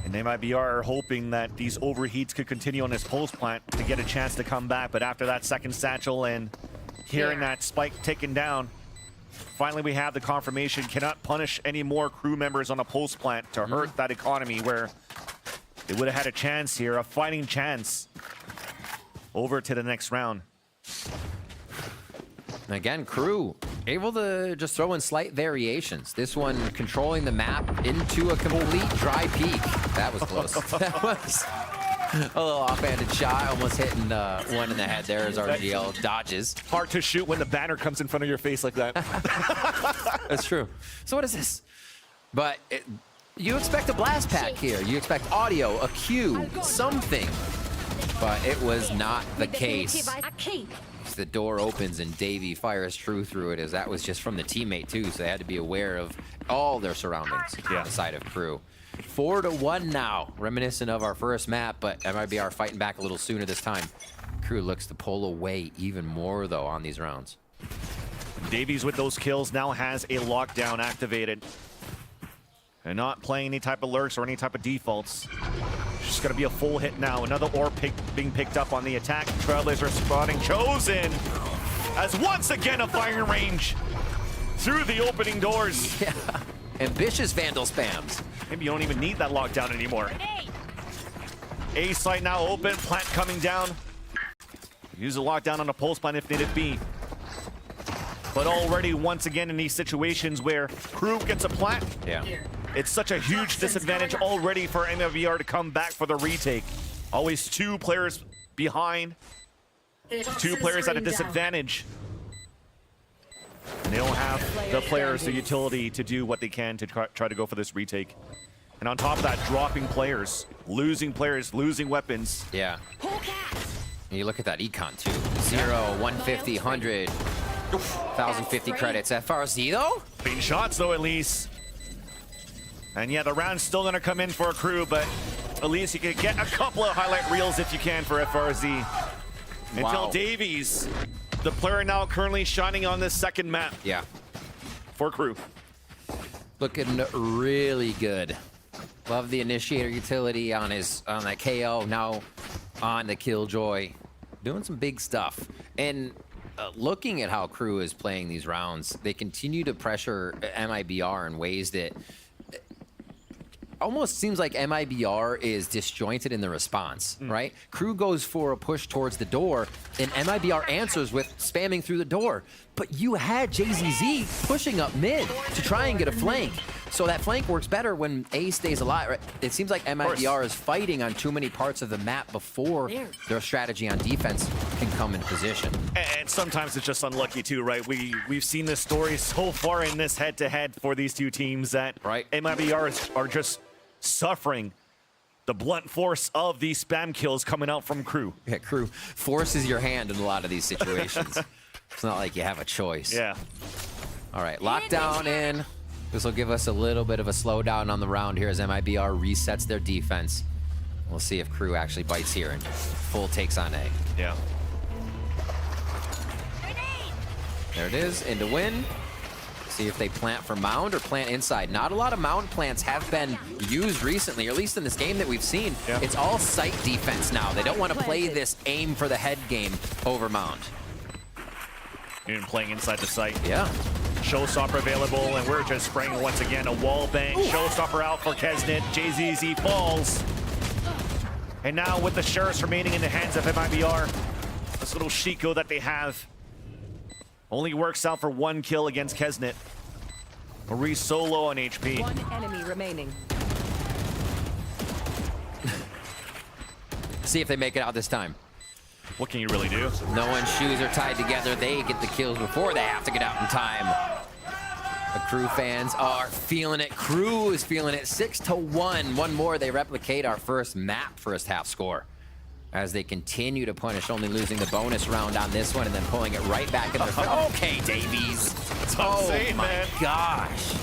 And MIBR are hoping that these overheats could continue on this pulse plant to get a chance to come back. But after that second satchel and hearing that spike taken down, finally we have the confirmation. Cannot punish any more crew members on a pulse plant to hurt that economy where they would have had a chance here, a fighting chance over to the next round. Again, crew able to just throw in slight variations. This one controlling the map into a complete dry peak. That was close. That was a little offhanded shot, almost hitting one in the head there as RGL dodges. Hard to shoot when the banner comes in front of your face like that. That's true. So what is this? But you expect a blast pack here. You expect audio, a cue, something. But it was not the case. The door opens and Davey fires true through it, as that was just from the teammate too, so they had to be aware of all their surroundings on the side of crew. 4-1 now, reminiscent of our first map, but MIBR fighting back a little sooner this time. Crew looks to pull away even more though on these rounds. Davies with those kills now has a lockdown activated. And not playing any type of lurks or any type of defaults. Just gonna be a full hit now. Another ore being picked up on the attack. Trailblazers spotting Chosen as once again a firing range through the opening doors. Yeah, ambitious Vandal spams. Maybe you don't even need that lockdown anymore. A site now open, plant coming down. Use the lockdown on a pulse plant if needed be. But already once again in these situations where crew gets a plant. Yeah. It's such a huge disadvantage already for MIBR to come back for the retake. Always two players behind, two players at a disadvantage. And they don't have the players, the utility to do what they can to try to go for this retake. And on top of that, dropping players, losing weapons. Yeah. And you look at that econ too. 0, 150, 100, 1,050 credits. FRZ though? Clean shots though at least. And yeah, the round's still gonna come in for a crew, but at least you can get a couple of highlight reels if you can for FRZ. Until Davies, the player now currently shining on this second map. Yeah. For crew. Looking really good. Love the initiator utility on that KO, now on the Killjoy. Doing some big stuff. And looking at how crew is playing these rounds, they continue to pressure MIBR in ways that almost seems like MIBR is disjointed in the response, right? Crew goes for a push towards the door, and MIBR answers with spamming through the door. But you had JZZ pushing up mid to try and get a flank. So that flank works better when A stays alive, right? It seems like MIBR is fighting on too many parts of the map before their strategy on defense can come in position. And sometimes it's just unlucky too, right? We've seen this story so far in this head-to-head for these two teams that MIBR are just suffering the blunt force of these spam kills coming out from crew. Yeah, crew forces your hand in a lot of these situations. It's not like you have a choice. Yeah. All right, lockdown in. This will give us a little bit of a slowdown on the round here as MIBR resets their defense. We'll see if crew actually bites here and full takes on A. Yeah. There it is, into win. See if they plant for mound or plant inside. Not a lot of mound plants have been used recently, or at least in this game that we've seen. Yeah. It's all site defense now. They don't want to play this aim for the head game over mound. Even playing inside the site. Yeah. Showstopper available, and we're just spraying once again a wall bang. Showstopper out for Kesnit. JZZ falls. And now with the Sheriffs remaining in the hands of MIBR, this little Shiko that they have only works out for one kill against Kesnit. Maurice so low on HP. One enemy remaining. See if they make it out this time. what can you really do? No one's shoes are tied together. They get the kills before they have to get out in time. The Crew fans are feeling it. Crew is feeling it. 6-1. One more, they replicate our first map first half score as they continue to punish, only losing the bonus round on this one and then pulling it right back in their Okay, Davies. That's what I'm saying, my man. gosh.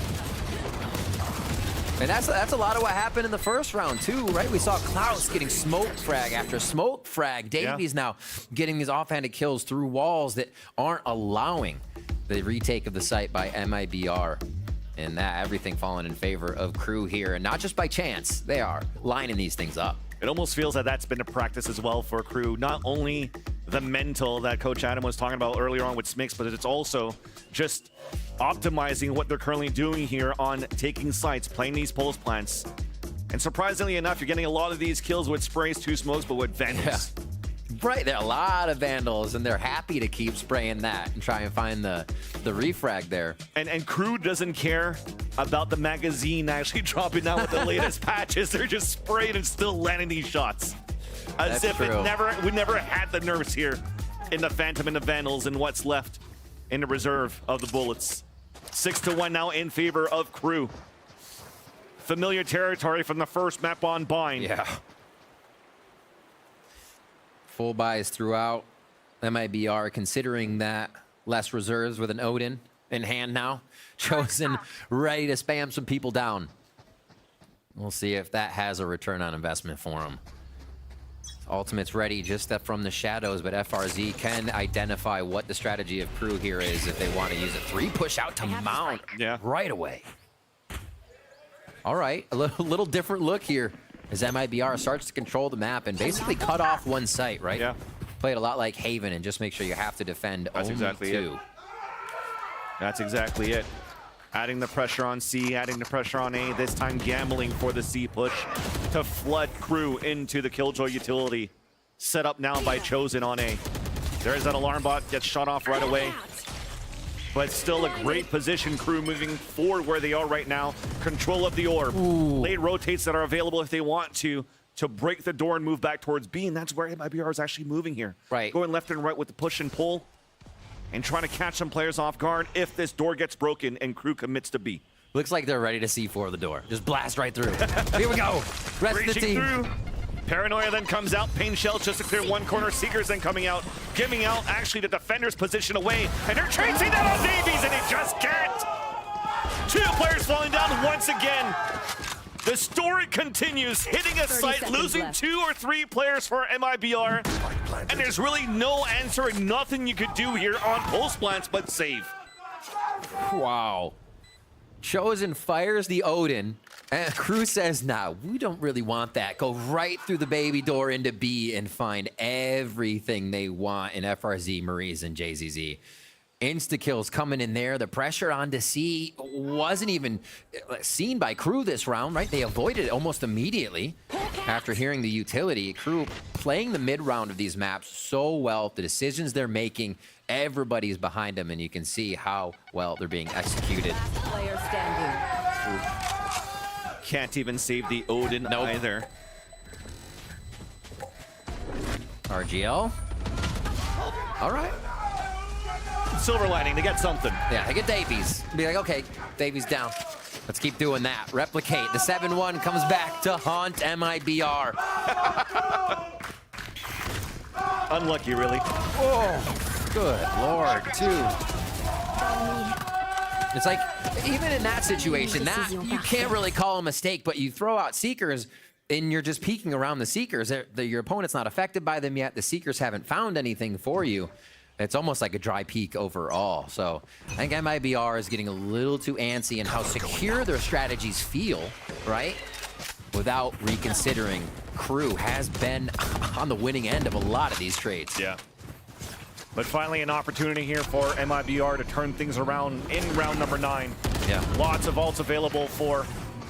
And that's a lot of what happened in the first round too, right? We saw Klaus getting smoke frag after smoke frag. Davies now getting these offhanded kills through walls that aren't allowing the retake of the site by MIBR. And that everything falling in favor of Crew here, and not just by chance. They are lining these things up. It almost feels that that's been a practice as well for Crew. Not only the mental that Coach Adam was talking about earlier on with Smix, but it's also just optimizing what they're currently doing here on taking sites, playing these pulse plants. And surprisingly enough, you're getting a lot of these kills with sprays, 2 smokes, but with Vandals. Yeah. Right, there are a lot of Vandals, and they're happy to keep spraying that and try and find the refrag there. And Crew doesn't care about the magazine actually dropping out with the latest patches. They're just spraying and still landing these shots. As That's if true. we never had the nerfs here in the Phantom and the Vandals and what's left in the reserve of the Bullets. 6-1 now in favor of Crew. Familiar territory from the first map on Bind. Yeah. Full buys throughout. MIBR considering that less reserves with an Odin in hand now. Chosen, ready to spam some people down. We'll see if that has a return on investment for him. Ultimate's ready just from the shadows, but FRZ can identify what the strategy of Crew here is if they want to use a 3 push out to mount right away. All right, a little different look here as MIBR starts to control the map and basically cut off one site, right? Yeah. Play it a lot like Haven and just make sure you have to defend That's only exactly 2. it. That's exactly it. Adding the pressure on C, adding the pressure on A, this time gambling for the C push to flood Crew into the Killjoy utility. Set up now by Chosen on A. There's that alarm bot, gets shot off right away. But still a great position, Crew moving forward where they are right now. Control of the orb. Late rotates that are available if they want to break the door and move back towards B, and that's where MIBR is actually moving here. Right. Going left and right with the push and pull and trying to catch some players off guard if this door gets broken and Crew commits to B. Looks like they're ready to C4 the door. Just blast right through. Here we go. Rest of the team. Through. Paranoia then comes out. Pain Shell just to clear one corner. Seekers then coming out, giving out actually the defender's position away. And they're chasing that on Davies, and he just can't. 2 players falling down once again. The story continues, hitting a site, losing left. 2 or 3 players for MIBR. And there's really no answer and nothing you could do here on pulse plants but save. Wow. Chosen fires the Odin, and Crew says, nah, we don't really want that. Go right through the baby door into B and find everything they want in FRZ, Maurice, and JZZ. Insta-kills coming in there. The pressure onto C wasn't even seen by Crew this round, right? They avoided it almost immediately after hearing the utility. Crew playing the mid-round of these maps so well. The decisions they're making, everybody's behind them, and you can see how well they're being executed. Player standing. Can't even save the Odin either. RGL. All right. Silver lining, they get something. Yeah, they get Davies. Be like, okay, Davies down. Let's keep doing that. Replicate. The 7-1 comes back to haunt MIBR. Unlucky, really. Oh, good Lord, 2. It's like, even in that situation, that you can't really call a mistake, but you throw out Seekers and you're just peeking around the Seekers. Your opponent's not affected by them yet. The Seekers haven't found anything for you. It's almost like a dry peak overall. So I think MIBR is getting a little too antsy in how secure their strategies feel, right? Without reconsidering, Crew has been on the winning end of a lot of these trades. Yeah. But finally an opportunity here for MIBR to turn things around in round number 9. Yeah. Lots of ults available for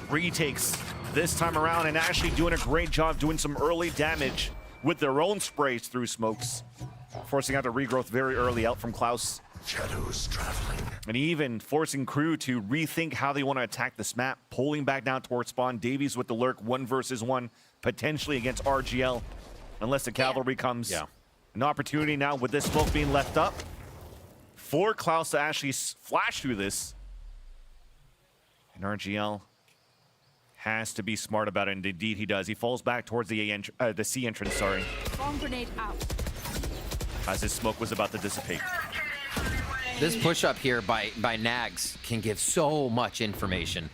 retakes this time around, and actually doing a great job doing some early damage with their own sprays through smokes. Forcing out the regrowth very early out from Klaus. Shadows traveling. And even forcing Crew to rethink how they want to attack this map, pulling back down towards spawn. Davies with the lurk, 1 versus 1, potentially against RGL, unless the cavalry comes. Yeah. An opportunity now with this smoke being left up for Klaus to actually flash through this. And RGL has to be smart about it, and indeed he does. He falls back towards the C entrance, sorry. Bomb grenade out. As his smoke was about to dissipate. This push-up here by Nags can give so much information.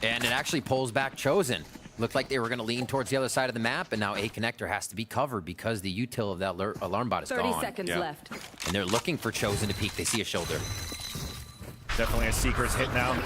And it actually pulls back Chosen. Looked like they were going to lean towards the other side of the map, and now A connector has to be covered because the util of that alarm bot is 30 gone. seconds left. And they're looking for Chosen to peek. They see a shoulder. Definitely a Seeker's hit now.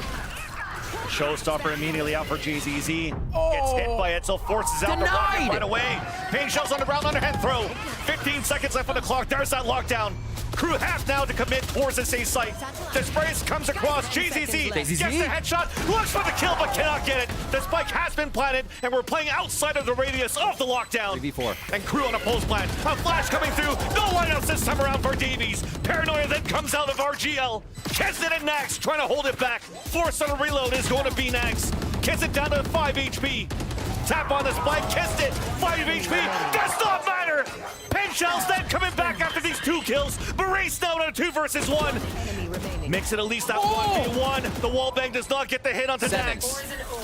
Showstopper immediately out for JZZ. Gets hit by Etzel, forces out the rocket right away. Pain Shells on the ground, underhand throw. 15 seconds left on the clock. There's that lockdown. Crew have now to commit towards the safe site. The sprays comes across. JZZ gets the headshot, looks for the kill, but cannot get it. The spike has been planted, and we're playing outside of the radius of the lockdown. 3v4. And Crew on a post plant. A flash coming through. No lineouts this time around for Davies. Paranoia then comes out of RGL. Kesnet and Nags trying to hold it back. Force on a reload is going to be Nags. Kesnet down to 5 HP. Tap on the spike, kissed it. 5 HP, does not matter. Pen Shells then coming back after these 2 kills. Maurice down on a 2 versus 1. Makes it at least that 1v1. The wall bang does not get the hit onto 7. Nags.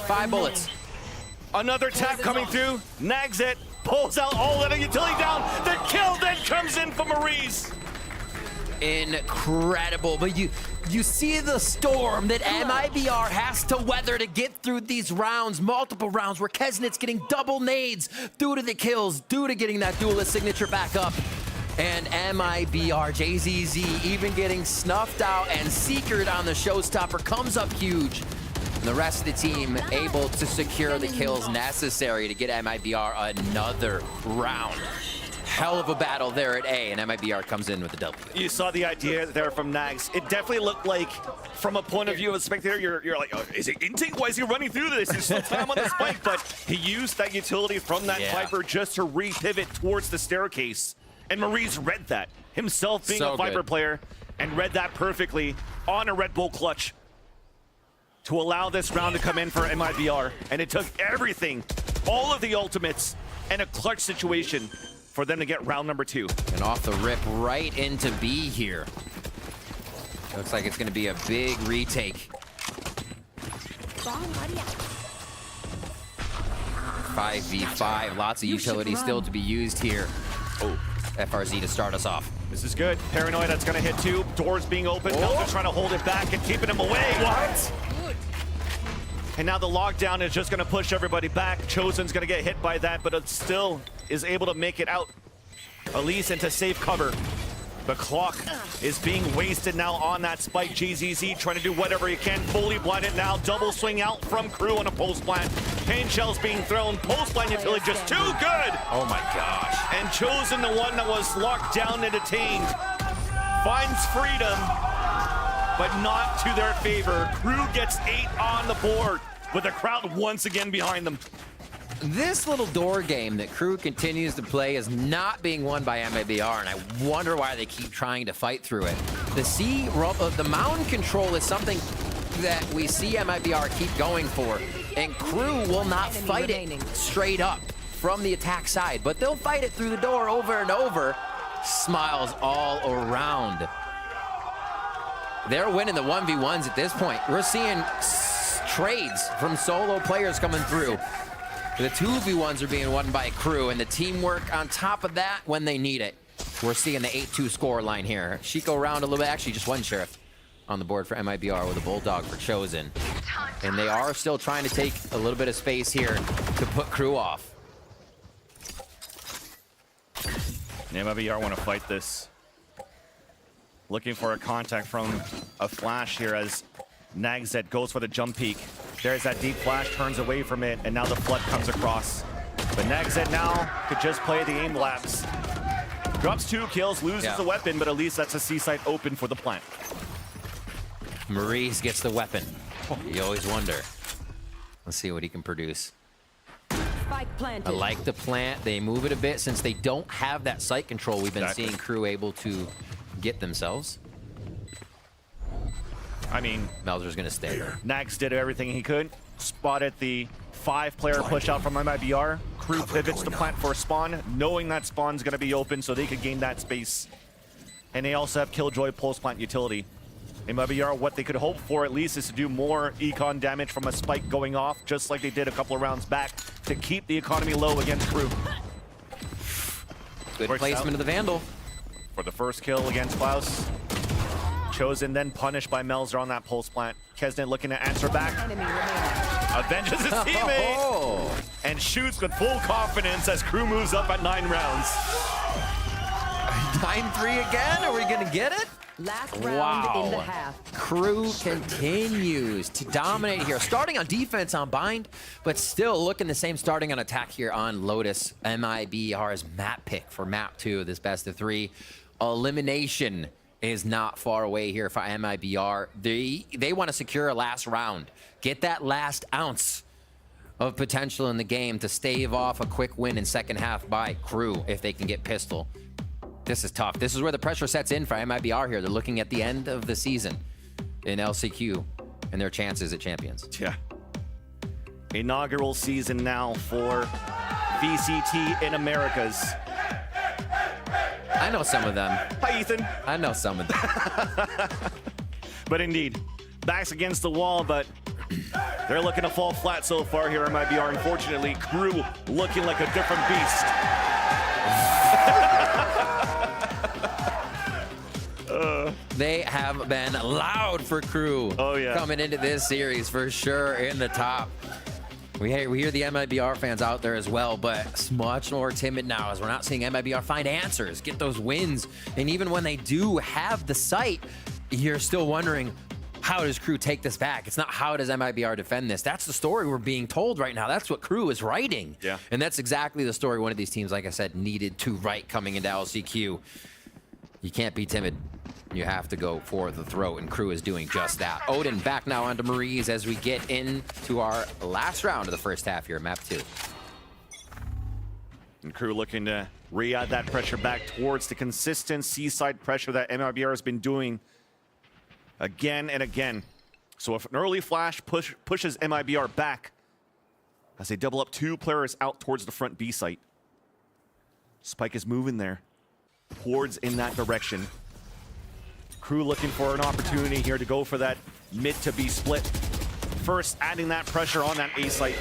5 bullets. Another tap coming through. Nags it, pulls out all of the utility down. The kill then comes in for Maurice. Incredible, but you see the storm that MIBR has to weather to get through these rounds, multiple rounds where Kesnet's getting double nades due to the kills, due to getting that duelist signature back up. And MIBR, JZZ even getting snuffed out, and Seekered on the showstopper comes up huge. And the rest of the team able to secure the kills necessary to get MIBR another round. Hell of a battle there at A, and MIBR comes in with the W. You saw the idea there from Nags. It definitely looked like, from a point of view of a spectator, you're like, oh, is it inting? Why is he running through this? He's still time on the spike, but he used that utility from that Viper just to re-pivot towards the staircase. And Maurice read that, himself being a Viper player, and read that perfectly on a Red Bull clutch to allow this round to come in for MIBR. And it took everything, all of the ultimates, and a clutch situation for them to get round number 2. And off the rip right into B here. Looks like it's going to be a big retake. 5v5, lots of utility still to be used here. Oh, FRZ to start us off. This is good. Paranoia, that's going to hit 2. Doors being open. Delta trying to hold it back and keeping him away. What? And now the lockdown is just going to push everybody back. Chosen's going to get hit by that, but it still is able to make it out. Elise into safe cover. The clock is being wasted now on that spike. JZZ trying to do whatever he can. Fully blinded now. Double swing out from Crew on a post plant. Pain Shells being thrown. Post plant utility just too good. Oh my gosh. And Chosen, the one that was locked down and detained, finds freedom, but not to their favor. Crew gets 8 on the board with the crowd once again behind them. This little door game that Crew continues to play is not being won by MIBR, and I wonder why they keep trying to fight through it. The mound control is something that we see MIBR keep going for, and Crew will not fight it straight up from the attack side, but they'll fight it through the door over and over. Smiles all around. They're winning the 1v1s at this point. We're seeing trades from solo players coming through. The 2v1s are being won by Crew, and the teamwork on top of that when they need it. We're seeing the 8-2 score line here. Chico around a little bit, actually just one Sheriff on the board for MIBR with a Bulldog for Chosen. And they are still trying to take a little bit of space here to put Crew off. MIBR want to fight this. Looking for a contact from a flash here as Nagzet goes for the jump peek. There's that deep flash, turns away from it, and now the flood comes across. But Nagzet now could just play the aim lapse. Drops 2 kills, loses the weapon, but at least that's a C-site open for the plant. Maurice gets the weapon. You always wonder. Let's see what he can produce. I like the plant. They move it a bit since they don't have that site control. We've been seeing Crew able to get themselves. I mean, Melzer's gonna stay there. Nags did everything he could. Spotted the 5-player push out from MIBR. Crew pivots to plant for a spawn, knowing that spawn's going to be open so they can gain that space. And they also have Killjoy Pulse Plant utility. MIBR, what they could hope for at least is to do more econ damage from a spike going off, just like they did a couple of rounds back, to keep the economy low against Crew. Good placement of the Vandal. For the first kill against Klaus. Chosen, then punished by Melzer on that Pulse Plant. Kesnet looking to answer back. Avenges his teammate! And shoots with full confidence as Crew moves up at 9 rounds. 9-3 again? Are we gonna get it? Last round in the half. Crew continues to dominate here. Starting on defense on Bind, but still looking the same starting on attack here on Lotus. MIBR's map pick for map 2, this best of 3. Elimination is not far away here for MIBR. They want to secure a last round. Get that last ounce of potential in the game to stave off a quick win in second half by Crew if they can get Pistol. This is tough. This is where the pressure sets in for MIBR here. They're looking at the end of the season in LCQ and their chances at champions. Yeah. Inaugural season now for VCT in Americas. I know some of them. Hi, Ethan. I know some of them. But indeed, backs against the wall, but they're looking to fall flat so far here in MIBR. Unfortunately, Crew looking like a different beast. They have been loud for Crew coming into this series for sure in the top. We hear the MIBR fans out there as well, but it's much more timid now as we're not seeing MIBR find answers, get those wins. And even when they do have the sight, you're still wondering, how does Crew take this back? It's not how does MIBR defend this. That's the story we're being told right now. That's what Crew is writing. Yeah. And that's exactly the story one of these teams, like I said, needed to write coming into LCQ. You can't be timid. You have to go for the throat, and Crew is doing just that. Odin back now onto Maurice as we get into our last round of the first half here, map 2. And Crew looking to re-add that pressure back towards the consistent seaside pressure that MIBR has been doing again and again. So if an early flash pushes MIBR back as they double up 2 players out towards the front B site. Spike is moving there. Hordes in that direction. Crew looking for an opportunity here to go for that mid to B split. First, adding that pressure on that A site.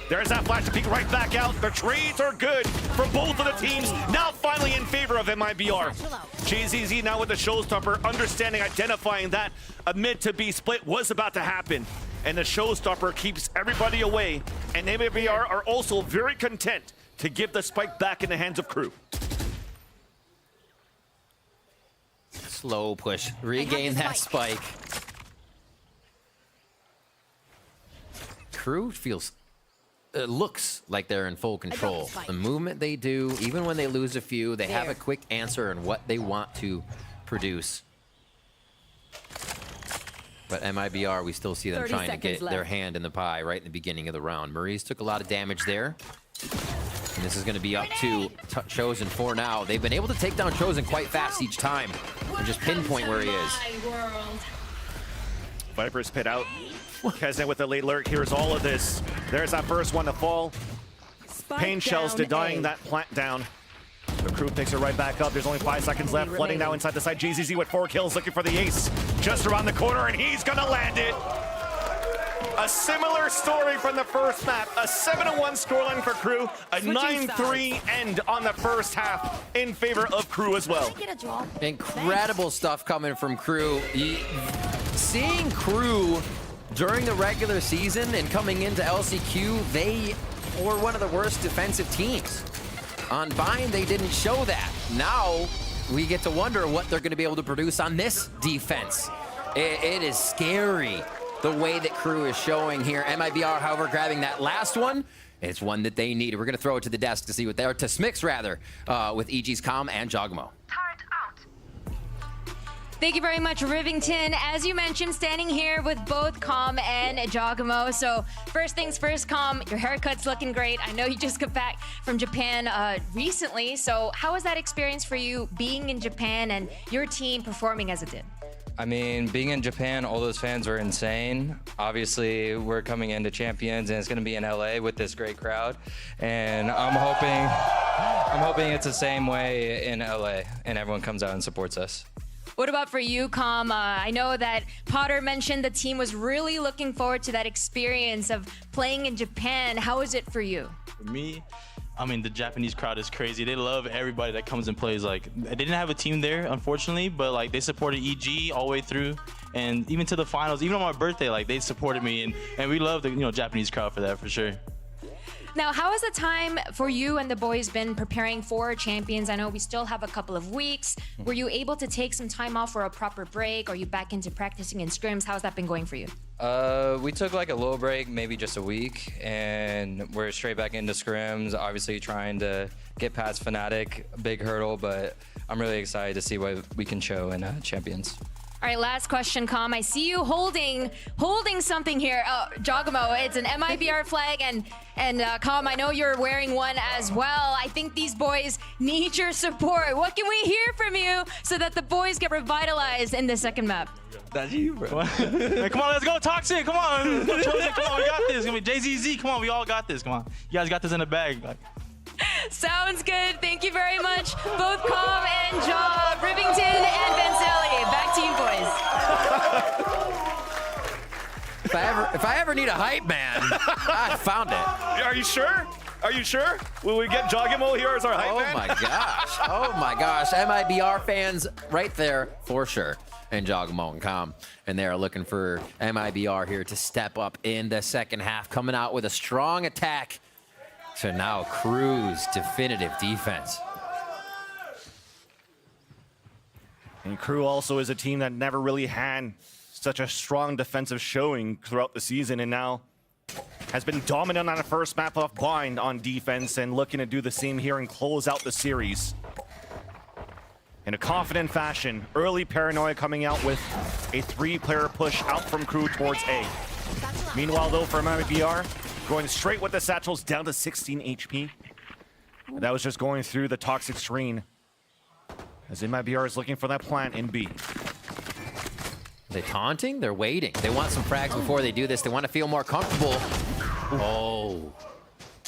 There's that flash to peek right back out. The trades are good for both of the teams. Now finally in favor of MIBR. JZZ now with the showstopper, understanding, identifying that a mid to B split was about to happen. And the showstopper keeps everybody away. And MIBR are also very content to give the spike back in the hands of Crew. Slow push. Regain that spike. Crew feels... It looks like they're in full control. The movement they do, even when they lose a few, they have a quick answer on what they want to produce. But MIBR, we still see them trying to get their hand in the pie right in the beginning of the round. Maurice took a lot of damage there. And this is going to be up to Chosen for now. They've been able to take down Chosen quite fast each time and just pinpoint where he is. Viper's pit out. Kesnet with the late lurk. Here's all of this. There's that first one to fall. Pain shells denying that plant down. The Crew picks it right back up. There's only 5 seconds left. Flooding now inside the side. GZZ with 4 kills, looking for the ace. Just around the corner, and he's gonna land it. A similar story from the first map. A 7-1 scoreline for Crew. A 9-3 end on the first half in favor of Crew as well. Incredible stuff coming from Crew. Seeing Crew during the regular season and coming into LCQ, they were one of the worst defensive teams. On Bind, they didn't show that. Now, we get to wonder what they're going to be able to produce on this defense. It is scary the way that Crew is showing here. MIBR, however, grabbing that last one. It's one that they need. We're going to throw it to the desk to see what they're, to Smix rather, with EG's Calm and Jogmo. Thank you very much, Rivington. As you mentioned, standing here with both Calm and Jogmo. So first things first, Calm, your haircut's looking great. I know you just got back from Japan recently. So how was that experience for you being in Japan and your team performing as it did? I mean, being in Japan, all those fans are insane. Obviously, we're coming into Champions, and it's going to be in LA with this great crowd. And I'm hoping it's the same way in LA, and everyone comes out and supports us. What about for you, Com? I know that Potter mentioned the team was really looking forward to that experience of playing in Japan. How is it for you? For me, I mean, the Japanese crowd is crazy. They love everybody that comes and plays. Like, they didn't have a team there, unfortunately, but like they supported EG all the way through, and even to the finals. Even on my birthday, like they supported me, and we love the Japanese crowd for that for sure. Now, how has the time for you and the boys been preparing for Champions? I know we still have a couple of weeks. Were you able to take some time off for a proper break? Are you back into practicing in scrims? How's that been going for you? We took like a little break, maybe just a week, and we're straight back into scrims. Obviously trying to get past Fnatic, big hurdle, but I'm really excited to see what we can show in Champions. All right, last question, Com. I see you holding something here. Oh, Giacomo, it's an MIBR flag, and Com, I know you're wearing one as well. I think these boys need your support. What can we hear from you so that the boys get revitalized in the second map? That's you, bro. Man, come on, let's go, Toxic. Come on. Come on, we got this. It's gonna be JZZ. Come on, we all got this. Come on. You guys got this in the bag. Like. Sounds good. Thank you very much, both Com and Ja, Rivington and Vanzelli. Back to you, boys. If I ever need a hype man, I found it. Are you sure? Are you sure? Will we get Giacomo here as our hype man? Oh my gosh. Oh my gosh. MIBR fans right there for sure. And Giacomo and Com. And they are looking for MIBR here to step up in the second half, coming out with a strong attack to now Crew's definitive defense. And Crew also is a team that never really had such a strong defensive showing throughout the season, and now has been dominant on the first map off Bind on defense and looking to do the same here and close out the series. In a confident fashion, early Paranoia coming out with a 3-player push out from Crew towards A. Meanwhile, though, for MIBR, going straight with the satchels down to 16 HP. That was just going through the toxic screen. As MIBR is looking for that plant in B. Are they taunting? They're waiting. They want some frags before they do this. They want to feel more comfortable. Oh.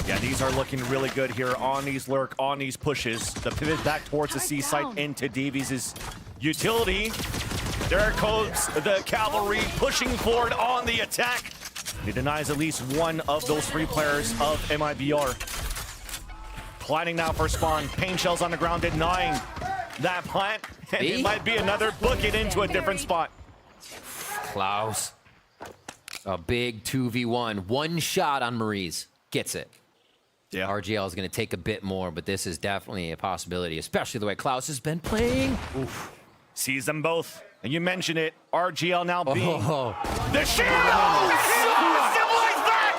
Yeah, these are looking really good here on these lurk, on these pushes. The pivot back towards the C site into Davies' utility. There goes the cavalry pushing forward on the attack. He denies at least one of those 3 players of MIBR. Planning now for spawn. Pain shells on the ground denying that plant. And it might be another book it into a different spot. Klaus. A big 2v1. One shot on Maurice. Gets it. Yeah. RGL is going to take a bit more, but this is definitely a possibility, especially the way Klaus has been playing. Oof. Sees them both. And you mentioned it. RGL now being the shield! Symbolize that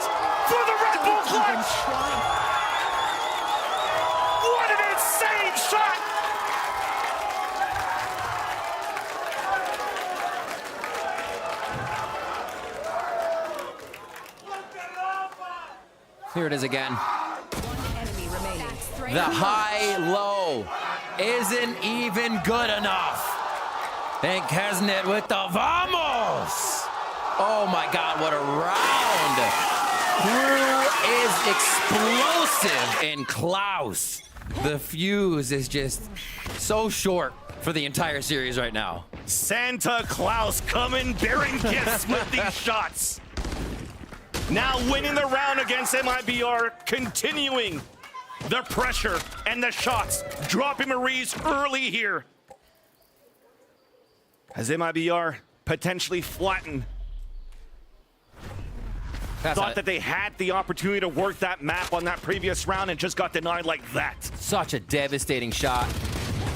for the Red Bull clutch! What an insane shot! Here it is again. The high-low isn't even good enough. And Kesnet with the vamos! Oh my God, what a round! Crew is explosive, and Klaus, the fuse is just so short for the entire series right now. Santa Claus coming, bearing gifts with these shots. Now winning the round against MIBR, continuing the pressure and the shots, dropping Maurice early here. As MIBR potentially flattened. Thought that they had the opportunity to work that map on that previous round and just got denied like that. Such a devastating shot.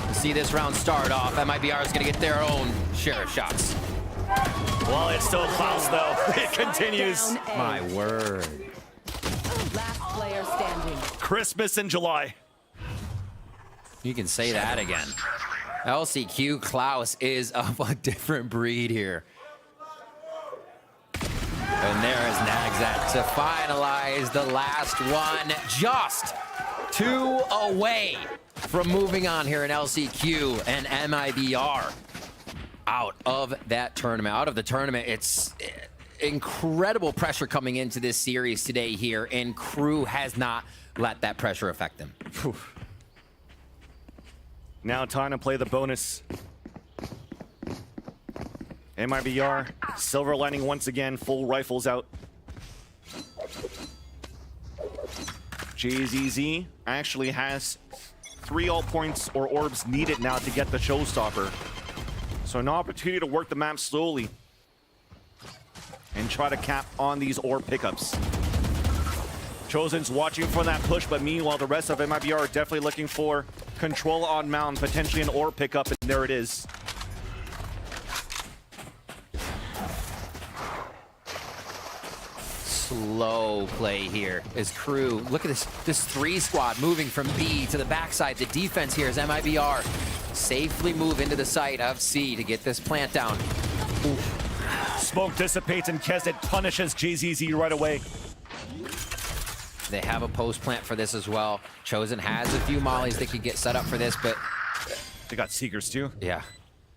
You see this round start off. MIBR is going to get their own share of shots. Well, it's still Klaus, though. It continues. My word. Last player standing. Christmas in July. You can say that again. LCQ Klaus is of a different breed here. And there is Nagzat to finalize the last one. Just 2 away from moving on here in LCQ and MIBR. out of that tournament, out of the tournament. It's incredible pressure coming into this series today here, and Crew has not let that pressure affect them. Whew. Now time to play the bonus. MIBR, silver lining once again, full rifles out. JZZ actually has 3 all points or orbs needed now to get the showstopper. So an opportunity to work the map slowly and try to cap on these orb pickups. Chosen's watching for that push, but meanwhile the rest of MIBR are definitely looking for control on mountain, potentially an orb pickup, and there it is. Slow play here as Crew. Look at this 3 squad moving from B to the backside. The defense here is MIBR safely move into the site of C to get this plant down. Oof. Smoke dissipates and Kesnet punishes JZZ right away. They have a post plant for this as well. Chosen has a few mollies that could get set up for this, but they got Seekers too. Yeah,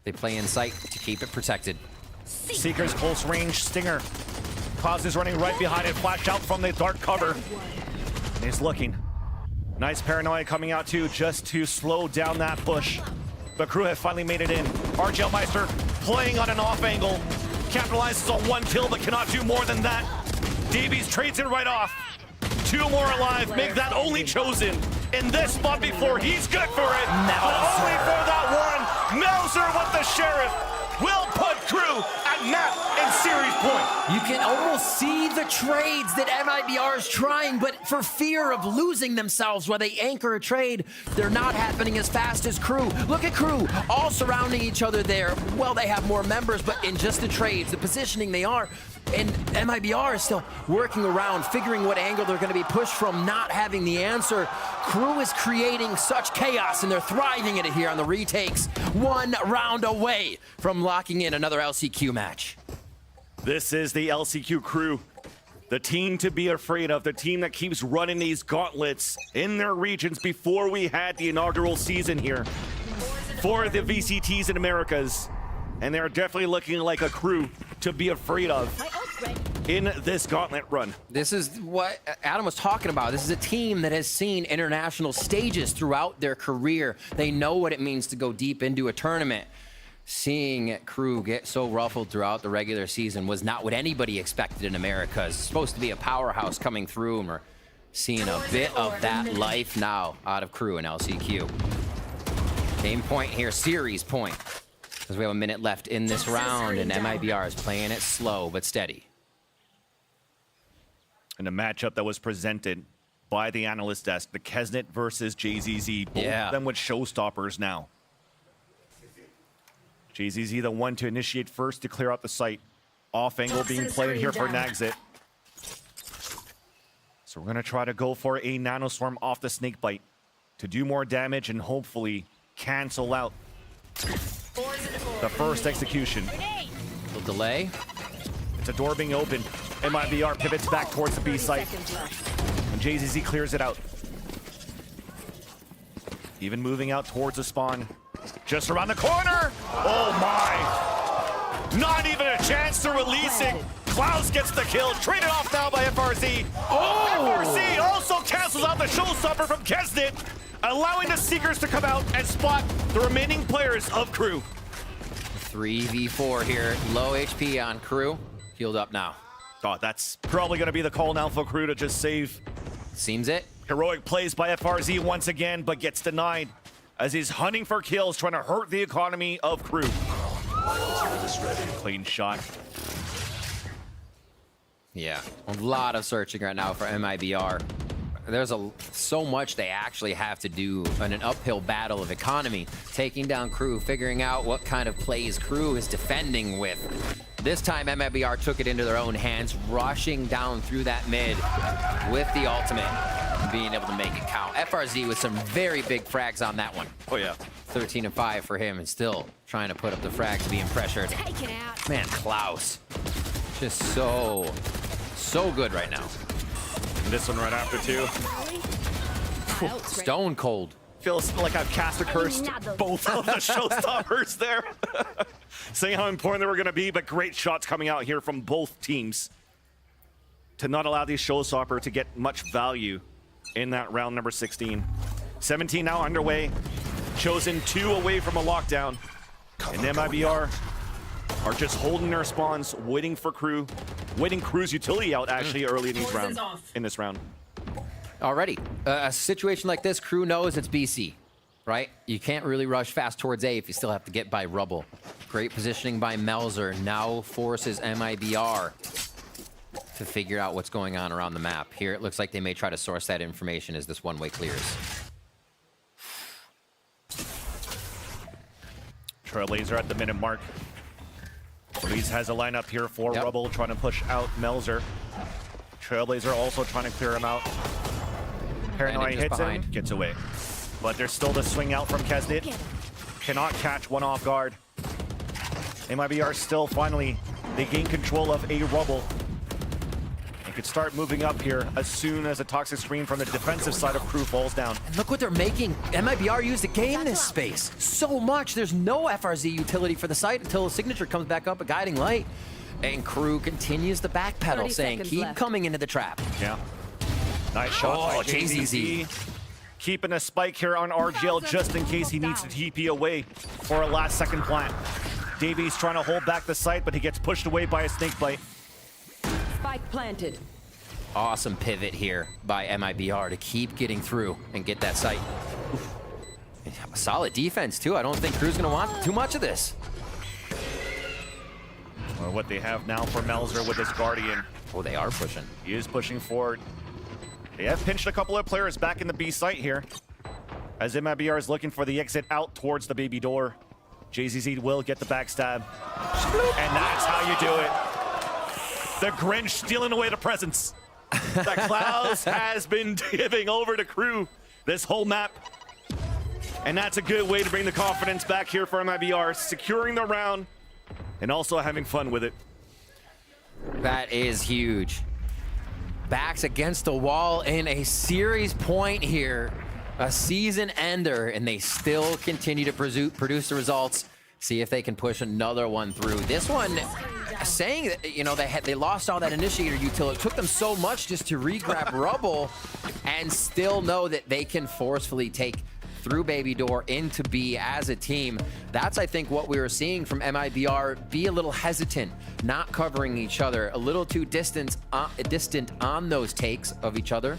they play in sight to keep it protected. Seekers close range stinger. Klaus is running right behind it, flashed out from the dark cover. And he's looking. Nice paranoia coming out too, just to slow down that push. But Crew have finally made it in. RGL Meister playing on an off angle. Capitalizes on 1 kill, but cannot do more than that. Davies trades it right off. 2 more alive, make that only Chosen in this spot before he's good for it. But only for that one. Melzer with the Sheriff will put Crew at map and series point. You can almost see the trades that MIBR is trying, but for fear of losing themselves while they anchor a trade, they're not happening as fast as Crew. Look at Crew, all surrounding each other there. Well, they have more members, but in just the trades, the positioning they are, and MIBR is still working around, figuring what angle they're going to be pushed from, not having the answer. Crew is creating such chaos, and they're thriving in it here on the retakes. 1 round away from locking in another LCQ match. This is the LCQ Crew, the team to be afraid of, the team that keeps running these gauntlets in their regions before we had the inaugural season here for the VCTs in Americas. And they're definitely looking like a Crew to be afraid of in this gauntlet run. This is what Adam was talking about. This is a team that has seen international stages throughout their career. They know what it means to go deep into a tournament. Seeing Crew get so ruffled throughout the regular season was not what anybody expected in America. It's supposed to be a powerhouse coming through, and we're seeing a bit of that life now out of Crew and LCQ. Game point here, series point. Because we have a minute left in this round, and MIBR is playing it slow but steady. And a matchup that was presented by the analyst desk, the Kesnet versus JZZ, both of them with showstoppers now. JZZ, the one to initiate first to clear out the site. Off angle being played here for Nagzit. So we're going to try to go for a nanoswarm off the snakebite to do more damage and hopefully cancel out the first execution. Little delay. It's a door being opened. MIBR pivots back towards the B site. And JZZ clears it out. Even moving out towards the spawn. Just around the corner! Oh my! Not even a chance to release it. Klaus gets the kill. Traded off now by FRZ. Oh! FRZ also cancels out the showstopper from Kesnet, allowing the Seekers to come out and spot the remaining players of Crew. 3v4 here. Low HP on Crew. Healed up now. Oh, that's probably going to be the call now for Crew to just save. Seems it. Heroic plays by FRZ once again, but gets denied as he's hunting for kills, trying to hurt the economy of Crew. Clean shot. Yeah, a lot of searching right now for MIBR. There's so much they actually have to do in an uphill battle of economy. Taking down Crew, figuring out what kind of plays Crew is defending with. This time MIBR took it into their own hands, rushing down through that mid with the ultimate and being able to make it count. FRZ with some very big frags on that one. Oh yeah. 13 and 5 for him, and still trying to put up the frags, being pressured. Take it out. Man, Klaus, just so good right now. And this one right after too. Stone cold. Feels like I've cast a curse to both of the showstoppers there. Saying how important they were going to be, but great shots coming out here from both teams to not allow these showstoppers to get much value in that round number 16. 17 now underway. Chosen 2 away from a lockdown. And MIBR are just holding their spawns, waiting for Crew, waiting Crew's utility out actually early in this round. Already, a situation like this, Crew knows it's BC, right? You can't really rush fast towards A if you still have to get by rubble. Great positioning by Melzer, now forces MIBR to figure out what's going on around the map. Here it looks like they may try to source that information as this one-way clears. Trailblazer at the minute mark. Louise has a lineup here for Rubble, trying to push out Melzer. Trailblazer also trying to clear him out. Paranoia hits him, gets away. But there's still the swing out from Kesnit. Cannot catch one off guard. MIBR still finally, they gain control of a Rubble. And could start moving up here as soon as a toxic screen from the defensive side of Crew falls down. And look what they're making. MIBR used to gain this space so much. There's no FRZ utility for the site until the signature comes back up, a guiding light. And Crew continues the backpedal, saying keep coming into the trap. Yeah. Nice shot by JZZ. Keeping a spike here on RGL just in case he needs to TP away for a last second plant. Davies trying to hold back the site, but he gets pushed away by a snake bite. Spike planted. Awesome pivot here by MIBR to keep getting through and get that site. Oof. Solid defense too. I don't think Crew's gonna want too much of this. Or what they have now for Melzer with his Guardian. Oh, they are pushing. He is pushing forward. They have pinched a couple of players back in the B site here. As MIBR is looking for the exit out towards the baby door. JZZ will get the backstab. And that's how you do it. The Grinch stealing away the presents. The Clouds has been giving over to Crew this whole map. And that's a good way to bring the confidence back here for MIBR, securing the round and also having fun with it. That is huge. Backs against the wall in a series point here. A season ender, and they still continue to produce the results. See if they can push another one through. This one, saying that, you know, they lost all that initiator utility. It took them so much just to re-grab Rubble and still know that they can forcefully take through Baby Door into B as a team. That's, I think, what we were seeing from MIBR. Be a little hesitant, not covering each other, a little too distant on those takes of each other,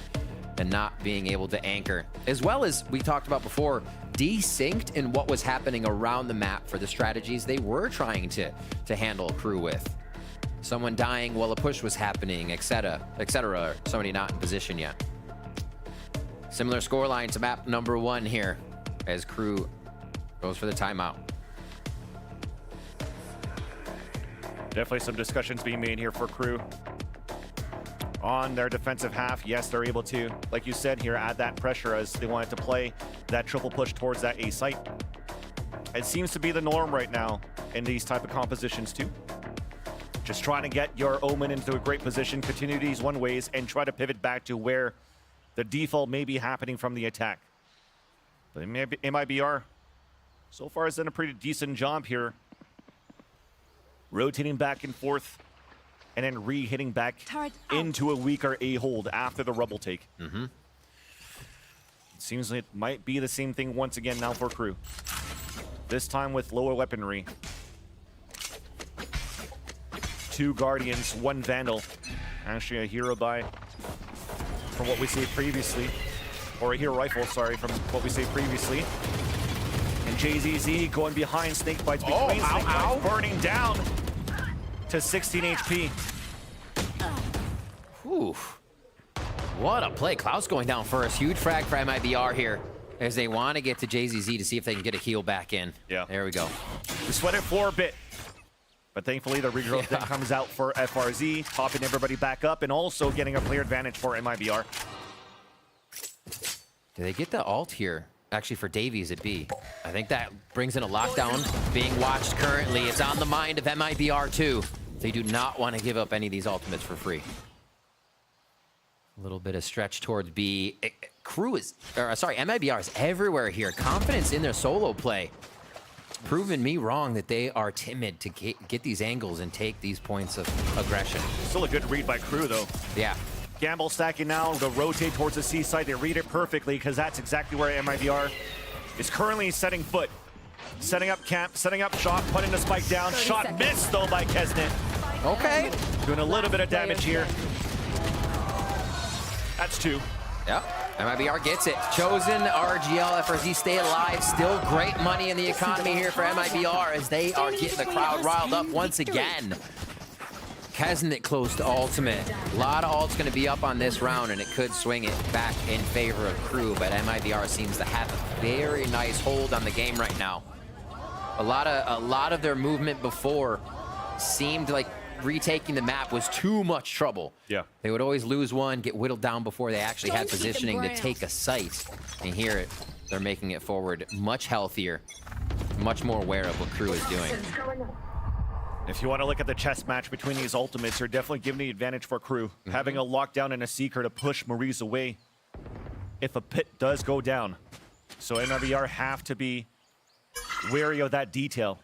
and not being able to anchor. As well as we talked about before, desynced in what was happening around the map for the strategies they were trying to handle Crew with. Someone dying while a push was happening, etc., etc., somebody not in position yet. Similar scoreline to map number 1 here as Crew goes for the timeout. Definitely some discussions being made here for Crew. On their defensive half, yes, they're able to, like you said here, add that pressure as they wanted to play that triple push towards that A site. It seems to be the norm right now in these type of compositions too. Just trying to get your Omen into a great position, continue these one ways, and try to pivot back to where the default may be happening from the attack. But MIBR so far has done a pretty decent job here. Rotating back and forth, and then re-hitting back into a weaker A-hold after the Rubble take. It seems like it might be the same thing once again now for Crew. This time with lower weaponry. 2 Guardians, 1 Vandal. Actually a hero buy from what we see previously. Or a hero rifle, sorry, from what we say previously. And JZZ going behind Snake Bites, between Snake Bites, burning down to 16 HP. Whew. What a play. Klaus going down first. Huge frag for MIBR here as they want to get to JZZ to see if they can get a heal back in. Yeah. There we go. We sweat it for a bit. But thankfully, the regrowth then comes out for FRZ, popping everybody back up and also getting a player advantage for MIBR. Do they get the ult here? Actually, for Davies at B. I think that brings in a lockdown being watched currently. It's on the mind of MIBR too. They do not want to give up any of these ultimates for free. A little bit of stretch towards B. MIBR is everywhere here. Confidence in their solo play. Proving me wrong that they are timid to get these angles and take these points of aggression. Still a good read by Crew, though. Yeah. Gamble stacking now, go rotate towards the C side. They read it perfectly because that's exactly where MIBR is currently setting foot. Setting up camp, setting up shot, putting the spike down. Shot missed, though, by Kesnet. Okay. Doing a little bit of damage here. That's 2. Yep. MIBR gets it. Chosen, RGL, FRZ stay alive. Still great money in the economy here for MIBR as they are getting the crowd riled up once again. Kesnet close to ultimate. A lot of ults going to be up on this round, and it could swing it back in favor of Crew, but MIBR seems to have a very nice hold on the game right now. A lot of their movement before seemed like retaking the map was too much trouble. Yeah. They would always lose one, get whittled down before they actually had positioning to take a site. And here, they're making it forward much healthier, much more aware of what Crew is doing. If you want to look at the chess match between these ultimates, they're definitely giving the advantage for Crew. Having a lockdown and a Seeker to push Maurice away if a pit does go down. So MIBR have to be wary of that detail.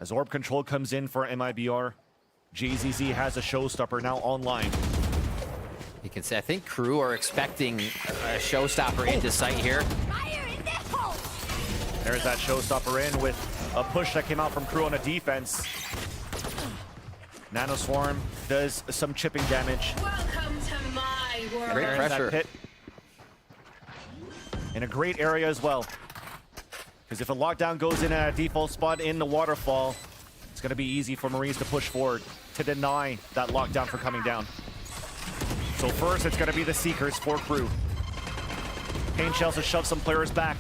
As orb control comes in for MIBR, JZZ has a showstopper now online. You can say, I think Crew are expecting a showstopper into sight here. There's that showstopper in with a push that came out from Crew on a defense. Nano Swarm does some chipping damage. Welcome to my world. Great pressure. Pit. In a great area as well. Because if a lockdown goes in at a default spot in the waterfall, it's going to be easy for Maurice to push forward to deny that lockdown from coming down. So first, it's going to be the Seekers for Crew. Pain Shells to shove some players back.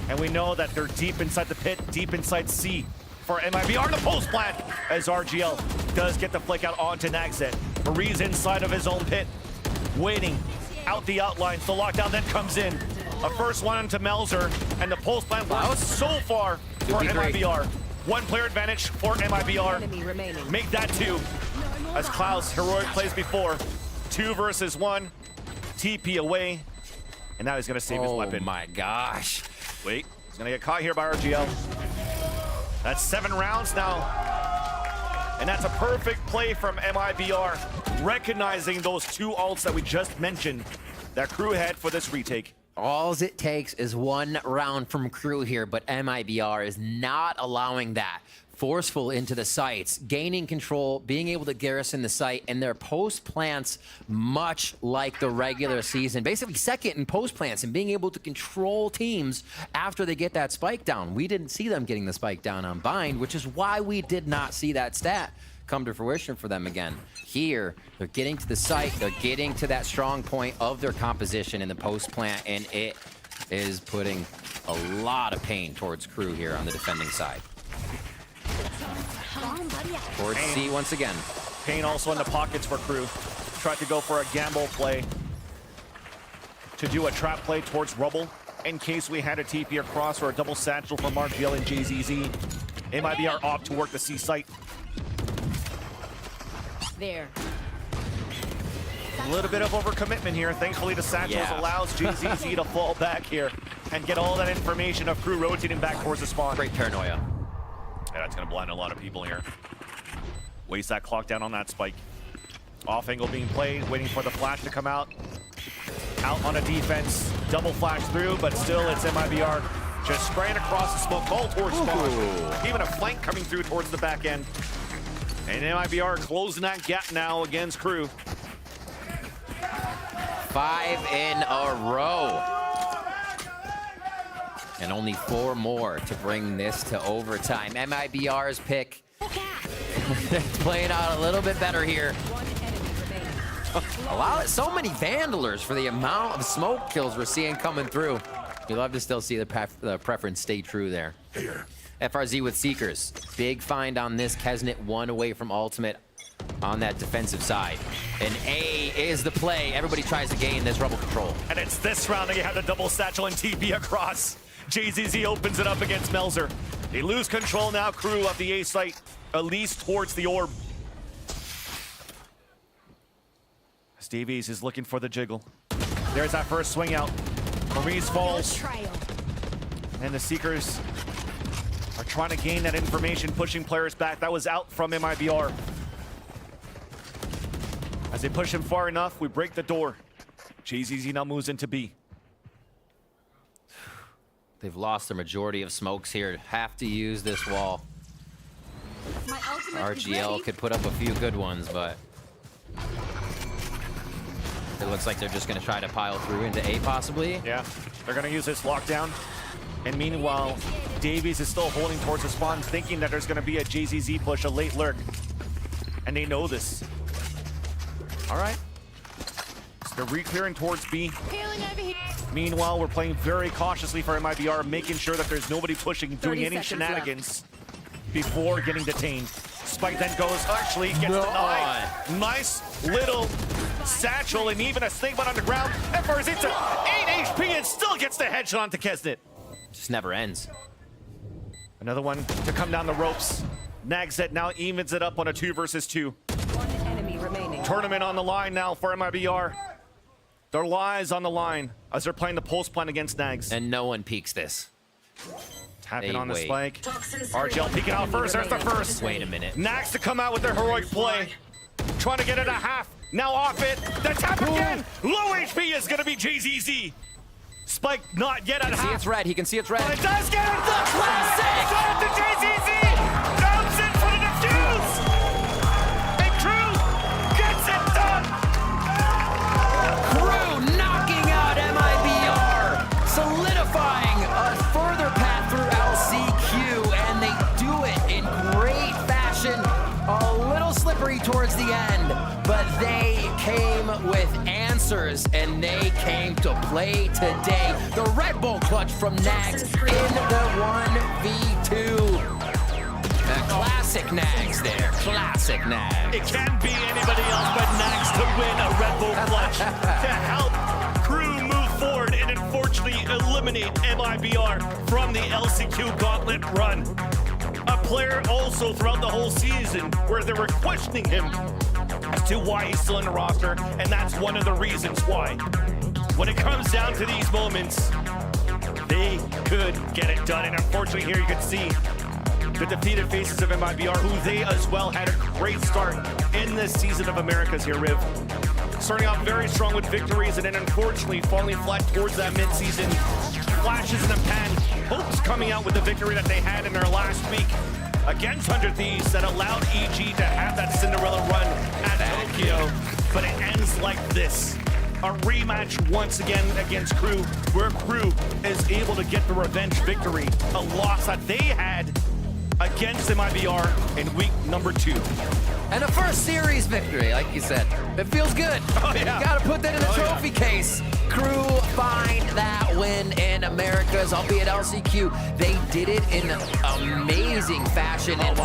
And we know that they're deep inside the pit, deep inside C for MIBR. The post plant as RGL does get the flick out onto Nagset. Maurice inside of his own pit, waiting out the outlines. The lockdown then comes in. A first one into Melzer, and the post plant works so far for MIBR. One player advantage for MIBR. Make that 2. As Klaus heroic plays before. 2 versus 1. TP away. And now he's going to save his weapon. Oh my gosh. Wait, he's going to get caught here by RGL. That's 7 rounds now. And that's a perfect play from MIBR, recognizing those 2 ults that we just mentioned that Crew had for this retake. All it takes is 1 round from Crew here, but MIBR is not allowing that. Forceful into the sites, gaining control, being able to garrison the site, and their post plants much like the regular season. Basically second in post plants and being able to control teams after they get that spike down. We didn't see them getting the spike down on Bind, which is why we did not see that stat come to fruition for them again. Here, they're getting to the site, they're getting to that strong point of their composition in the post plant, and it is putting a lot of pain towards Crew here on the defending side. Towards C once again. Pain also in the pockets for Crew. Tried to go for a gamble play to do a trap play towards Rubble in case we had a TP across or a double satchel from RGL and JZZ. MIBR opt to work the C site. There. A little bit of overcommitment here. Thankfully, the satchels allows JZZ to fall back here and get all that information of Crew rotating back towards the spawn. Great paranoia. Yeah, that's going to blind a lot of people here. Waste that clock down on that spike. Off angle being played, waiting for the flash to come out. Out on a defense, double flash through, but still it's MIBR just spraying across the smoke, all towards spawn. Even a flank coming through towards the back end. And MIBR closing that gap now against Crew. 5 in a row. And only 4 more to bring this to overtime. MIBR's pick. It's playing out a little bit better here. So many Vandalers for the amount of smoke kills we're seeing coming through. You love to still see the preference stay true there. FRZ with Seekers. Big find on this. Kesnet 1 away from ultimate on that defensive side. And A is the play. Everybody tries to gain this Rubble control. And it's this round that you have the double satchel and TP across. JZZ opens it up against Melzer. They lose control now, Crew of the A site, at least towards the orb. Stevies is looking for the jiggle. There's that first swing out. Maurice falls. And the Seekers are trying to gain that information, pushing players back. That was out from MIBR. As they push him far enough, we break the door. JZZ now moves into B. They've lost the majority of smokes here. Have to use this wall. RGL could put up a few good ones, but it looks like they're just going to try to pile through into A possibly. Yeah, they're going to use this lockdown. And meanwhile, Davies is still holding towards the spawn, thinking that there's going to be a JZZ push, a late lurk. And they know this. All right. So they're re-clearing towards B. Meanwhile, we're playing very cautiously for MIBR, making sure that there's nobody pushing, doing any shenanigans before getting detained. Spike then goes, actually gets denied. Nice little satchel and even a snakebite on the ground. And first into 8 HP and still gets the headshot onto Kesnet. Just never ends. Another one to come down the ropes. Nagset now evens it up on a 2 versus 2. One enemy remaining. Tournament on the line now for MIBR. Their lives on the line as they're playing the pulse plan against Nags. And no one peeks this. Tapping on the spike. RGL peeking out first. There's the first. Wait a minute. Nags to come out with their heroic play. Trying to get it a half. Now off it. The tap again. Low HP is going to be JZZ. Spike not yet at half. He can see it's red. He can see it's red. But it does get it. The classic. Shot to JZZ. Dumps it for the defuse. And Crew gets it done. Crew knocking out MIBR, solidifying a further path through LCQ, and they do it in great fashion. A little slippery towards the end, but they came with answers, and they came to play today. The Red Bull clutch from Nags in the 1v2. Classic Nags there. Classic Nags. It can't be anybody else but Nags to win a Red Bull clutch to help Crew move forward and unfortunately eliminate MIBR from the LCQ gauntlet run. A player also throughout the whole season where they were questioning him as to why he's still in the roster, and that's one of the reasons why. When it comes down to these moments, they could get it done, and unfortunately here you can see the defeated faces of MIBR, who they as well had a great start in this season of Americas here, Riv. Starting off very strong with victories and then unfortunately falling flat towards that mid-season. Flashes in the pan, hopes coming out with the victory that they had in their last week against 100 Thieves that allowed EG to have that Cinderella run at Tokyo. But it ends like this. A rematch once again against Crew, where Crew is able to get the revenge victory, a loss that they had against MIBR in week number 2. And a first series victory, like you said. It feels good. Oh, yeah. You gotta put that in the trophy case. Crew find that win in Americas, albeit LCQ. They did it in amazing fashion and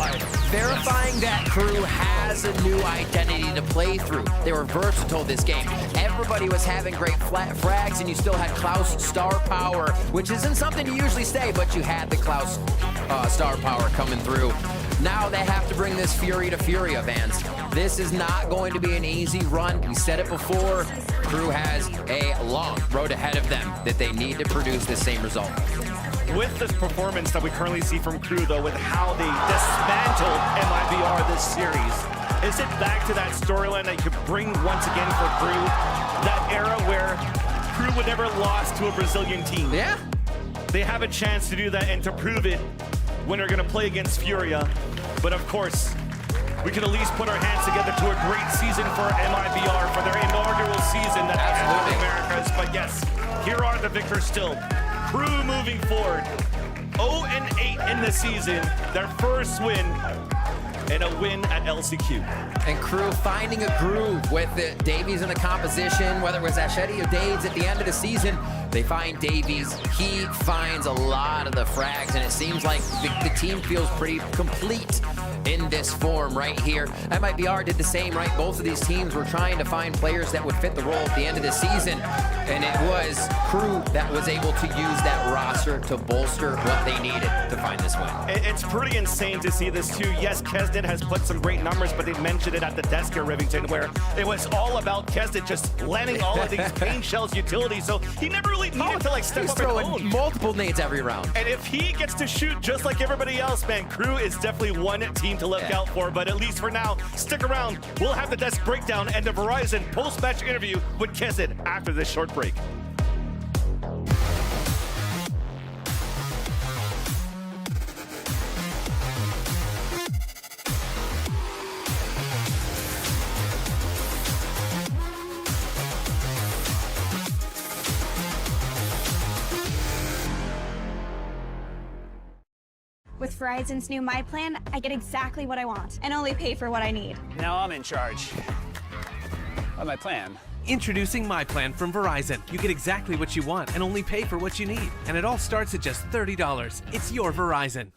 verifying that Crew has a new identity to play through. They were versatile this game. Everybody was having great flat frags, and you still had Klaus star power, which isn't something you usually say, but you had the Klaus star power coming through. Now they have to bring this Fury to Furia, fans. This is not going to be an easy run. We said it before. Crew has a long road ahead of them that they need to produce the same result. With this performance that we currently see from Crew, though, with how they dismantled MIBR this series, is it back to that storyline that you could bring once again for Crew? That era where Crew would never lost to a Brazilian team. Yeah. They have a chance to do that and to prove it when they're going to play against Furia. But of course, we can at least put our hands together to a great season for MIBR for their inaugural season that they had in the Americas. But yes, here are the victors still. Crew moving forward, 0-8 in the season, their first win, and a win at LCQ. And Crew finding a groove with Davies in the composition, whether it was Ashedi or Dades at the end of the season. They find Davies, he finds a lot of the frags, and it seems like the team feels pretty complete. in this form right here. MIBR did the same, right? Both of these teams were trying to find players that would fit the role at the end of the season, and it was Crew that was able to use that roster to bolster what they needed to find this win. It's pretty insane to see this too. Yes, Kesnet has put some great numbers, but they mentioned it at the desk here, Rivington, where it was all about Kesnet just landing all of these pain shells utilities, so he never really needed to like step He's up and throwing own. multiple nades every round. And if he gets to shoot just like everybody else, man, Crew is definitely one team to look out for. But at least for now, stick around. We'll have the desk breakdown and the Verizon post-match interview with Kesnet after this short break. With Verizon's new My Plan, I get exactly what I want and only pay for what I need. Now I'm in charge of my plan. Introducing My Plan from Verizon. You get exactly what you want and only pay for what you need. And it all starts at just $30. It's your Verizon.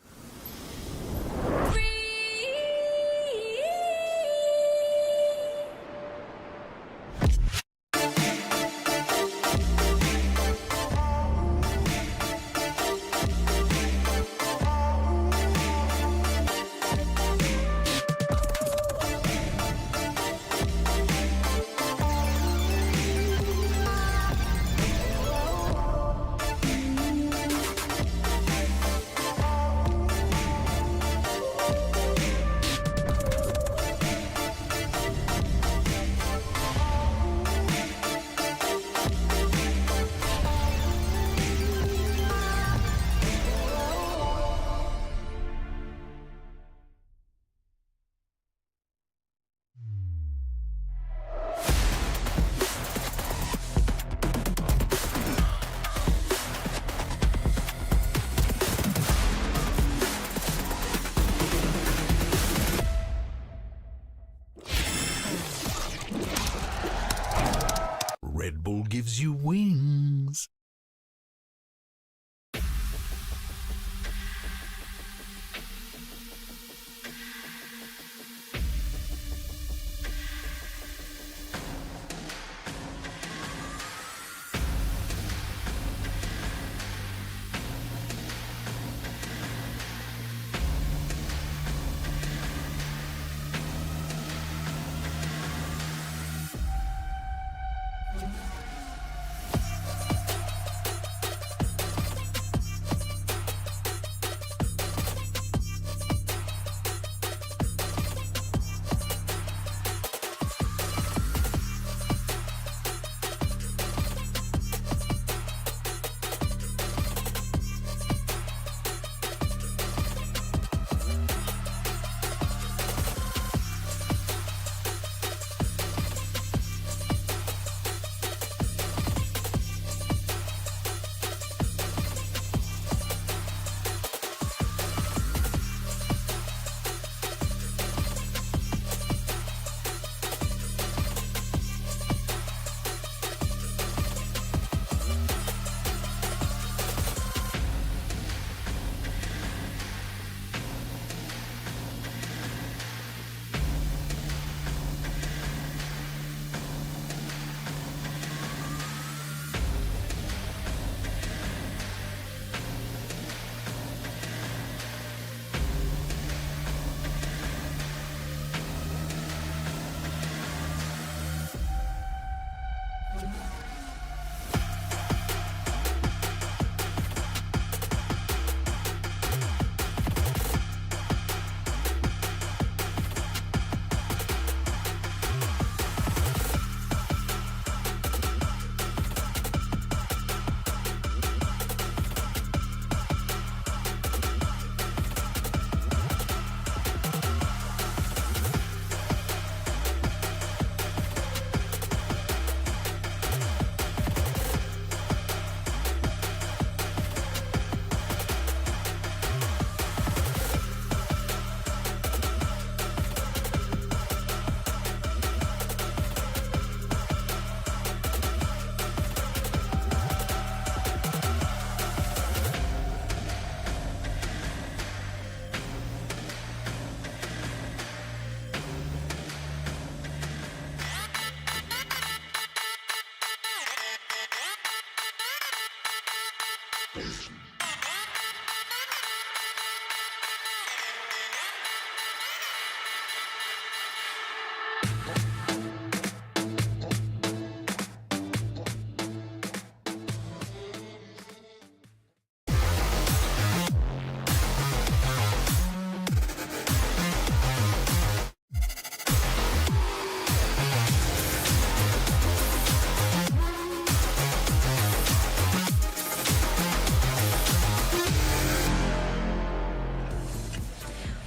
Red Bull gives you wings.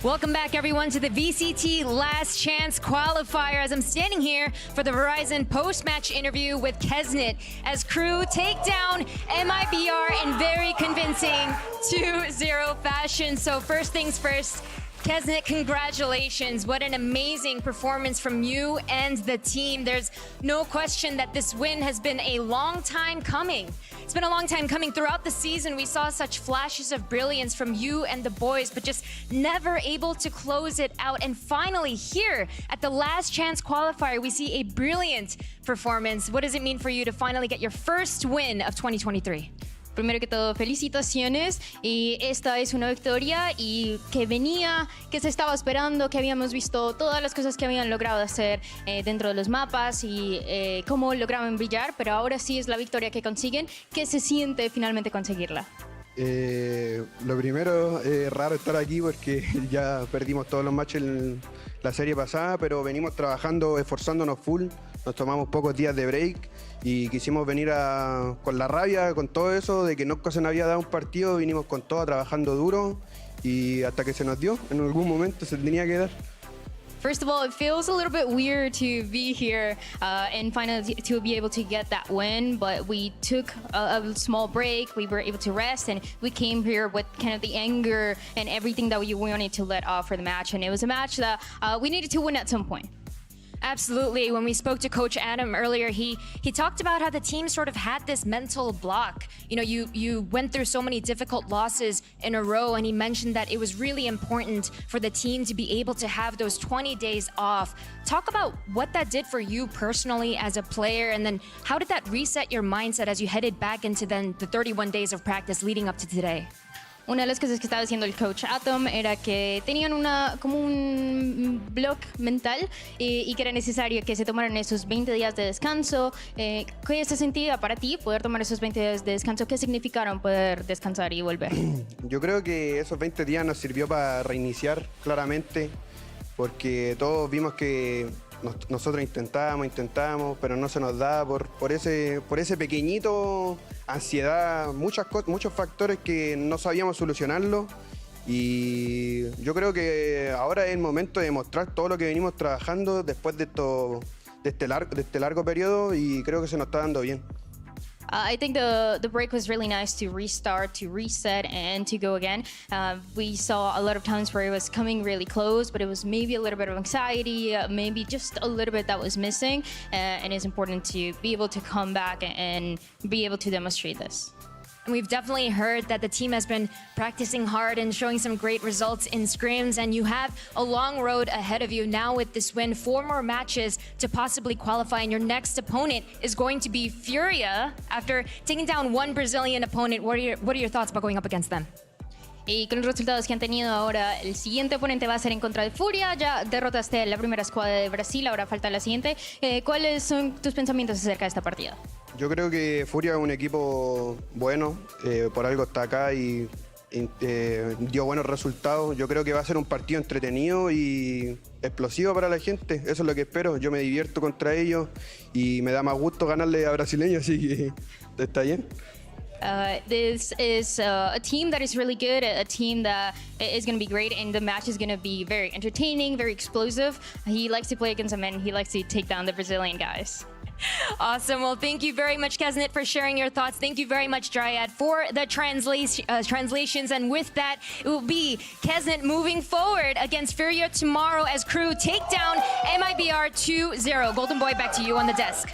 Welcome back, everyone, to the VCT Last Chance Qualifier. As I'm standing here for the Verizon post-match interview with Kesnet as Crew take down MIBR in very convincing 2-0 fashion. So first things first, Kesnet, congratulations. What an amazing performance from you and the team. There's no question that this win has been a long time coming. It's been a long time coming. Throughout the season, we saw such flashes of brilliance from you and the boys, but just never able to close it out. And finally, here at the Last Chance Qualifier, we see a brilliant performance. What does it mean for you to finally get your first win of 2023? Primero que todo, felicitaciones, y esta es una victoria y que se estaba esperando, que habíamos visto todas las cosas que habían logrado hacer dentro de los mapas y cómo lograban brillar, pero ahora sí es la victoria que consiguen. ¿Qué se siente finalmente conseguirla? Lo primero, es raro estar aquí porque ya perdimos todos los matches en la serie pasada, pero venimos trabajando, esforzándonos full, nos tomamos pocos días de break y quisimos venir con la rabia, con todo eso, de que no se nos había dado un partido, vinimos con todo, trabajando duro y hasta que se nos dio, en algún momento se tenía que dar. First of all, it feels a little bit weird to be here and finally to be able to get that win, but we took a small break, we were able to rest, and we came here with kind of the anger and everything that we wanted to let off for the match, and it was a match that we needed to win at some point. Absolutely. When we spoke to Coach Adam earlier, he talked about how the team sort of had this mental block. You know, you went through so many difficult losses in a row, and he mentioned that it was really important for the team to be able to have those 20 days off. Talk about what that did for you personally as a player, and then how did that reset your mindset as you headed back into then the 31 days of practice leading up to today? Una de las cosas que estaba diciendo el coach Atom era que tenían como un block mental y que era necesario que se tomaran esos 20 días de descanso. ¿Qué se sentía para ti poder tomar esos 20 días de descanso? ¿Qué significaron poder descansar y volver? Yo creo que esos 20 días nos sirvió para reiniciar claramente, porque todos vimos que nosotros intentábamos, pero no se nos da por ese pequeñito ansiedad, muchos factores que no sabíamos solucionarlo, y yo creo que ahora es el momento de mostrar todo lo que venimos trabajando después de este largo periodo, y creo que se nos está dando bien. I think the break was really nice to restart, to reset, and to go again. We saw a lot of times where it was coming really close, but it was maybe a little bit of anxiety, maybe just a little bit that was missing. And it's important to be able to come back and be able to demonstrate this. And we've definitely heard that the team has been practicing hard and showing some great results in scrims, and you have a long road ahead of you now with this win. 4 more matches to possibly qualify, and your next opponent is going to be Furia. After taking down one Brazilian opponent, what are your thoughts about going up against them? Y con los resultados que han tenido ahora, el siguiente oponente va a ser en contra de Furia. Ya derrotaste la primera escuadra de Brasil, ahora falta la siguiente. ¿Cuáles son tus pensamientos acerca de esta partida? Yo creo que Furia es un equipo bueno, por algo está acá y dio buenos resultados. Yo creo que va a ser un partido entretenido y explosivo para la gente. Eso es lo que espero. Yo me divierto contra ellos y me da más gusto ganarle a brasileños, así que está bien. This is a team that is really good, a team that is going to be great, and the match is going to be very entertaining, very explosive. He likes to play against them, and he likes to take down the Brazilian guys. Awesome. Well, thank you very much, Kesnet, for sharing your thoughts. Thank you very much, Dryad, for the translations. And with that, it will be Kesnet moving forward against Furia tomorrow as Crew take down MIBR 2-0. Golden Boy, back to you on the desk.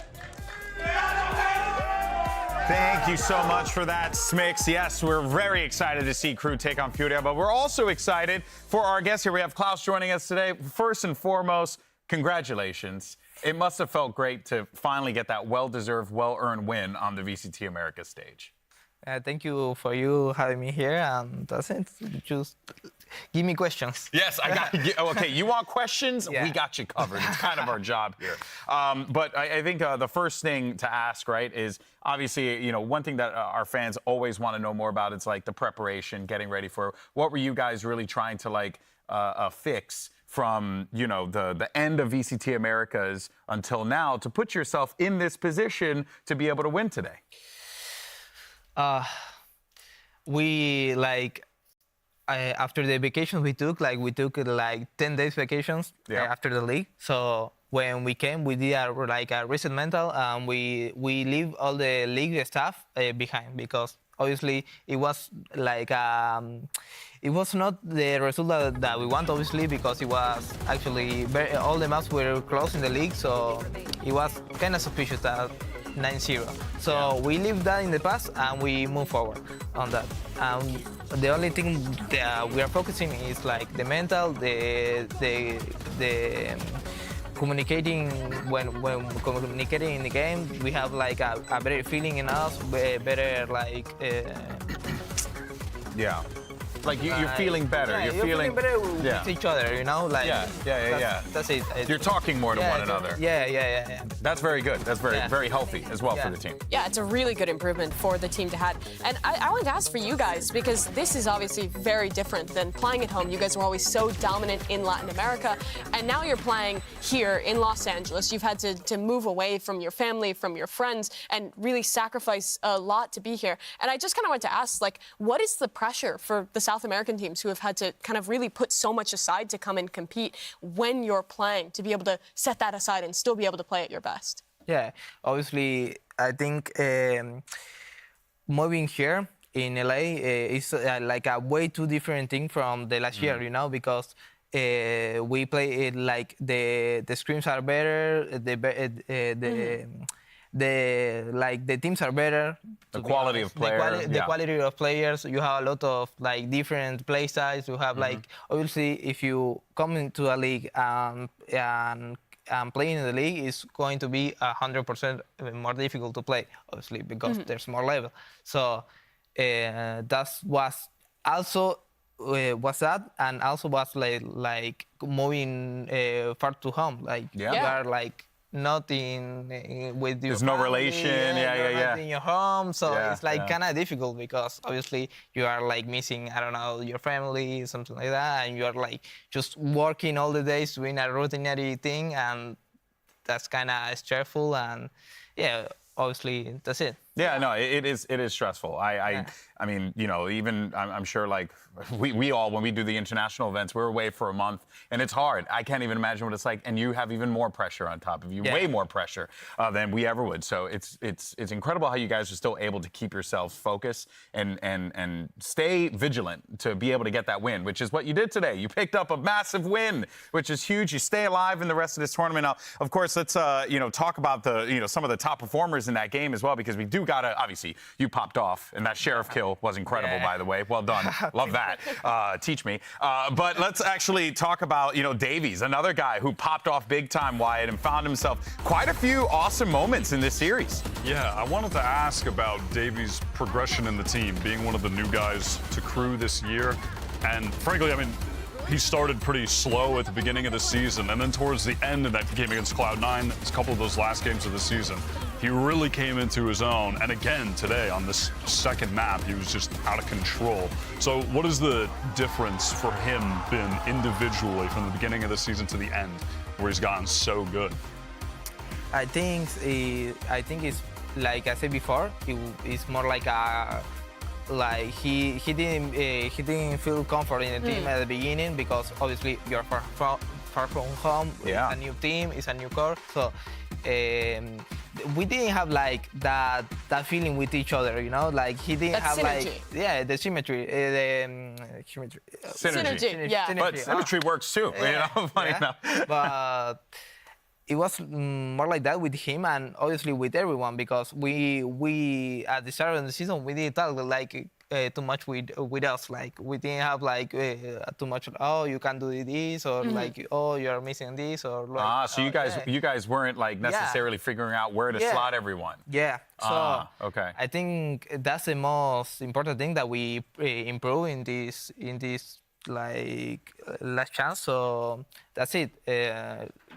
Thank you so much for that, Smix. Yes, we're very excited to see Crew take on Furia, but we're also excited for our guests here. We have Klaus joining us today. First and foremost, congratulations. It must have felt great to finally get that well-deserved, well-earned win on the VCT Americas stage. Thank you for you having me here, and that's it. Just give me questions. Yes, I got you. Okay, you want questions? Yeah. We got you covered. It's kind of our job here. But I think the first thing to ask, right, is obviously, you know, one thing that our fans always want to know more about is like the preparation, getting ready for. What were you guys really trying to like fix from, you know, the end of VCT Americas until now to put yourself in this position to be able to win today? after the vacations we took like 10 days vacations after the league. So when we came, we did a reset mental, and we leave all the league stuff behind, because obviously it was like it was not the result that we want, obviously, because it was actually all the maps were close in the league, so it was kind of suspicious that 9-0. So we leave that in the past and we move forward on that. The only thing that we are focusing is like the mental, the communicating when communicating in the game. We have like a better feeling in us, better like. Yeah. Like you're feeling better. Yeah, you're feeling better with each other, you know? Like, that's it. You're talking more to one another. Yeah. That's very good. That's very healthy as well for the team. Yeah, it's a really good improvement for the team to have. And I wanted to ask for you guys, because this is obviously very different than playing at home. You guys were always so dominant in Latin America, and now you're playing here in Los Angeles. You've had to move away from your family, from your friends, and really sacrifice a lot to be here. And I just kind of wanted to ask, like, what is the pressure for the South American teams who have had to kind of really put so much aside to come and compete when you're playing, to be able to set that aside and still be able to play at your best? Yeah, obviously, I think moving here in LA is like a way too different thing from the last year, you know, because we play it like the scrims are better, the teams are better. The quality of players. The quality of players. You have a lot of like different play styles. You have like, obviously, if you come into a league and playing in the league is going to be 100% more difficult to play, obviously, because there's more level. So that was also and also was like moving far to home. Like you are like not in with your There's no family, relation. Not in your home, so it's like kind of difficult, because obviously you are like missing, I don't know, your family, something like that, and you are like just working all the days doing a routinary thing, and that's kind of stressful. And obviously that's it. Yeah, no, it is stressful. I mean, you know, even I'm sure like we all, when we do the international events, we're away for a month, and it's hard. I can't even imagine what it's like, and you have even more pressure on top of you, way more pressure than we ever would. So it's incredible how you guys are still able to keep yourselves focused and stay vigilant to be able to get that win, which is what you did today. You picked up a massive win, which is huge. You stay alive in the rest of this tournament. Now, of course, let's talk about some of the top performers in that game as well, because we do gotta, obviously, you popped off, and that sheriff kill was incredible, by the way. Well done. Love that. Teach me. But let's actually talk about, Davies, another guy who popped off big time, Wyatt, and found himself quite a few awesome moments in this series. Yeah, I wanted to ask about Davies' progression in the team, being one of the new guys to crew this year. And frankly, I mean, he started pretty slow at the beginning of the season, and then towards the end of that game against Cloud9, a couple of those last games of the season, he really came into his own. And again, today on this second map, he was just out of control. So what has the difference for him been individually from the beginning of the season to the end, where he's gotten so good? I think it's like I said before, it's more like he didn't feel comfort in the team at the beginning, because obviously you're far from home. Yeah. It's a new team, it's a new core. So we didn't have like that feeling with each other, you know. Like he didn't have synergy. like the symmetry, Synergy. Yeah. But symmetry works too. Funny enough. But it was more like that with him, and obviously with everyone, because we at the start of the season we didn't talk like too much with us. Like we didn't have like too much. Oh, you can do this, or like you're missing this, or like. So you guys weren't like necessarily figuring out where to slot everyone. Yeah. So okay. I think that's the most important thing that we improve in this like last chance. So that's it.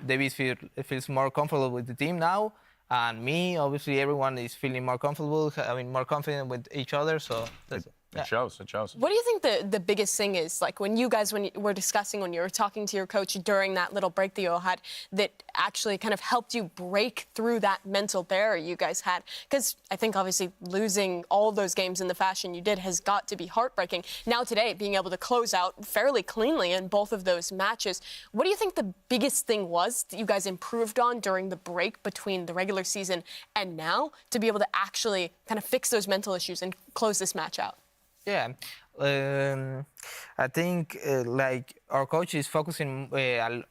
Davies feels more comfortable with the team now, and me, obviously, everyone is feeling more comfortable, having more confidence with each other. So that's it. It shows. It shows. What do you think the biggest thing is? Like when you were discussing, when you were talking to your coach during that little break that you all had, that actually kind of helped you break through that mental barrier you guys had? Because I think obviously losing all those games in the fashion you did has got to be heartbreaking. Now today, being able to close out fairly cleanly in both of those matches, what do you think the biggest thing was that you guys improved on during the break between the regular season and now to be able to actually kind of fix those mental issues and close this match out? Yeah, I think like our coach is focusing a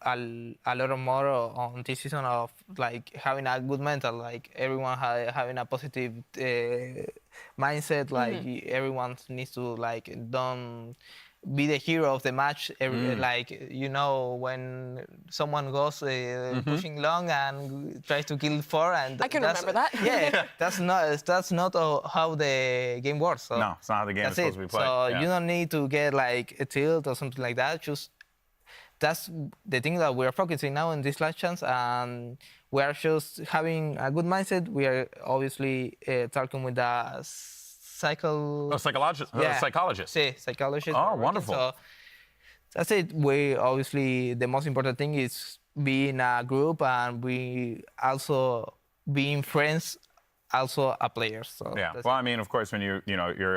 lot more on this season of like having a good mental, like everyone having a positive mindset. Like everyone needs to like don't be the hero of the match. Like when someone goes pushing long and tries to kill 4, and I can remember that. Yeah, that's not how the game works. So no, it's not how the game is supposed to be played. So you don't need to get like a tilt or something like that. That's the thing that we're focusing now in this last chance, and we are just having a good mindset. We are obviously talking with the psychologist. Psychologist. Psychologist. Oh, wonderful. So that's it. We obviously the most important thing is being a group, and we also being friends, also a player. So yeah. Well, I mean, of course, when you're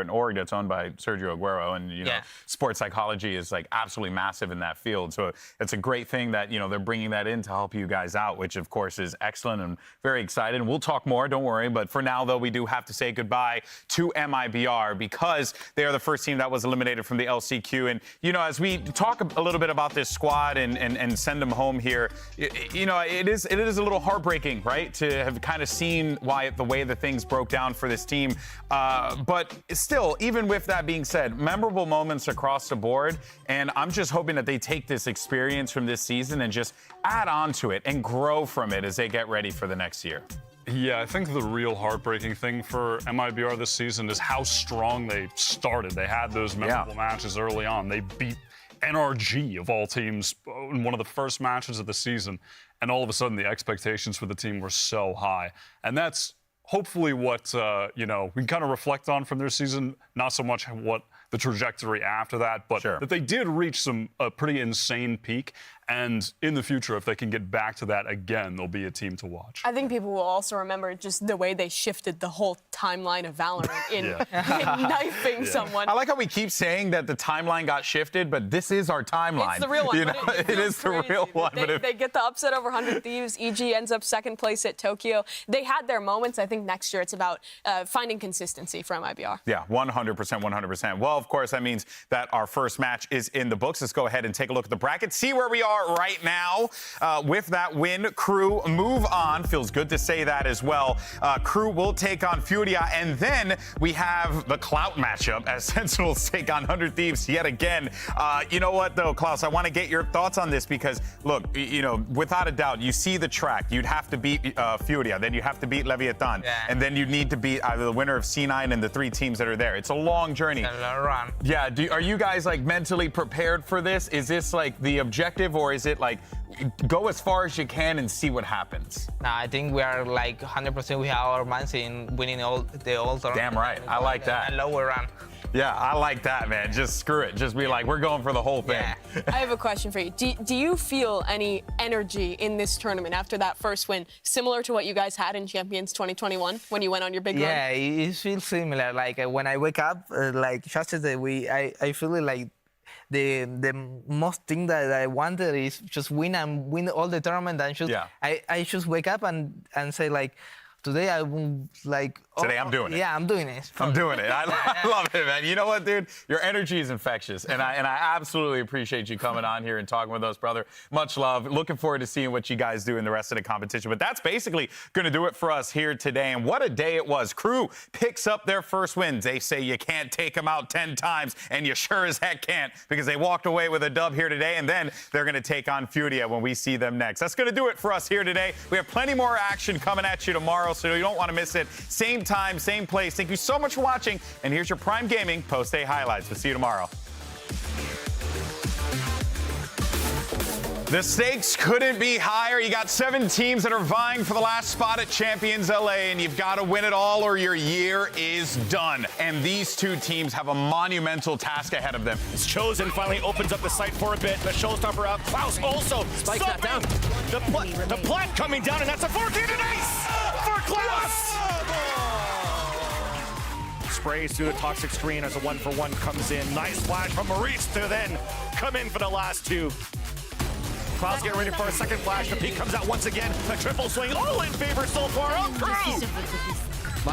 an org that's owned by Sergio Aguero, and sports psychology is like absolutely massive in that field. So it's a great thing that they're bringing that in to help you guys out, which of course is excellent and very excited. And we'll talk more, don't worry. But for now, though, we do have to say goodbye to MIBR because they are the first team that was eliminated from the LCQ. And as we talk a little bit about this squad and send them home here, it is a little heartbreaking, right, to have kind of seen the way that things broke down for this team. But still, even with that being said, memorable moments across the board. And I'm just hoping that they take this experience from this season and just add on to it and grow from it as they get ready for the next year. Yeah, I think the real heartbreaking thing for MIBR this season is how strong they started. They had those memorable matches early on. They beat NRG, of all teams, in one of the first matches of the season. And all of a sudden, the expectations for the team were so high. And that's hopefully what, we can kind of reflect on from their season, not so much what the trajectory after that, but that they did reach a pretty insane peak. And in the future, if they can get back to that again, they'll be a team to watch. I think people will also remember just the way they shifted the whole timeline of VALORANT in knifing someone. I like how we keep saying that the timeline got shifted, but this is our timeline. It's the real one. It is the real one. They get the upset over 100 Thieves. EG ends up second place at Tokyo. They had their moments. I think next year it's about finding consistency for MIBR. Yeah, 100%, 100%. Well, of course, that means that our first match is in the books. Let's go ahead and take a look at the bracket, see where we are right now. With that win, Crew move on. Feels good to say that as well. Crew will take on Furia, and then we have the Clout matchup as Sentinels take on 100 Thieves yet again. You know what, though, Klaus? I want to get your thoughts on this because, look, without a doubt, you see the track. You'd have to beat Furia, then you have to beat Leviatán, and then you need to beat either the winner of C9 and the 3 teams that are there. It's a long journey. It's a long run. Yeah, are you guys like mentally prepared for this? Is this like the objective, or is it like go as far as you can and see what happens? No, I think we are like 100%. We have our minds in winning the all tournament. Damn right. I like that. And lower run. Yeah, I like that, man. Just screw it. Just be like, we're going for the whole thing. Yeah. I have a question for you. Do you feel any energy in this tournament after that first win, similar to what you guys had in Champions 2021 when you went on your big run? Yeah, it feels similar. Like when I wake up, like just as I feel like the most thing that I wanted is just win all the tournament and just I just wake up and say like, today I won't like. Today I'm doing it. Yeah, I'm doing it. I'm doing it. I love it, man. You know what, dude? Your energy is infectious, and I absolutely appreciate you coming on here and talking with us, brother. Much love. Looking forward to seeing what you guys do in the rest of the competition. But that's basically going to do it for us here today. And what a day it was. Crew picks up their first win. They say you can't take them out 10 times, and you sure as heck can't, because they walked away with a dub here today, and then they're going to take on Furia when we see them next. That's going to do it for us here today. We have plenty more action coming at you tomorrow, so you don't want to miss it. Same time, same place. Thank you so much for watching, and here's your Prime Gaming post-day highlights. We'll see you tomorrow. The stakes couldn't be higher. You got 7 teams that are vying for the last spot at Champions LA, and you've got to win it all or your year is done. And these 2 teams have a monumental task ahead of them. It's Chosen finally opens up the site for a bit. The showstopper out. Klaus also Spike's not down. The plant coming down, and that's a 4K and an ace for Klaus. Sprays through the toxic screen as a 1-for-1 comes in. Nice flash from Maurice to then come in for the last 2. Klaus getting ready for a second flash. The peak comes out once again. A triple swing, all in favor so far of Crew.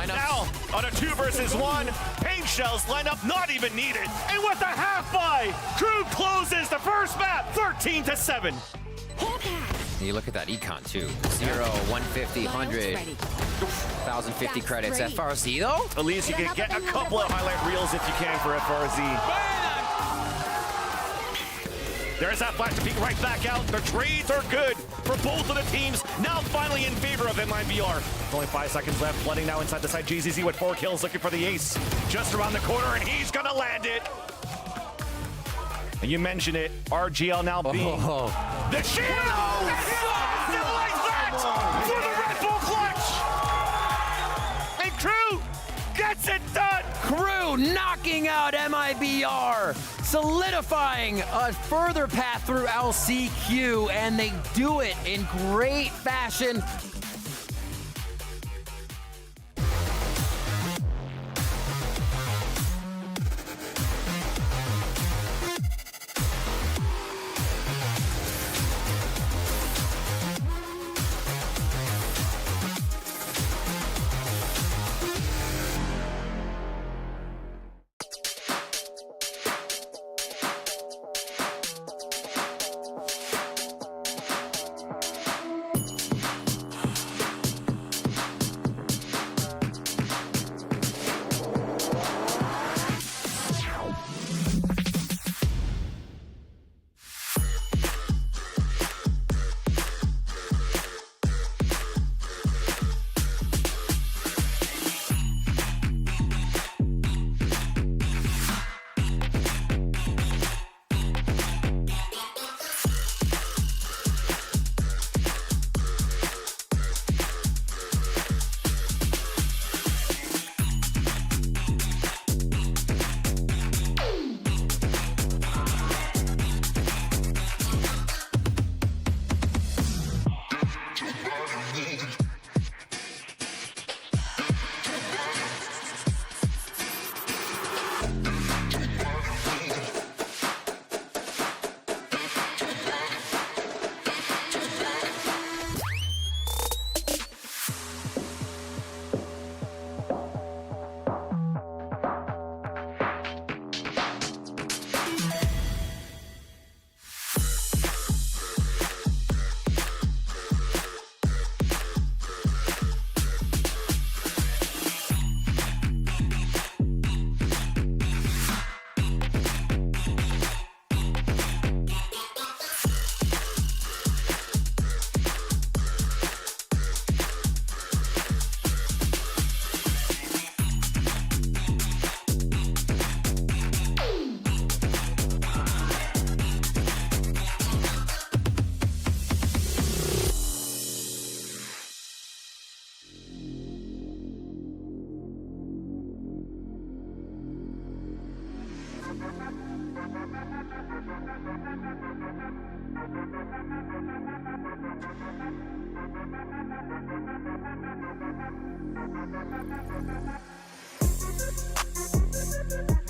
Now on a 2 versus 1, paint shells line up, not even needed. And with the half buy, Crew closes the first map, 13-7. And you look at that econ too. 0, 150, 100, 1,050 credits. FRZ though? At least you can get a couple of highlight reels if you can for FRZ. There's that flash to peek right back out. The trades are good for both of the teams. Now finally in favor of MIBR. Only 5 seconds left. Flooding now inside the side. GZZ with 4 kills, looking for the ace. Just around the corner, and he's gonna land it. And you mentioned it. RGL now being the shield. Still like that for the Red Bull clutch. And Crew gets it done. Crew knocking out MIBR, solidifying a further path through LCQ, and they do it in great fashion. Thank you.